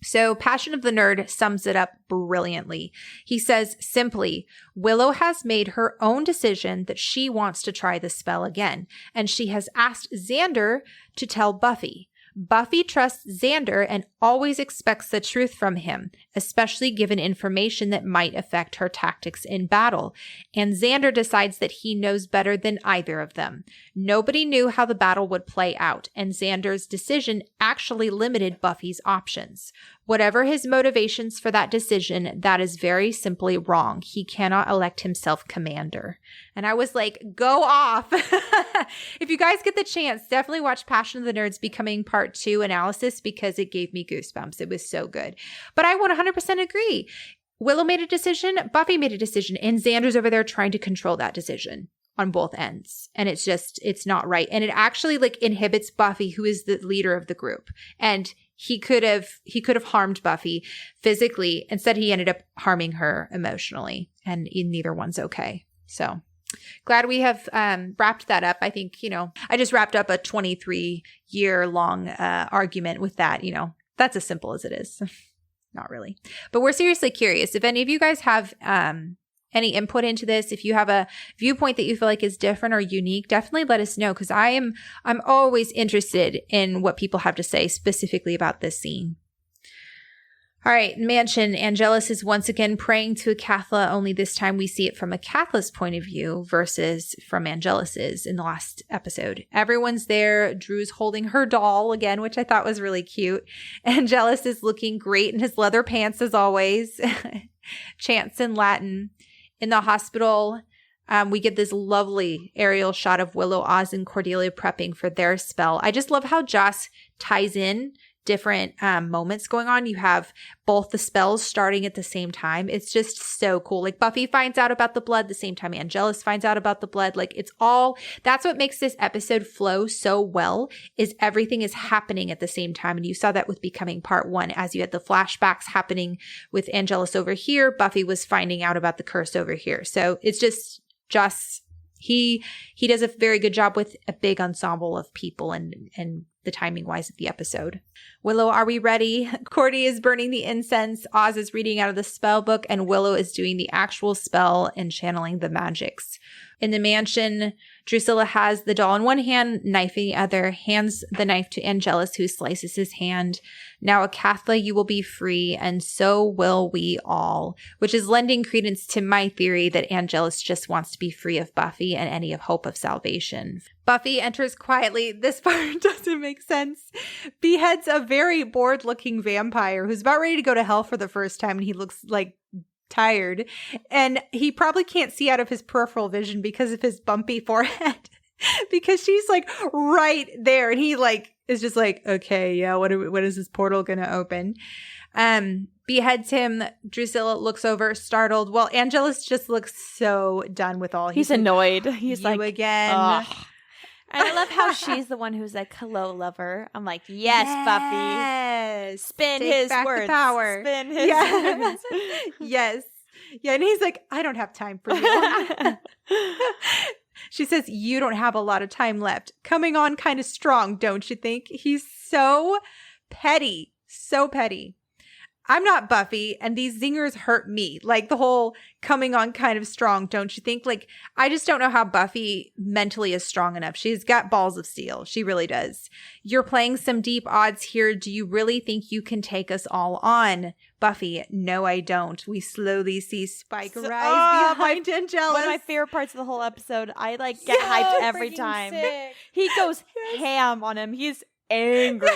So Passion of the Nerd sums it up brilliantly. He says simply, Willow has made her own decision that she wants to try the spell again, and she has asked Xander to tell Buffy. Buffy trusts Xander and always expects the truth from him, especially given information that might affect her tactics in battle. And Xander decides that he knows better than either of them. Nobody knew how the battle would play out, and Xander's decision actually limited Buffy's options. Whatever his motivations for that decision, that is very simply wrong. He cannot elect himself commander. And I was like, go off. If you guys get the chance, definitely watch Passion of the Nerds Becoming Part 2 analysis because it gave me goosebumps. It was so good. But I would 100% agree. Willow made a decision, Buffy made a decision, and Xander's over there trying to control that decision on both ends. And it's not right. And it actually like inhibits Buffy, who is the leader of the group. And he could have harmed Buffy physically. Instead, he ended up harming her emotionally, and neither one's okay. So glad we have wrapped that up. I think, I just wrapped up a 23-year-long argument with that. That's as simple as it is. Not really. But we're seriously curious. If any of you guys have any input into this, if you have a viewpoint that you feel like is different or unique, definitely let us know, because I'm always interested in what people have to say specifically about this scene. All right, Mansion. Angelus is once again praying to Acathla, only this time we see it from Acathla's point of view versus from Angelus's in the last episode. Everyone's there. Drew's holding her doll again, which I thought was really cute. Angelus is looking great in his leather pants as always. Chants in Latin. In the hospital, We get this lovely aerial shot of Willow, Oz, and Cordelia prepping for their spell. I just love how Joss ties in different moments going on. You have both the spells starting at the same time. It's just so cool. Like Buffy finds out about the blood the same time Angelus finds out about the blood. Like it's all, that's what makes this episode flow so well, is everything is happening at the same time. And you saw that with Becoming Part 1, as you had the flashbacks happening with Angelus over here. Buffy was finding out about the curse over here. So it's just he does a very good job with a big ensemble of people and the timing wise of the episode. Willow, are we ready? Cordy is burning the incense, Oz is reading out of the spell book, and Willow is doing the actual spell and channeling the magics. In the mansion, Drusilla has the doll in one hand, knife in the other, hands the knife to Angelus, who slices his hand. Now, Akatha, you will be free, and so will we all, which is lending credence to my theory that Angelus just wants to be free of Buffy and any hope of salvation. Buffy enters quietly. This part doesn't make sense. Beheads a very bored-looking vampire who's about ready to go to hell for the first time, and he looks like tired, and he probably can't see out of his peripheral vision because of his bumpy forehead because she's like right there, and he like is just like, okay, yeah, what is this portal gonna open? Beheads him. Drusilla looks over startled. Well, Angelus just looks so done with all. He's annoyed. He's like, again. Ugh. And I love how she's the one who's like, hello, lover. I'm like, yes, Buffy. Yes. Spin Take his back words. The power. Spin his yes. words. Yes. Yeah. And he's like, I don't have time for you. She says, you don't have a lot of time left. Coming on kind of strong, don't you think? He's so petty. So petty. I'm not Buffy, and these zingers hurt me. Like the whole coming on kind of strong, don't you think? Like, I just don't know how Buffy mentally is strong enough. She's got balls of steel. She really does. You're playing some deep odds here. Do you really think you can take us all on? Buffy, no, I don't. We slowly see Spike rise behind Angelus. One of my favorite parts of the whole episode. I like get hyped every time. Sick. He goes ham on him. He's angry.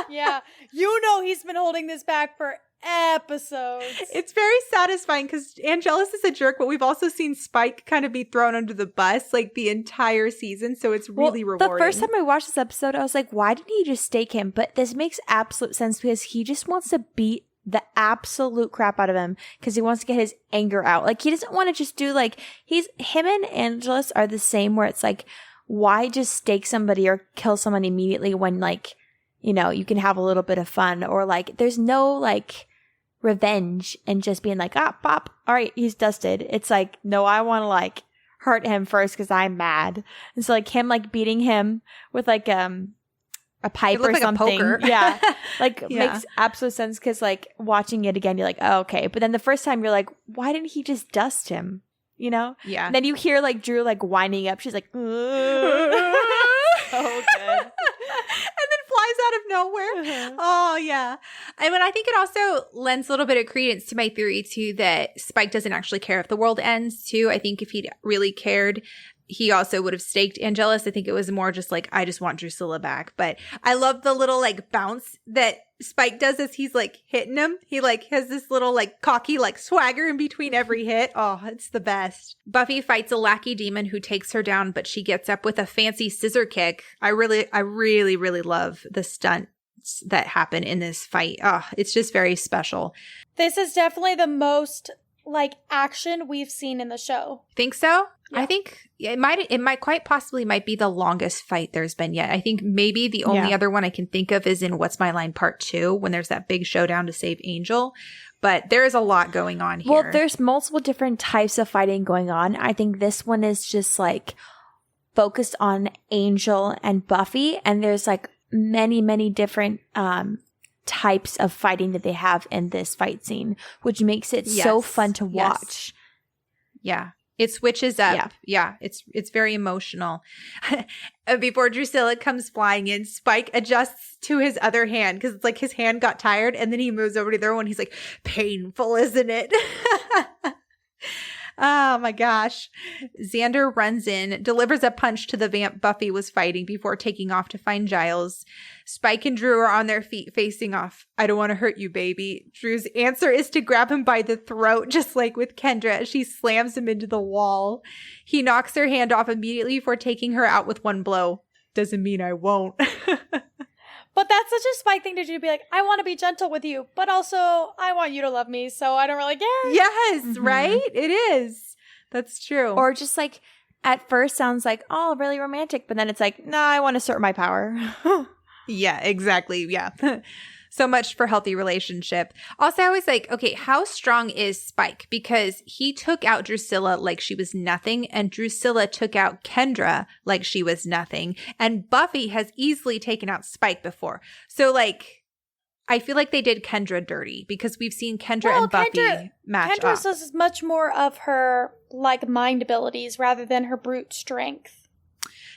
Yeah. You know he's been holding this back for episodes. It's very satisfying because Angelus is a jerk, but we've also seen Spike kind of be thrown under the bus like the entire season, so it's really rewarding. The first time I watched this episode, I was like, why didn't he just stake him? But this makes absolute sense because he just wants to beat the absolute crap out of him because he wants to get his anger out. Like, he doesn't want to just do like, him and Angelus are the same where it's like, why just stake somebody or kill someone immediately when like, you know, you can have a little bit of fun, or like there's no like revenge and just being like, pop, all right, he's dusted. It's like, no, I want to like hurt him first because I'm mad. And so like him like beating him with like a pipe or like something. A poker. Yeah. Like Yeah. makes absolute sense because like watching it again, you're like, oh, okay. But then the first time you're like, why didn't he just dust him? You know? Yeah. And then you hear like Drew like winding up. She's like, so good. And then flies out of nowhere. Oh, yeah. I mean, I think it also lends a little bit of credence to my theory, too, that Spike doesn't actually care if the world ends, too. I think if he'd really cared, he also would have staked Angelus. I think it was more just like, I just want Drusilla back. But I love the little like bounce that Spike does as he's like hitting him. He like has this little like cocky like swagger in between every hit. Oh, it's the best. Buffy fights a lackey demon who takes her down, but she gets up with a fancy scissor kick. I really love the stunts that happen in this fight. Oh, it's just very special. This is definitely the most like action we've seen in the show. Think so? Yeah. I think it might quite possibly might be the longest fight there's been yet. I think maybe the only other one I can think of is in What's My Line Part 2 when there's that big showdown to save Angel. But there is a lot going on here. Well, there's multiple different types of fighting going on. I think this one is just like focused on Angel and Buffy, and there's like many different types of fighting that they have in this fight scene, which makes it so fun to watch. Yeah. It switches up. Yeah. It's very emotional. Before Drusilla comes flying in, Spike adjusts to his other hand because it's like his hand got tired, and then he moves over to the other one. He's like, painful, isn't it? Oh my gosh. Xander runs in, delivers a punch to the vamp Buffy was fighting before taking off to find Giles. Spike and Drew are on their feet facing off. I don't want to hurt you, baby. Drew's answer is to grab him by the throat, just like with Kendra, as she slams him into the wall. He knocks her hand off immediately before taking her out with one blow. Doesn't mean I won't. But that's such a Spike thing to do, to be like, I want to be gentle with you, but also I want you to love me, so I don't really care. Yes, right? It is. That's true. Or just like, at first sounds like, oh, really romantic, but then it's like, nah, I want to assert my power. Yeah, exactly. Yeah. So much for healthy relationship. Also, I was like, okay, how strong is Spike? Because he took out Drusilla like she was nothing, and Drusilla took out Kendra like she was nothing. And Buffy has easily taken out Spike before. So, like, I feel like they did Kendra dirty because we've seen Kendra and Buffy match Kendra up. says much more of her, like, mind abilities rather than her brute strength.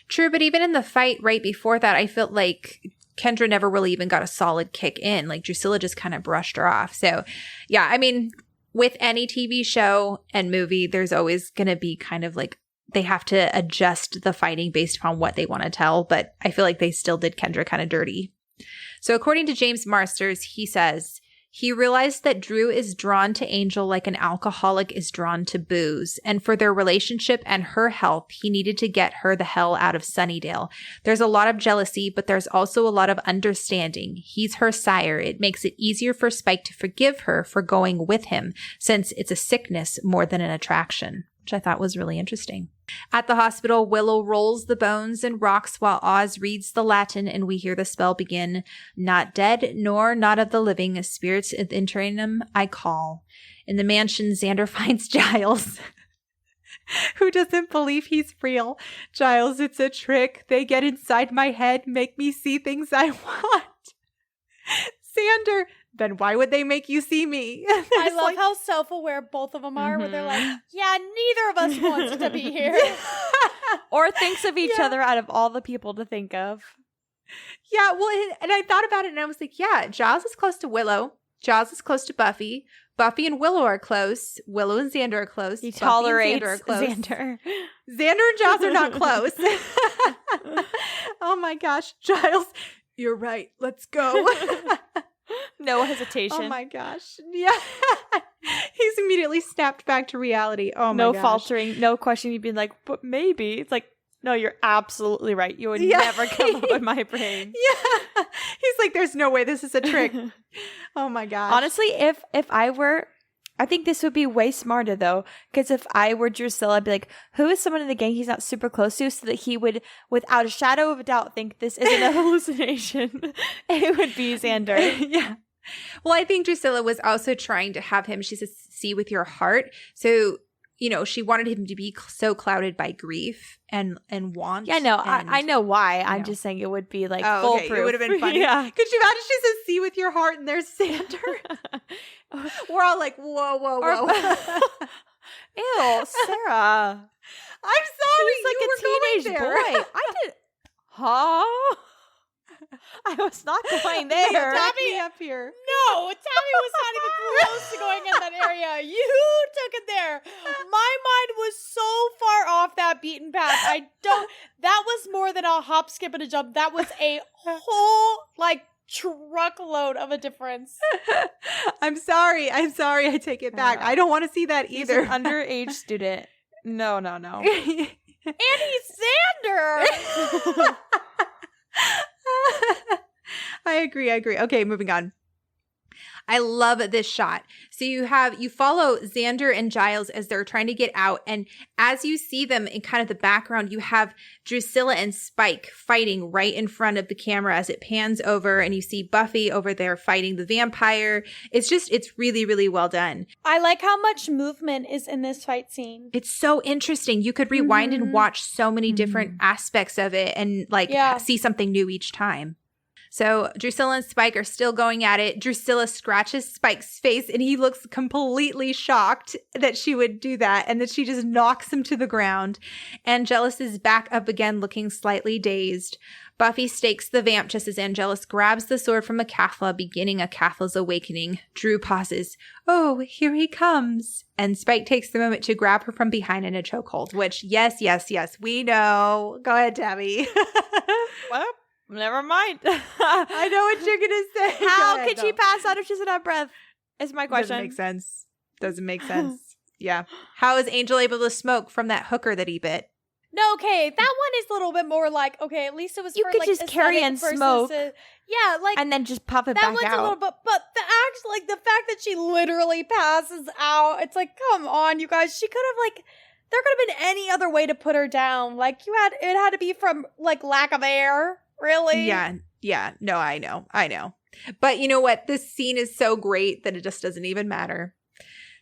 True, but even in the fight right before that, I felt like Kendra never really even got a solid kick in. Like, Drusilla just kind of brushed her off. So, yeah, I mean, with any TV show and movie, there's always going to be kind of like, they have to adjust the fighting based upon what they want to tell. But I feel like they still did Kendra kind of dirty. So according to James Marsters, he says, he realized that Drew is drawn to Angel like an alcoholic is drawn to booze. And for their relationship and her health, he needed to get her the hell out of Sunnydale. There's a lot of jealousy, but there's also a lot of understanding. He's her sire. It makes it easier for Spike to forgive her for going with him, since it's a sickness more than an attraction, which I thought was really interesting. At the hospital, Willow rolls the bones and rocks while Oz reads the Latin, and we hear the spell begin. Not dead, nor not of the living, spirits of internum I call. In the mansion, Xander finds Giles, who doesn't believe he's real. Giles, it's a trick. They get inside my head, make me see things I want. Xander, then why would they make you see me? I love how self-aware both of them are, where they're like, yeah, neither of us wants to be here. Or thinks of each other out of all the people to think of. Yeah, well, and I thought about it and I was like, yeah, Giles is close to Willow. Giles is close to Buffy. Buffy and Willow are close. Willow and Xander are close. He Buffy tolerates and Xander are close. Xander. Xander and Giles are not close. Oh my gosh. Giles, you're right. Let's go. No hesitation. Oh my gosh. Yeah. He's immediately snapped back to reality. Oh my gosh. No faltering, no question. You'd be like, but maybe. It's like, no, you're absolutely right. You would never come up with my brain. Yeah. He's like, there's no way this is a trick. Oh my gosh. Honestly, if I were, I think this would be way smarter though. Because if I were Drusilla, I'd be like, who is someone in the gang he's not super close to, so that he would, without a shadow of a doubt, think this isn't a hallucination. It would be Xander. Yeah. Well, I think Drusilla was also trying to have him, she says, see with your heart. So, you know, she wanted him to be so clouded by grief and want. Yeah, no, I know why. I'm just saying it would be like foolproof. Okay. It would have been funny. Yeah. Could you imagine she says, see with your heart and there's Xander? We're all like, whoa. Ew, Sarah. I'm sorry. He's like a teenage boy. I did. Huh? I was not going there. Tabby up here. No, Tabby was not even close to going in that area. You took it there. My mind was so far off that beaten path. That was more than a hop, skip, and a jump. That was a whole, like, truckload of a difference. I'm sorry. I take it back. I don't want to see that either. He's an underage student. No. And he's Xander. I agree. Okay, moving on. I love this shot. So you follow Xander and Giles as they're trying to get out. And as you see them in kind of the background, you have Drusilla and Spike fighting right in front of the camera as it pans over, and you see Buffy over there fighting the vampire. It's really, really well done. I like how much movement is in this fight scene. It's so interesting. You could rewind and watch so many different aspects of it and see something new each time. So Drusilla and Spike are still going at it. Drusilla scratches Spike's face and he looks completely shocked that she would do that and that she just knocks him to the ground. Angelus is back up again looking slightly dazed. Buffy stakes the vamp just as Angelus grabs the sword from Acathla, beginning Acathla's awakening. Drew pauses. Oh, here he comes. And Spike takes the moment to grab her from behind in a chokehold, which, yes, we know. Go ahead, Tabby. Well, never mind. I know what you're going to say. How could she pass out if she doesn't have breath? Is my question. Doesn't make sense. Yeah. How is Angel able to smoke from that hooker that he bit? No, okay, that one is a little bit more like, okay, at least it was You for, could like, just carry and smoke. Yeah, like, and then just pop it that back one's out. a little bit, but the fact that she literally passes out, it's like, come on, you guys, she could have, like, there could have been any other way to put her down. Like, it had to be from, like, lack of air, really? Yeah, no, I know. But you know what? This scene is so great that it just doesn't even matter.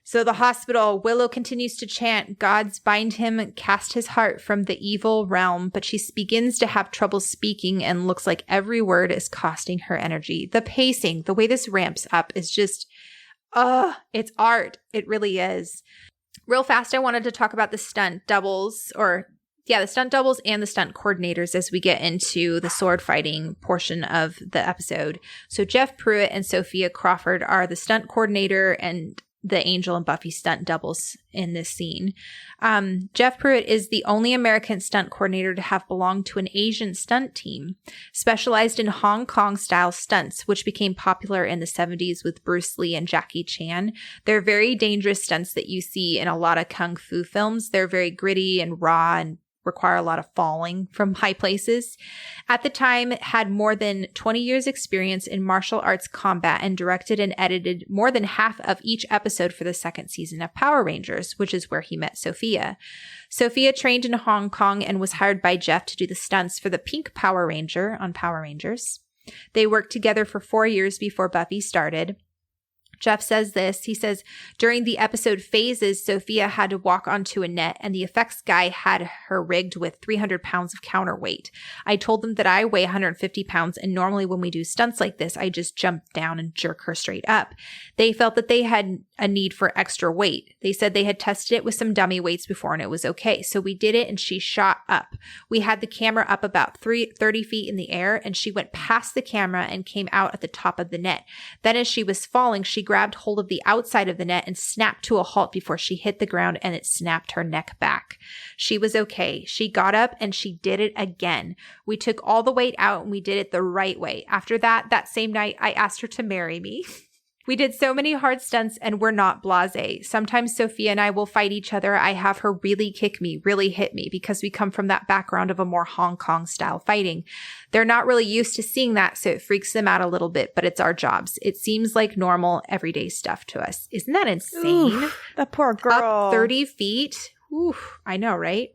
So the hospital, Willow continues to chant, "Gods bind him, cast his heart from the evil realm," but she begins to have trouble speaking and looks like every word is costing her energy. The pacing, the way this ramps up is just, it's art. It really is. Real fast, I wanted to talk about the stunt doubles, the stunt doubles and the stunt coordinators as we get into the sword fighting portion of the episode. So Jeff Pruitt and Sophia Crawford are the stunt coordinator and the Angel and Buffy stunt doubles in this scene. Jeff Pruitt is the only American stunt coordinator to have belonged to an Asian stunt team, specialized in Hong Kong style stunts, which became popular in the 70s with Bruce Lee and Jackie Chan. They're very dangerous stunts that you see in a lot of kung fu films. They're very gritty and raw and require a lot of falling from high places. At the time, had more than 20 years experience in martial arts combat and directed and edited more than half of each episode for the second season of Power Rangers, which is where he met Sophia. Sophia trained in Hong Kong and was hired by Jeff to do the stunts for the Pink Power Ranger on Power Rangers. They worked together for 4 years before Buffy started. Jeff says this. He says, during the episode phases, Sophia had to walk onto a net and the effects guy had her rigged with 300 pounds of counterweight. I told them that I weigh 150 pounds and normally when we do stunts like this, I just jump down and jerk her straight up. They felt that they had a need for extra weight. They said they had tested it with some dummy weights before and it was okay. So we did it and she shot up. We had the camera up about 30 feet in the air and she went past the camera and came out at the top of the net. Then as she was falling, she grabbed hold of the outside of the net and snapped to a halt before she hit the ground and it snapped her neck back. She was okay. She got up and she did it again. We took all the weight out and we did it the right way. After that same night, I asked her to marry me. We did so many hard stunts and we're not blasé. Sometimes Sophia and I will fight each other. I have her really kick me, really hit me because we come from that background of a more Hong Kong style fighting. They're not really used to seeing that, so it freaks them out a little bit, but it's our jobs. It seems like normal, everyday stuff to us. Isn't that insane? Oof, that poor girl. Up 30 feet. Oof, I know, right?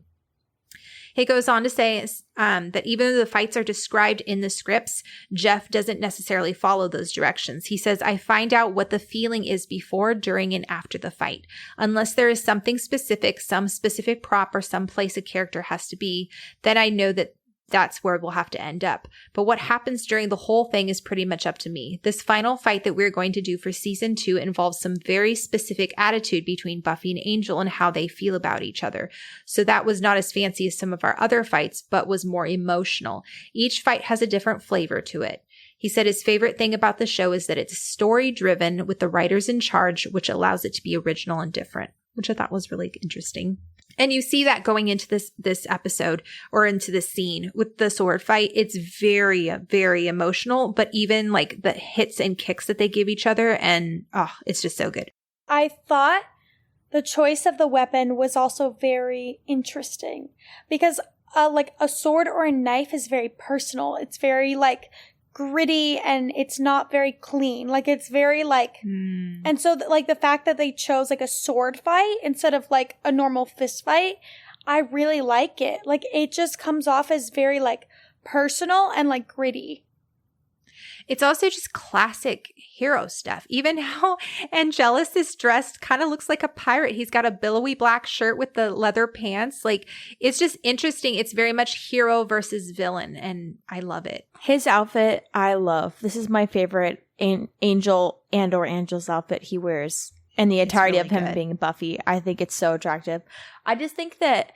He goes on to say that even though the fights are described in the scripts, Jeff doesn't necessarily follow those directions. He says, I find out what the feeling is before, during, and after the fight. Unless there is something specific, some specific prop or some place a character has to be, then I know that that's where we'll have to end up. But what happens during the whole thing is pretty much up to me. This final fight that we're going to do for season 2 involves some very specific attitude between Buffy and Angel and how they feel about each other. So that was not as fancy as some of our other fights, but was more emotional. Each fight has a different flavor to it. He said his favorite thing about the show is that it's story-driven with the writers in charge, which allows it to be original and different, which I thought was really interesting. And you see that going into this episode or into this scene with the sword fight. It's very, very emotional, but even like the hits and kicks that they give each other and it's just so good. I thought the choice of the weapon was also very interesting because like a sword or a knife is very personal. It's very like gritty and it's not very clean. Like it's very like and so like the fact that they chose like a sword fight instead of like a normal fist fight, I really like it. Like it just comes off as very like personal and like gritty. It's also just classic hero stuff. Even how Angelus is dressed kind of looks like a pirate. He's got a billowy black shirt with the leather pants. Like, it's just interesting. It's very much hero versus villain, and I love it. His outfit, I love. This is my favorite Angel and or Angel's outfit he wears. And the entirety really of him being Buffy. I think it's so attractive. I just think that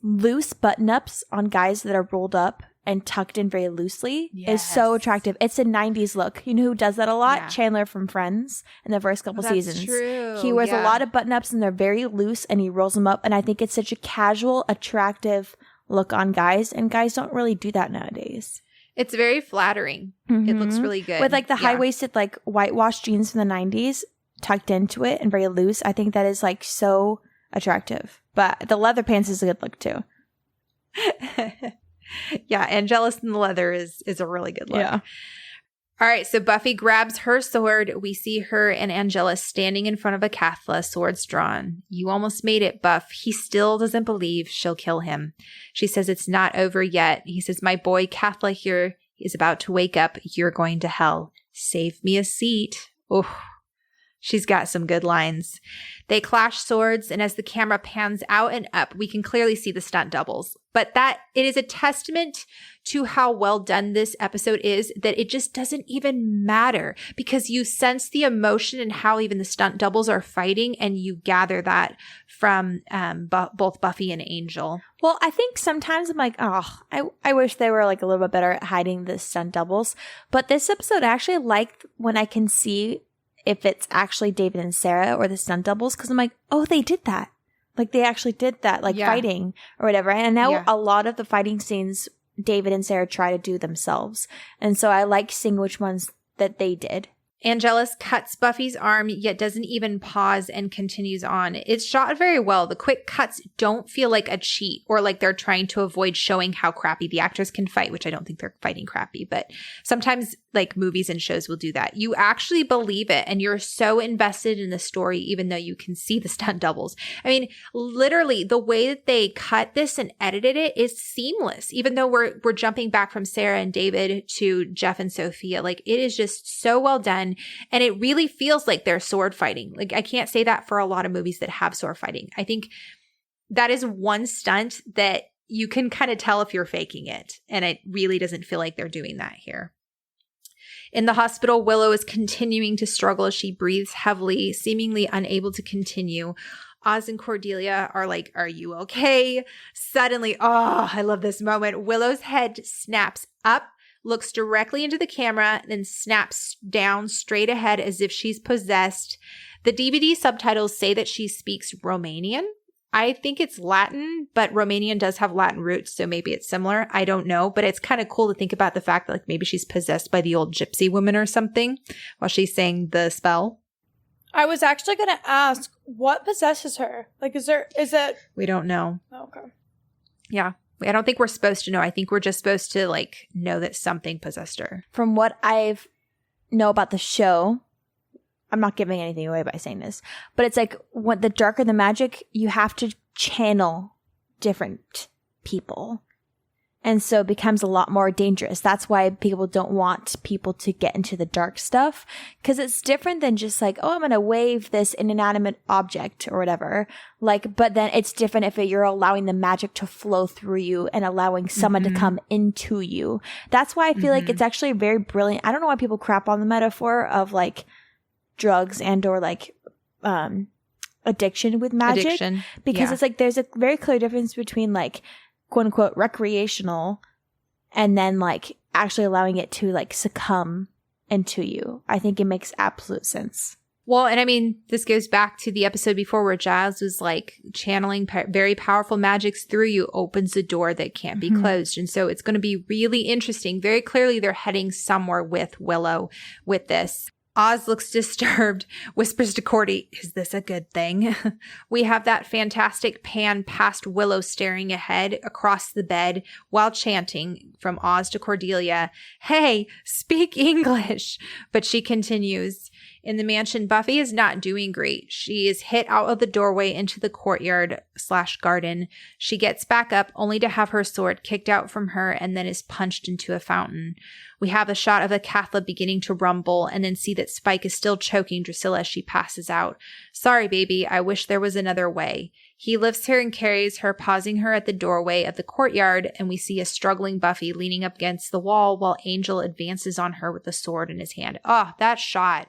loose button-ups on guys that are rolled up and tucked in very loosely is so attractive. It's a 90s look. You know who does that a lot? Yeah. Chandler from Friends in the first couple seasons. True. He wears a lot of button-ups and they're very loose and he rolls them up. And I think it's such a casual, attractive look on guys. And guys don't really do that nowadays. It's very flattering. It looks really good. With like the high-waisted like whitewashed jeans from the 90s tucked into it and very loose. I think that is like so attractive. But the leather pants is a good look too. Yeah, Angelus in the leather is a really good look. Yeah. All right, so Buffy grabs her sword. We see her and Angelus standing in front of a Cathla, swords drawn. You almost made it, Buff. He still doesn't believe she'll kill him. She says it's not over yet. He says, my boy Cathla here is about to wake up. You're going to hell. Save me a seat. Oh, she's got some good lines. They clash swords, and as the camera pans out and up, we can clearly see the stunt doubles. But that it is a testament to how well done this episode is that it just doesn't even matter because you sense the emotion and how even the stunt doubles are fighting, and you gather that from both Buffy and Angel. Well, I think sometimes I'm like, oh, I wish they were like a little bit better at hiding the stunt doubles. But this episode, I actually like when I can see if it's actually David and Sarah or the stunt doubles, because I'm like, oh, they did that. Like they actually did that, like fighting or whatever. And now a lot of the fighting scenes, David and Sarah try to do themselves. And so I like seeing which ones that they did. Angelus cuts Buffy's arm, yet doesn't even pause and continues on. It's shot very well. The quick cuts don't feel like a cheat or like they're trying to avoid showing how crappy the actors can fight, which I don't think they're fighting crappy, but sometimes like movies and shows will do that. You actually believe it and you're so invested in the story, even though you can see the stunt doubles. I mean, literally the way that they cut this and edited it is seamless, even though we're jumping back from Sarah and David to Jeff and Sophia. Like it is just so well done. And it really feels like they're sword fighting. Like I can't say that for a lot of movies that have sword fighting. I think that is one stunt that you can kind of tell if you're faking it. And it really doesn't feel like they're doing that here. In the hospital, Willow is continuing to struggle as she breathes heavily, seemingly unable to continue. Oz and Cordelia are like, are you okay? Suddenly, oh, I love this moment. Willow's head snaps up, looks directly into the camera, then snaps down straight ahead as if she's possessed. The DVD subtitles say that she speaks Romanian. I think it's Latin, but Romanian does have Latin roots, so maybe it's similar. I don't know, but it's kind of cool to think about the fact that like maybe she's possessed by the old gypsy woman or something while she's saying the spell. I was actually going to ask, what possesses her? Like, is it? We don't know. Oh, okay. Yeah. I don't think we're supposed to know. I think we're just supposed to like know that something possessed her. From what I know about the show, I'm not giving anything away by saying this, but it's like what the darker the magic, you have to channel different people. And so it becomes a lot more dangerous. That's why people don't want people to get into the dark stuff, because it's different than just like, oh, I'm going to wave this inanimate object or whatever. Like, but then it's different if you're allowing the magic to flow through you and allowing someone to come into you. That's why I feel like it's actually very brilliant. I don't know why people crap on the metaphor of like drugs and or like addiction with magic. Because it's like there's a very clear difference between like quote unquote recreational and then like actually allowing it to like succumb into you. I think it makes absolute sense. Well, and I mean, this goes back to the episode before where Giles was like channeling very powerful magics through you opens a door that can't be closed. And so it's going to be really interesting. Very clearly, they're heading somewhere with Willow with this. Oz looks disturbed, whispers to Cordy, is this a good thing? We have that fantastic pan past Willow staring ahead across the bed while chanting from Oz to Cordelia, hey, speak English. But she continues. In the mansion, Buffy is not doing great. She is hit out of the doorway into the courtyard/garden. She gets back up only to have her sword kicked out from her and then is punched into a fountain. We have a shot of the Cathla beginning to rumble and then see that Spike is still choking Drusilla as she passes out. Sorry, baby. I wish there was another way. He lifts her and carries her, pausing her at the doorway of the courtyard, and we see a struggling Buffy leaning up against the wall while Angel advances on her with the sword in his hand. Oh, that shot.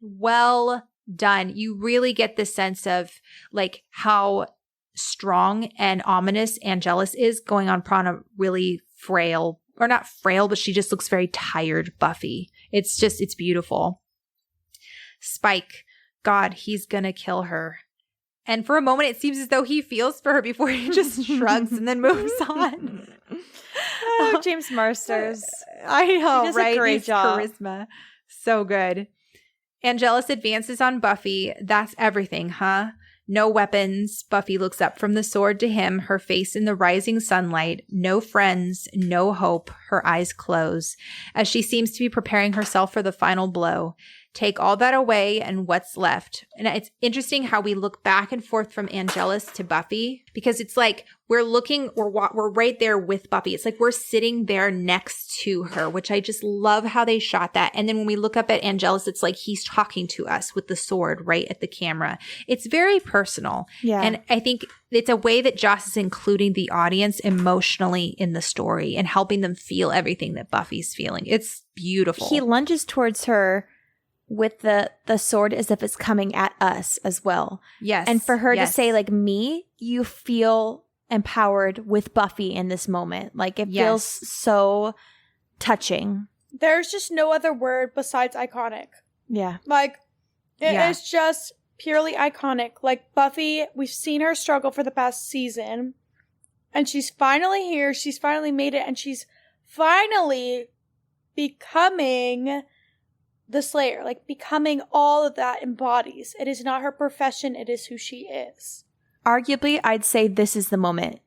Well done. You really get the sense of like how strong and ominous Angelus is going on a really frail or not frail, but she just looks very tired Buffy. It's beautiful. Spike, God, he's gonna kill her. And for a moment, it seems as though he feels for her before he just shrugs and then moves on. Oh, James Marsters. I know, He does right? a great His job. charisma. So good. Angelus advances on Buffy. That's everything, huh? No weapons. Buffy looks up from the sword to him, her face in the rising sunlight. No friends, no hope. Her eyes close as she seems to be preparing herself for the final blow. Take all that away and what's left. And it's interesting how we look back and forth from Angelus to Buffy, because it's like we're right there with Buffy. It's like we're sitting there next to her, which I just love how they shot that. And then when we look up at Angelus, it's like he's talking to us with the sword right at the camera. It's very personal. Yeah. And I think it's a way that Joss is including the audience emotionally in the story and helping them feel everything that Buffy's feeling. It's beautiful. He lunges towards her with the sword as if it's coming at us as well. Yes. And for her to say, like, me, you feel empowered with Buffy in this moment. Like, it feels so touching. There's just no other word besides iconic. Yeah. Like, it is just purely iconic. Like, Buffy, we've seen her struggle for the past season. And she's finally here. She's finally made it. And she's finally becoming the Slayer. Like, becoming all of that embodies. It is not her profession. It is who she is. Arguably, I'd say this is the moment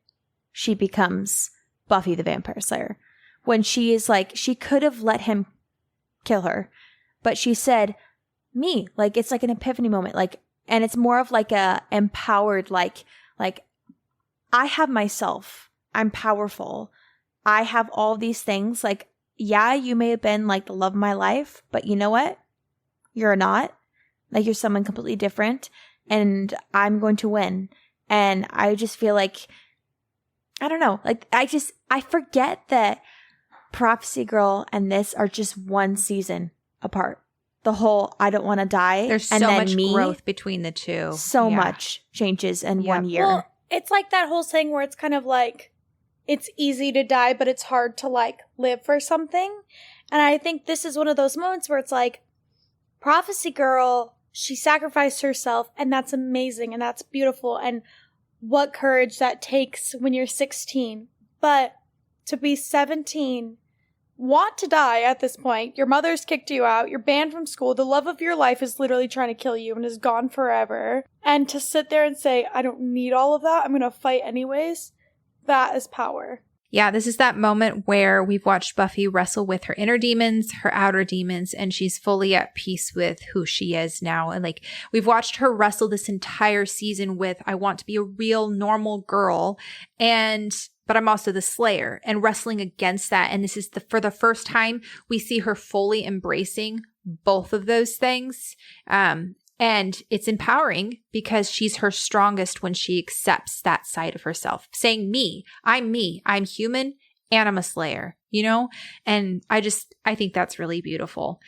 she becomes Buffy the Vampire Slayer. When she is like, she could have let him kill her, but she said, me. Like, it's like an epiphany moment. Like, and it's more of like a empowered, like, I have myself. I'm powerful. I have all these things. Like, yeah, you may have been like the love of my life, but you know what? You're not. Like, you're someone completely different, and I'm going to win. And I just feel like, I don't know. Like, I forget that Prophecy Girl and this are just one season apart. The whole I don't want to die. There's and so then much growth between the two. So much changes in 1 year. Well, it's like that whole thing where it's kind of like, it's easy to die, but it's hard to, like, live for something. And I think this is one of those moments where it's like, Prophecy Girl, she sacrificed herself, and that's amazing, and that's beautiful, and what courage that takes when you're 16. But to be 17, want to die at this point, your mother's kicked you out, you're banned from school, the love of your life is literally trying to kill you and is gone forever. And to sit there and say, I don't need all of that, I'm going to fight anyways, that is power. Yeah, this is that moment where we've watched Buffy wrestle with her inner demons, her outer demons, and she's fully at peace with who she is now. And like, we've watched her wrestle this entire season with, I want to be a real normal girl, but I'm also the Slayer, and wrestling against that. And this is for the first time we see her fully embracing both of those things. And it's empowering because she's her strongest when she accepts that side of herself, saying, me, I'm human, and I'm a Slayer, you know? And I think that's really beautiful.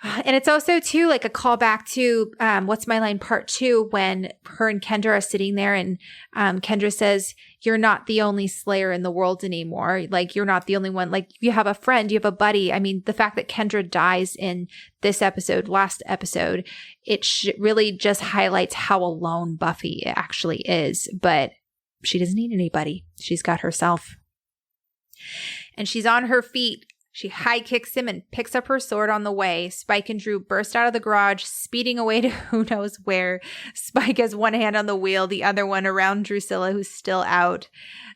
And it's also, too, like a callback to What's My Line Part 2, when her and Kendra are sitting there and Kendra says, you're not the only Slayer in the world anymore. Like, you're not the only one. Like, you have a friend, you have a buddy. I mean, the fact that Kendra dies in this episode, last episode, it really just highlights how alone Buffy actually is. But she doesn't need anybody. She's got herself. And she's on her feet. She high kicks him and picks up her sword on the way. Spike and Drew burst out of the garage, speeding away to who knows where. Spike has one hand on the wheel, the other one around Drusilla, who's still out.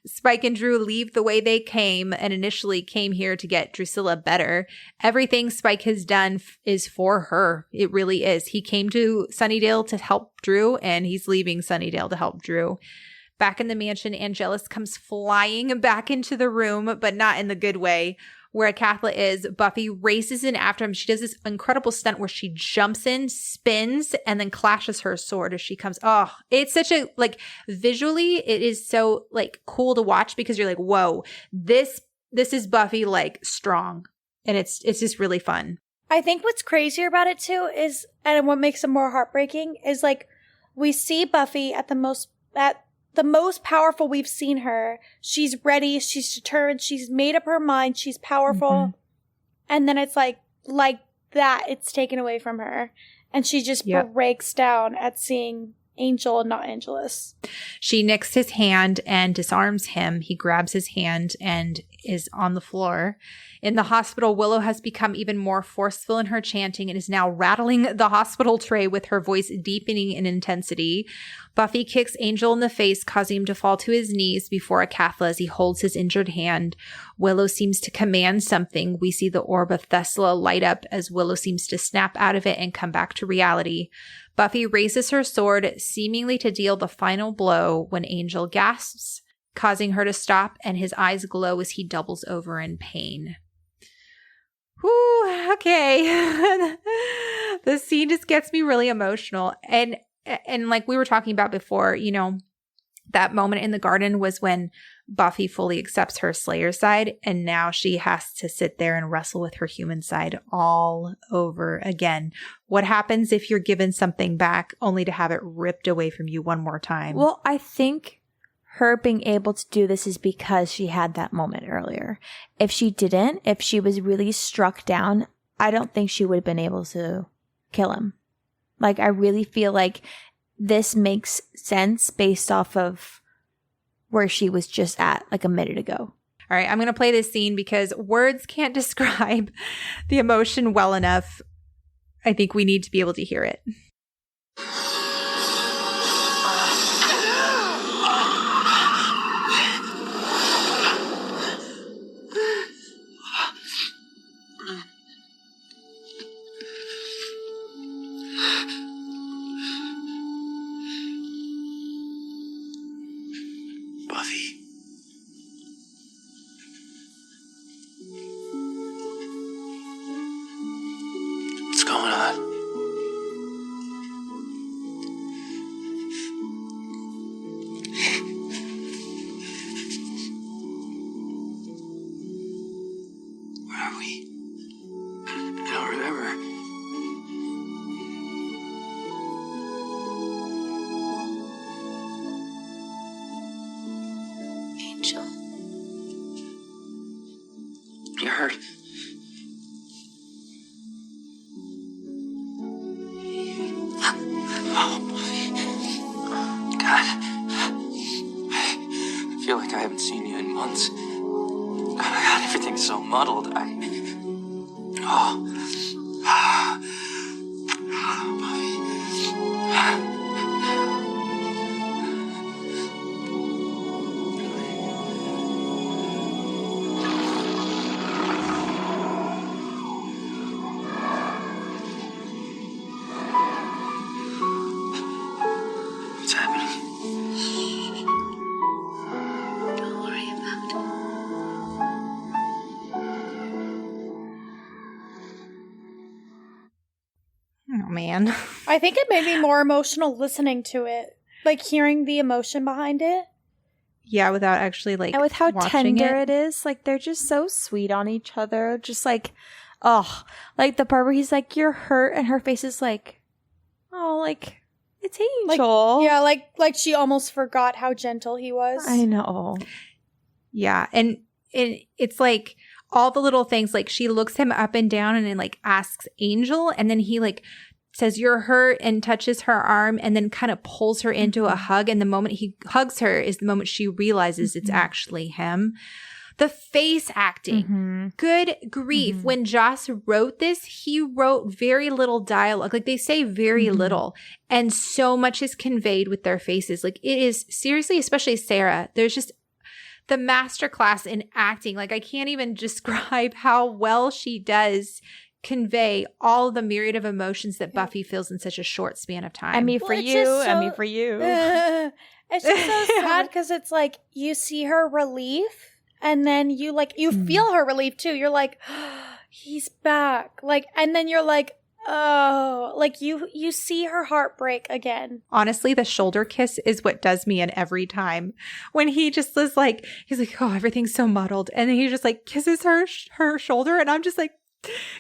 Spike and Drew leave the way they came and initially came here to get Drusilla better. Everything Spike has done is for her. It really is. He came to Sunnydale to help Drew, and he's leaving Sunnydale to help Drew. Back in the mansion, Angelus comes flying back into the room, but not in the good way. Where Cathla is, Buffy races in after him. She does this incredible stunt where she jumps in, spins, and then clashes her sword as she comes. Oh, it's such a, like, visually, it is so, like, cool to watch because you're like, whoa, this is Buffy, like, strong. And it's just really fun. I think what's crazier about it, too, is, and what makes it more heartbreaking, is, like, we see Buffy at the the most powerful we've seen her. She's ready. She's determined. She's made up her mind. She's powerful. Mhm. And then it's like that, it's taken away from her. And she just breaks down at seeing Angel and not Angelus. She nicks his hand and disarms him. He grabs his hand and is on the floor. In the hospital, Willow has become even more forceful in her chanting and is now rattling the hospital tray with her voice deepening in intensity. Buffy kicks Angel in the face, causing him to fall to his knees before a Cathla as he holds his injured hand. Willow seems to command something. We see the orb of Thesla light up as Willow seems to snap out of it and come back to reality. Buffy raises her sword, seemingly to deal the final blow, when Angel gasps, causing her to stop, and his eyes glow as he doubles over in pain. Whew, okay. This scene just gets me really emotional. And like we were talking about before, you know, that moment in the garden was when Buffy fully accepts her Slayer side, and now she has to sit there and wrestle with her human side all over again. What happens if you're given something back only to have it ripped away from you one more time? Well, I think her being able to do this is because she had that moment earlier. If she didn't, if she was really struck down, I don't think she would have been able to kill him. Like, I really feel like this makes sense based off of where she was just at like a minute ago. All right, I'm going to play this scene because words can't describe the emotion well enough. I think we need to be able to hear it. Buffy. What's going on? Where are we? I don't remember. Angel. You hurt. Oh, God. I feel like I haven't seen you in months. Oh my God, everything's so muddled. What's happening? Don't worry about it. Oh, man. I think it made me more emotional listening to it. Like, hearing the emotion behind it. Yeah, without actually, like, And with how watching tender it is, like, they're just so sweet on each other. Just like, oh, like the part where he's like, you're hurt, and her face is like, oh, like, it's Angel. Yeah, like she almost forgot how gentle he was. I know. Yeah, and it's like all the little things, like she looks him up and down and then like asks Angel, and then he like says you're hurt and touches her arm and then kind of pulls her into a hug, and the moment he hugs her is the moment she realizes it's actually him. The face acting. Good grief. When Joss wrote this, he wrote very little dialogue. Like, they say very little, and so much is conveyed with their faces. Like, it is seriously, especially Sarah, there's just the masterclass in acting. Like, I can't even describe how well she does convey all the myriad of emotions that Buffy feels in such a short span of time. Emmy for you. Emmy for you. It's just so sad because it's like you see her relief, and then you feel her relief too. You're like, oh, he's back. Like, and then you're like, oh, like you see her heart break again. Honestly, the shoulder kiss is what does me in every time. When he just is like, he's like, oh, everything's so muddled. And then he just like kisses her shoulder. And I'm just like,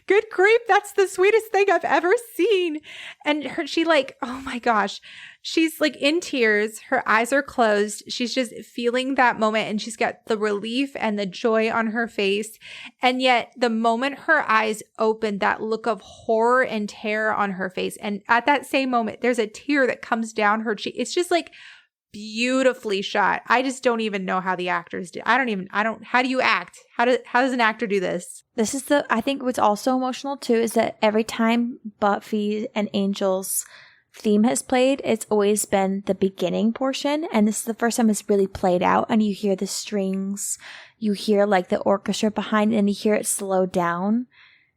Good grief, that's the sweetest thing I've ever seen. And she like, oh my gosh, she's like in tears. Her eyes are closed. She's just feeling that moment, and she's got the relief and the joy on her face. And yet the moment her eyes open, that look of horror and terror on her face. And at that same moment, there's a tear that comes down her cheek. It's just like beautifully shot. I just don't even know how the actors do. How do you act? How does an actor do this? This is I think what's also emotional too is that every time Buffy and Angel's theme has played, it's always been the beginning portion. And this is the first time it's really played out, and you hear the strings, you hear like the orchestra behind it, and you hear it slow down.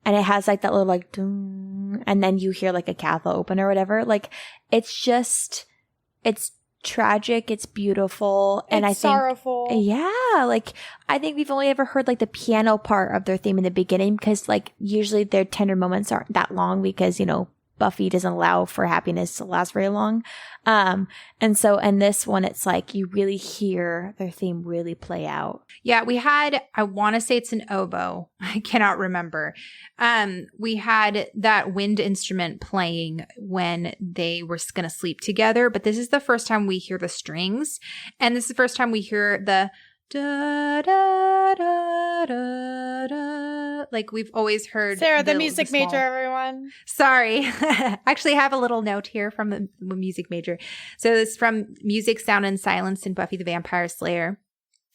And it has like that little like, ding, and then you hear like a cathedral open or whatever. Like it's tragic, it's beautiful, and it's sorrowful. Yeah, like I think we've only ever heard like the piano part of their theme in the beginning, because like usually their tender moments aren't that long, because Buffy doesn't allow for happiness to last very long. And so in this one, it's like you really hear their theme really play out. Yeah, we had, I want to say it's an oboe. I cannot remember. We had that wind instrument playing when they were going to sleep together, but this is the first time we hear the strings. And this is the first time we hear the da da da da da. Like we've always heard. Sarah, the music major, everyone. Sorry. Actually, I have a little note here from the music major. So it's from Music, Sound, and Silence in Buffy the Vampire Slayer.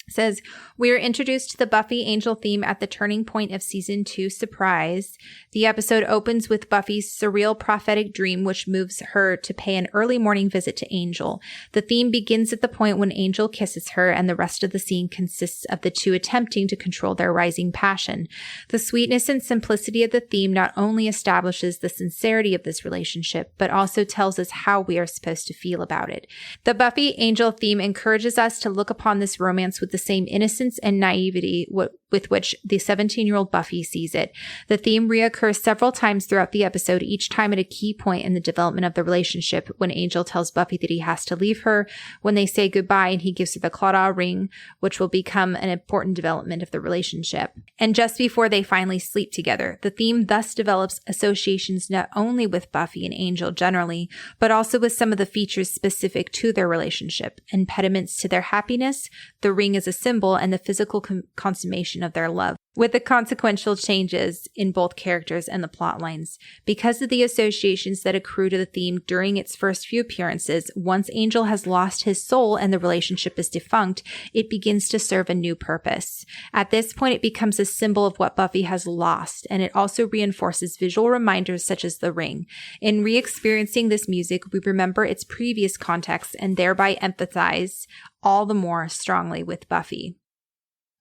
It says, we are introduced to the Buffy Angel theme at the turning point of season 2, Surprise. The episode opens with Buffy's surreal prophetic dream, which moves her to pay an early morning visit to Angel. The theme begins at the point when Angel kisses her, and the rest of the scene consists of the two attempting to control their rising passion. The sweetness and simplicity of the theme not only establishes the sincerity of this relationship, but also tells us how we are supposed to feel about it. The Buffy Angel theme encourages us to look upon this romance with the same innocence and naivety with which the 17-year-old Buffy sees it. The theme reoccurs several times throughout the episode, each time at a key point in the development of the relationship, when Angel tells Buffy that he has to leave her, when they say goodbye and he gives her the Clawdaw ring, which will become an important development of the relationship, and just before they finally sleep together. The theme thus develops associations not only with Buffy and Angel generally, but also with some of the features specific to their relationship, impediments to their happiness, the ring as a symbol, and the physical consummation of their love, with the consequential changes in both characters and the plot lines. Because of the associations that accrue to the theme during its first few appearances, once Angel has lost his soul and the relationship is defunct, it begins to serve a new purpose. At this point, it becomes a symbol of what Buffy has lost, and it also reinforces visual reminders such as the ring. In re-experiencing this music, we remember its previous context and thereby empathize all the more strongly with Buffy.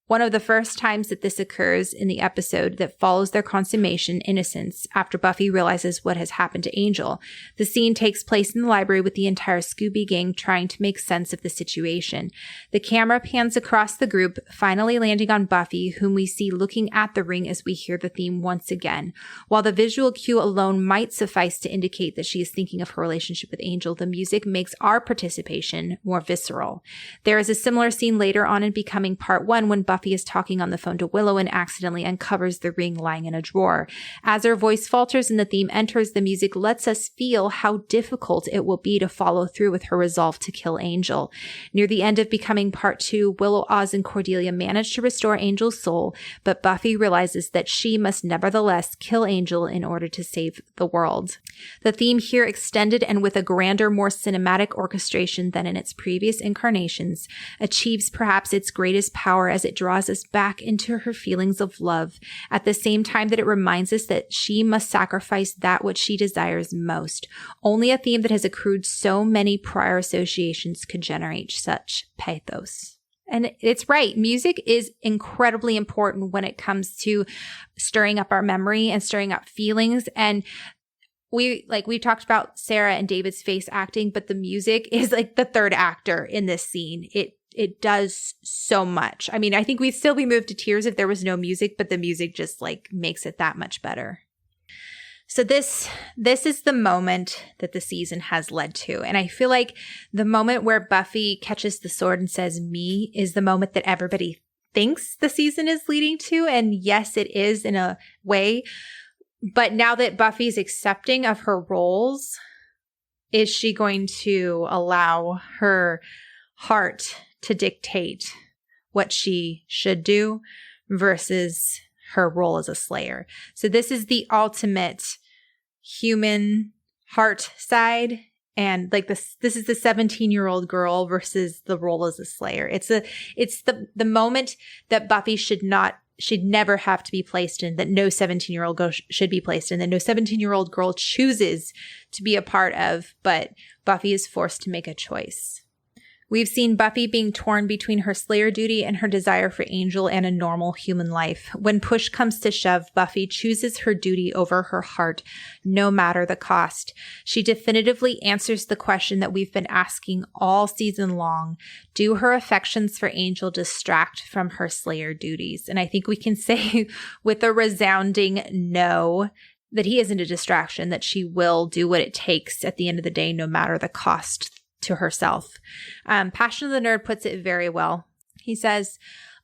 One of the first times that this occurs in the episode that follows their consummation, Innocence, after Buffy realizes what has happened to Angel. The scene takes place in the library with the entire Scooby Gang trying to make sense of the situation. The camera pans across the group, finally landing on Buffy, whom we see looking at the ring as we hear the theme once again. While the visual cue alone might suffice to indicate that she is thinking of her relationship with Angel, the music makes our participation more visceral. There is a similar scene later on in Becoming Part 1 when Buffy is talking on the phone to Willow and accidentally uncovers the ring lying in a drawer. As her voice falters and the theme enters, the music lets us feel how difficult it will be to follow through with her resolve to kill Angel. Near the end of Becoming Part 2, Willow, Oz, and Cordelia manage to restore Angel's soul, but Buffy realizes that she must nevertheless kill Angel in order to save the world. The theme here, extended and with a grander, more cinematic orchestration than in its previous incarnations, achieves perhaps its greatest power as it draws us back into her feelings of love, at the same time that it reminds us that she must sacrifice that which she desires most. Only a theme that has accrued so many prior associations could generate such pathos. And it's right. Music is incredibly important when it comes to stirring up our memory and stirring up feelings. And we talked about Sarah and David's face acting, but the music is like the third actor in this scene. It does so much. I mean, I think we'd still be moved to tears if there was no music, but the music just like makes it that much better. So this is the moment that the season has led to. And I feel like the moment where Buffy catches the sword and says me is the moment that everybody thinks the season is leading to. And yes, it is in a way. But now that Buffy's accepting of her roles, is she going to allow her heart to dictate what she should do versus her role as a slayer? So this is the ultimate human heart side. And like this is the 17-year-old girl versus the role as a slayer. It's the moment that Buffy should never have to be placed in, that no 17-year-old girl should be placed in, that no 17-year-old girl chooses to be a part of, but Buffy is forced to make a choice. We've seen Buffy being torn between her Slayer duty and her desire for Angel and a normal human life. When push comes to shove, Buffy chooses her duty over her heart, no matter the cost. She definitively answers the question that we've been asking all season long. Do her affections for Angel distract from her Slayer duties? And I think we can say with a resounding no, that he isn't a distraction, that she will do what it takes at the end of the day, no matter the cost to herself. Passion of the Nerd puts it very well. He says,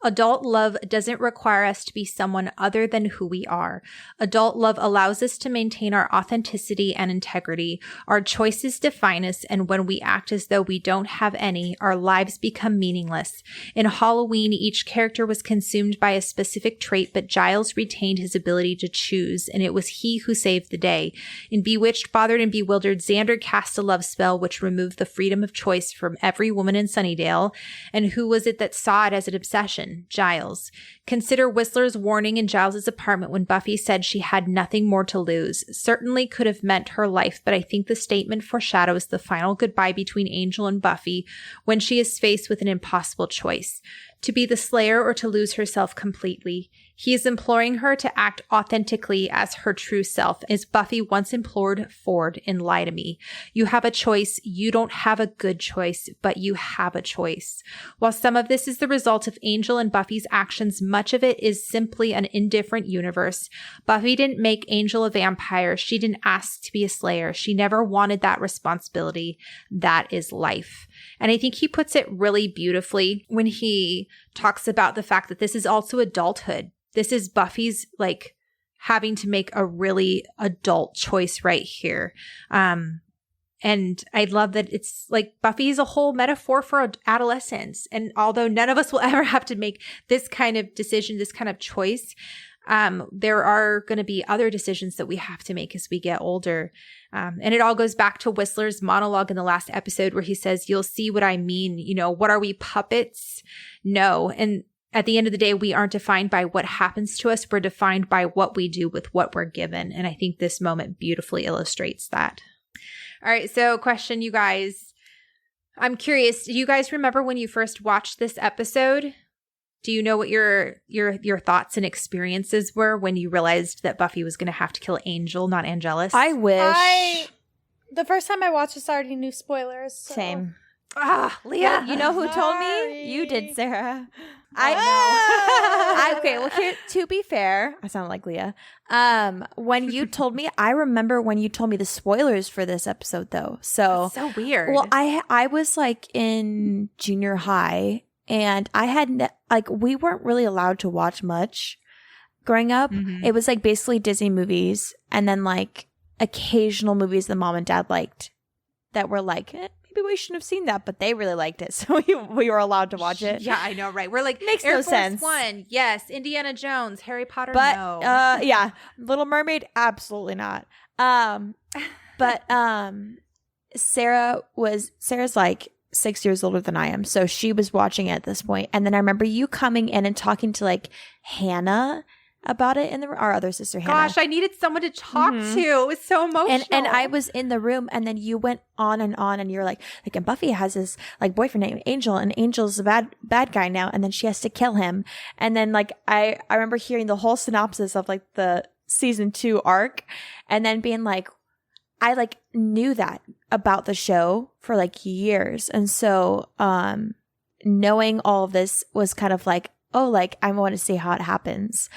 adult love doesn't require us to be someone other than who we are. Adult love allows us to maintain our authenticity and integrity. Our choices define us, and when we act as though we don't have any, our lives become meaningless. In Halloween, each character was consumed by a specific trait, but Giles retained his ability to choose, and it was he who saved the day. In Bewitched, Bothered, and Bewildered, Xander cast a love spell which removed the freedom of choice from every woman in Sunnydale. And who was it that saw it as an obsession? Giles. Consider Whistler's warning in Giles's apartment when Buffy said she had nothing more to lose. Certainly could have meant her life, but I think the statement foreshadows the final goodbye between Angel and Buffy when she is faced with an impossible choice: to be the Slayer or to lose herself completely. He is imploring her to act authentically as her true self, as Buffy once implored Ford in Lie to Me. You have a choice. You don't have a good choice, but you have a choice. While some of this is the result of Angel and Buffy's actions, much of it is simply an indifferent universe. Buffy didn't make Angel a vampire. She didn't ask to be a Slayer. She never wanted that responsibility. That is life. And I think he puts it really beautifully when he talks about the fact that this is also adulthood. This is Buffy's like having to make a really adult choice right here. And I love that it's like Buffy is a whole metaphor for adolescence. And although none of us will ever have to make this kind of decision, this kind of choice, there are going to be other decisions that we have to make as we get older. And it all goes back to Whistler's monologue in the last episode where he says, you'll see what I mean. You know, what are we, puppets? No. And at the end of the day, we aren't defined by what happens to us. We're defined by what we do with what we're given. And I think this moment beautifully illustrates that. All right. So question, you guys. I'm curious. Do you guys remember when you first watched this episode? Do you know what your thoughts and experiences were when you realized that Buffy was going to have to kill Angel, not Angelus? I wish. The first time I watched this, I already knew spoilers. So. Same. Leah. Well, you know who told me? You did, Sarah. I know. Okay, well, here, to be fair, I sound like Leah. When you told me, I remember when you told me the spoilers for this episode, though. So that's so weird. Well, I was like in junior high, and I had we weren't really allowed to watch much growing up. Mm-hmm. It was like basically Disney movies, and then like occasional movies that mom and dad liked that were like, maybe we shouldn't have seen that, but they really liked it, so we were allowed to watch it. Yeah, I know, right? We're like, makes Air no Force sense. One, yes. Indiana Jones, Harry Potter, but, no. Yeah, Little Mermaid, absolutely not. But Sarah's like 6 years older than I am, so she was watching it at this point, and then I remember you coming in and talking to like Hannah about it, and our other sister Hannah. Gosh, I needed someone to talk to. It was so emotional. And I was in the room, and then you went on, and you're like, and Buffy has this like boyfriend named Angel, and Angel's a bad guy now, and then she has to kill him. And then like I remember hearing the whole synopsis of like the season 2 arc, and then being like, I like knew that about the show for like years, and so knowing all of this was kind of like, oh, like I want to see how it happens.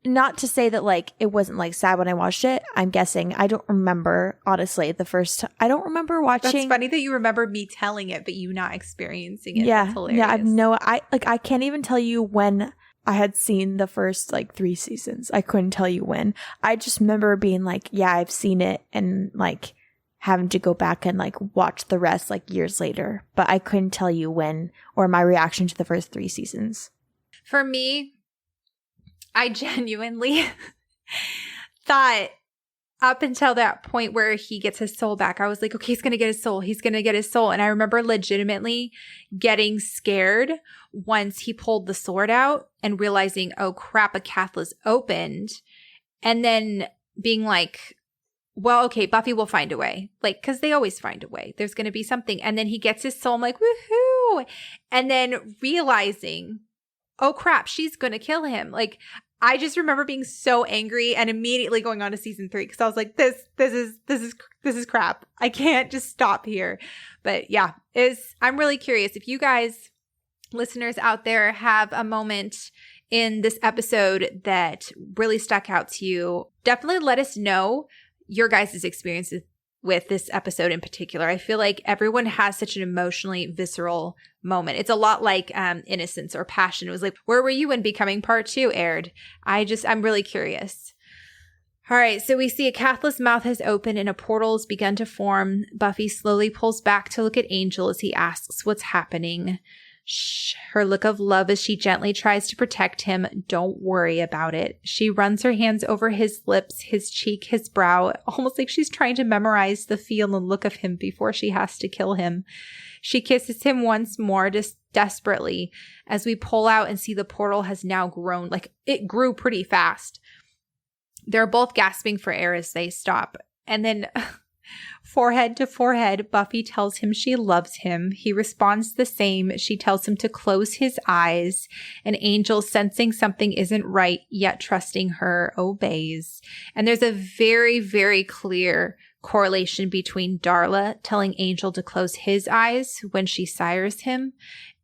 Not to say that like it wasn't like sad when I watched it. I'm guessing. I don't remember, honestly, the first time. I don't remember watching. That's funny that you remember me telling it, but you not experiencing it. Yeah. That's hilarious. Yeah. I can't even tell you when I had seen the first like 3 seasons. I couldn't tell you when. I just remember being like, yeah, I've seen it, and like having to go back and like watch the rest like years later. But I couldn't tell you when or my reaction to the first 3 seasons. For me, I genuinely thought up until that point where he gets his soul back, I was like, okay, he's going to get his soul. He's going to get his soul. And I remember legitimately getting scared once he pulled the sword out and realizing, oh crap, a Catholic opened. And then being like, well, okay, Buffy will find a way. Like, because they always find a way. There's going to be something. And then he gets his soul. I'm like, woohoo. And then realizing, oh crap, she's going to kill him. Like, I just remember being so angry and immediately going on to season 3 because I was like, this is crap. I can't just stop here. But yeah, I'm really curious if you guys, listeners out there, have a moment in this episode that really stuck out to you. Definitely let us know your guys' experiences with this episode in particular. I feel like everyone has such an emotionally visceral moment. It's a lot like Innocence or Passion. It was like, where were you when Becoming Part 2 aired? I'm really curious. All right, so we see a Cathless mouth has opened and a portal has begun to form. Buffy slowly pulls back to look at Angel as he asks what's happening. Shh, her look of love as she gently tries to protect him. Don't worry about it. She runs her hands over his lips, his cheek, his brow, almost like she's trying to memorize the feel and look of him before she has to kill him. She kisses him once more, just desperately, as we pull out and see the portal has now grown. Like, it grew pretty fast. They're both gasping for air as they stop. And then forehead to forehead, Buffy tells him she loves him. He responds the same. She tells him to close his eyes. And Angel, sensing something isn't right, yet trusting her, obeys. And there's a very, very clear correlation between Darla telling Angel to close his eyes when she sires him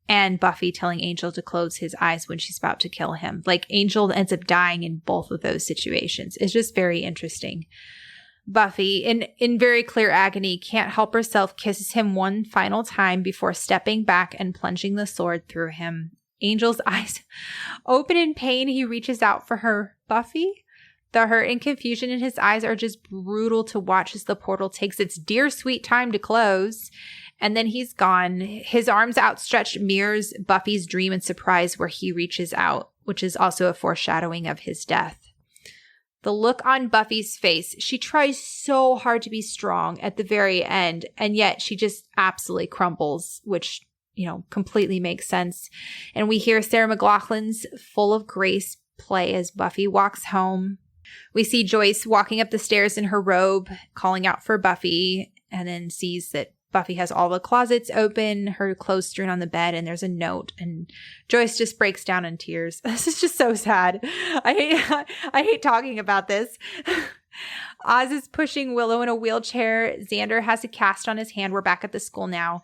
and Buffy telling Angel to close his eyes when she's about to kill him. Like, Angel ends up dying in both of those situations. It's just very interesting. Buffy, in very clear agony, can't help herself, kisses him one final time before stepping back and plunging the sword through him. Angel's eyes open in pain. He reaches out for her. Buffy? The hurt and confusion in his eyes are just brutal to watch as the portal takes its dear sweet time to close. And then he's gone. His arms outstretched mirrors Buffy's dream and surprise where he reaches out, which is also a foreshadowing of his death. The look on Buffy's face, she tries so hard to be strong at the very end, and yet she just absolutely crumbles, which, completely makes sense. And we hear Sarah McLachlan's Full of Grace play as Buffy walks home. We see Joyce walking up the stairs in her robe, calling out for Buffy, and then sees that Buffy has all the closets open, her clothes strewn on the bed, and there's a note. And Joyce just breaks down in tears. This is just so sad. I hate talking about this. Oz is pushing Willow in a wheelchair. Xander has a cast on his hand. We're back at the school now.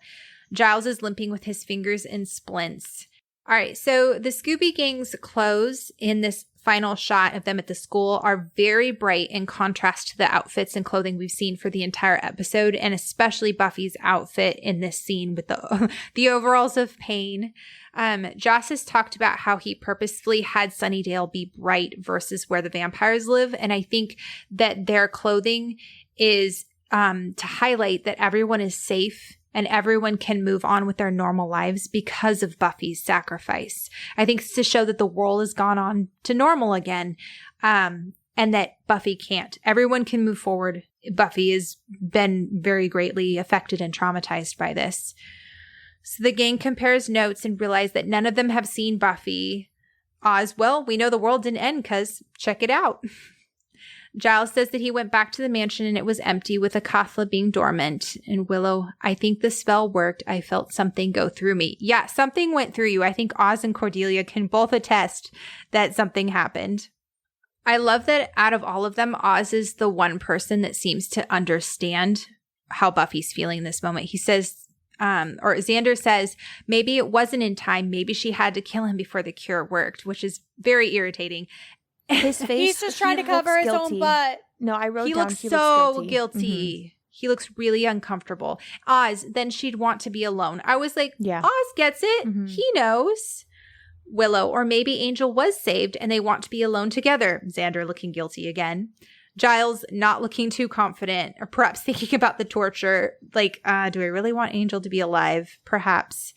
Giles is limping with his fingers in splints. All right, so the Scooby Gang's clothes in this final shot of them at the school are very bright in contrast to the outfits and clothing we've seen for the entire episode, and especially Buffy's outfit in this scene with the overalls of pain. Joss has talked about how he purposefully had Sunnydale be bright versus where the vampires live, and I think that their clothing is to highlight that everyone is safe and everyone can move on with their normal lives because of Buffy's sacrifice. I think it's to show that the world has gone on to normal again, and that Buffy can't. Everyone can move forward. Buffy has been very greatly affected and traumatized by this. So the gang compares notes and realize that none of them have seen Buffy. Oz, well, we know the world didn't end because check it out. Giles says that he went back to the mansion and it was empty with Akathla being dormant. And Willow, I think the spell worked. I felt something go through me. Yeah, something went through you. I think Oz and Cordelia can both attest that something happened. I love that out of all of them, Oz is the one person that seems to understand how Buffy's feeling in this moment. He says, or Xander says, maybe it wasn't in time. Maybe she had to kill him before the cure worked, which is very irritating. His face. He's just trying to cover his own butt. No, I wrote he down looks he so looks guilty. Mm-hmm. He looks really uncomfortable. Oz, then she'd want to be alone. I was like, yeah. Oz gets it. Mm-hmm. He knows. Willow, or maybe Angel was saved and they want to be alone together. Xander looking guilty again. Giles not looking too confident, or perhaps thinking about the torture. Like, do I really want Angel to be alive? Perhaps.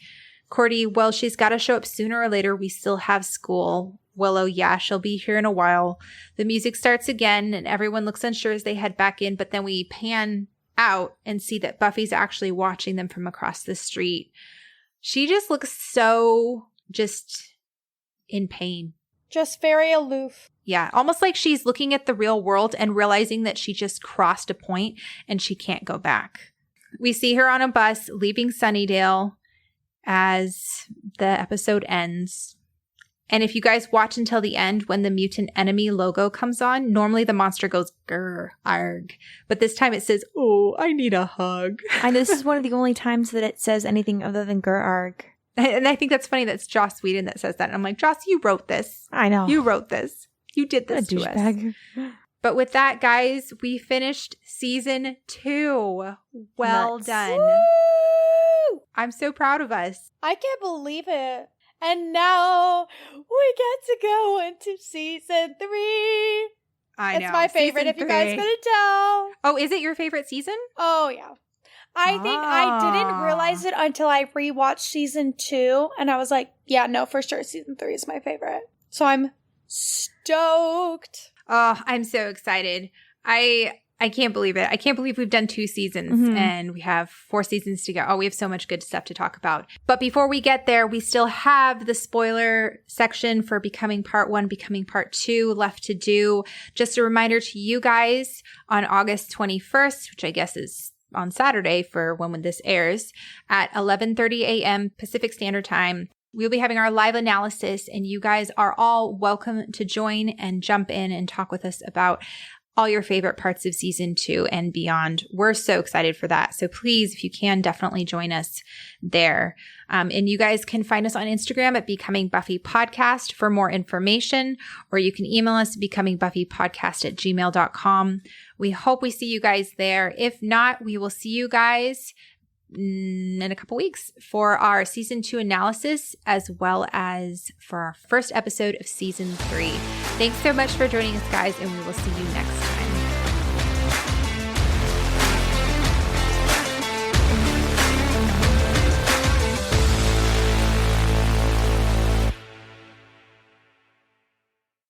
Cordy, well, she's got to show up sooner or later. We still have school. Willow, yeah, she'll be here in a while. The music starts again and everyone looks unsure as they head back in, but then we pan out and see that Buffy's actually watching them from across the street. She just looks so just in pain. Just very aloof. Yeah, almost like she's looking at the real world and realizing that she just crossed a point and she can't go back. We see her on a bus leaving Sunnydale as the episode ends. And if you guys watch until the end, when the mutant enemy logo comes on, normally the monster goes, grr, arg. But this time it says, oh, I need a hug. And this is one of the only times that it says anything other than grr, arg. And I think that's funny. That's Joss Whedon that says that. And I'm like, Joss, you wrote this. I know. You wrote this. You did this to us. But with that, guys, we finished season 2. Well done. Woo! I'm so proud of us. I can't believe it. And now we get to go into season 3. I know. It's my favorite, Season if you guys 3. couldn't tell. Oh, is it your favorite season? Oh, yeah. I think I didn't realize it until I rewatched season 2. And I was like, yeah, no, for sure, season 3 is my favorite. So I'm stoked. Oh, I'm so excited. I can't believe it. I can't believe we've done 2 seasons and we have 4 seasons to go. Oh, we have so much good stuff to talk about. But before we get there, we still have the spoiler section for Becoming Part 1, Becoming Part 2 left to do. Just a reminder to you guys, on August 21st, which I guess is on Saturday for when this airs, at 11:30 a.m. Pacific Standard Time, we'll be having our live analysis, and you guys are all welcome to join and jump in and talk with us about all your favorite parts of season 2 and beyond. We're so excited for that. So please, if you can, definitely join us there. And you guys can find us on Instagram at Becoming Buffy Podcast for more information, or you can email us at becomingbuffypodcast@gmail.com. We hope we see you guys there. If not, we will see you guys in a couple weeks for our season 2 analysis, as well as for our first episode of season 3. Thanks so much for joining us, guys, and we will see you next time.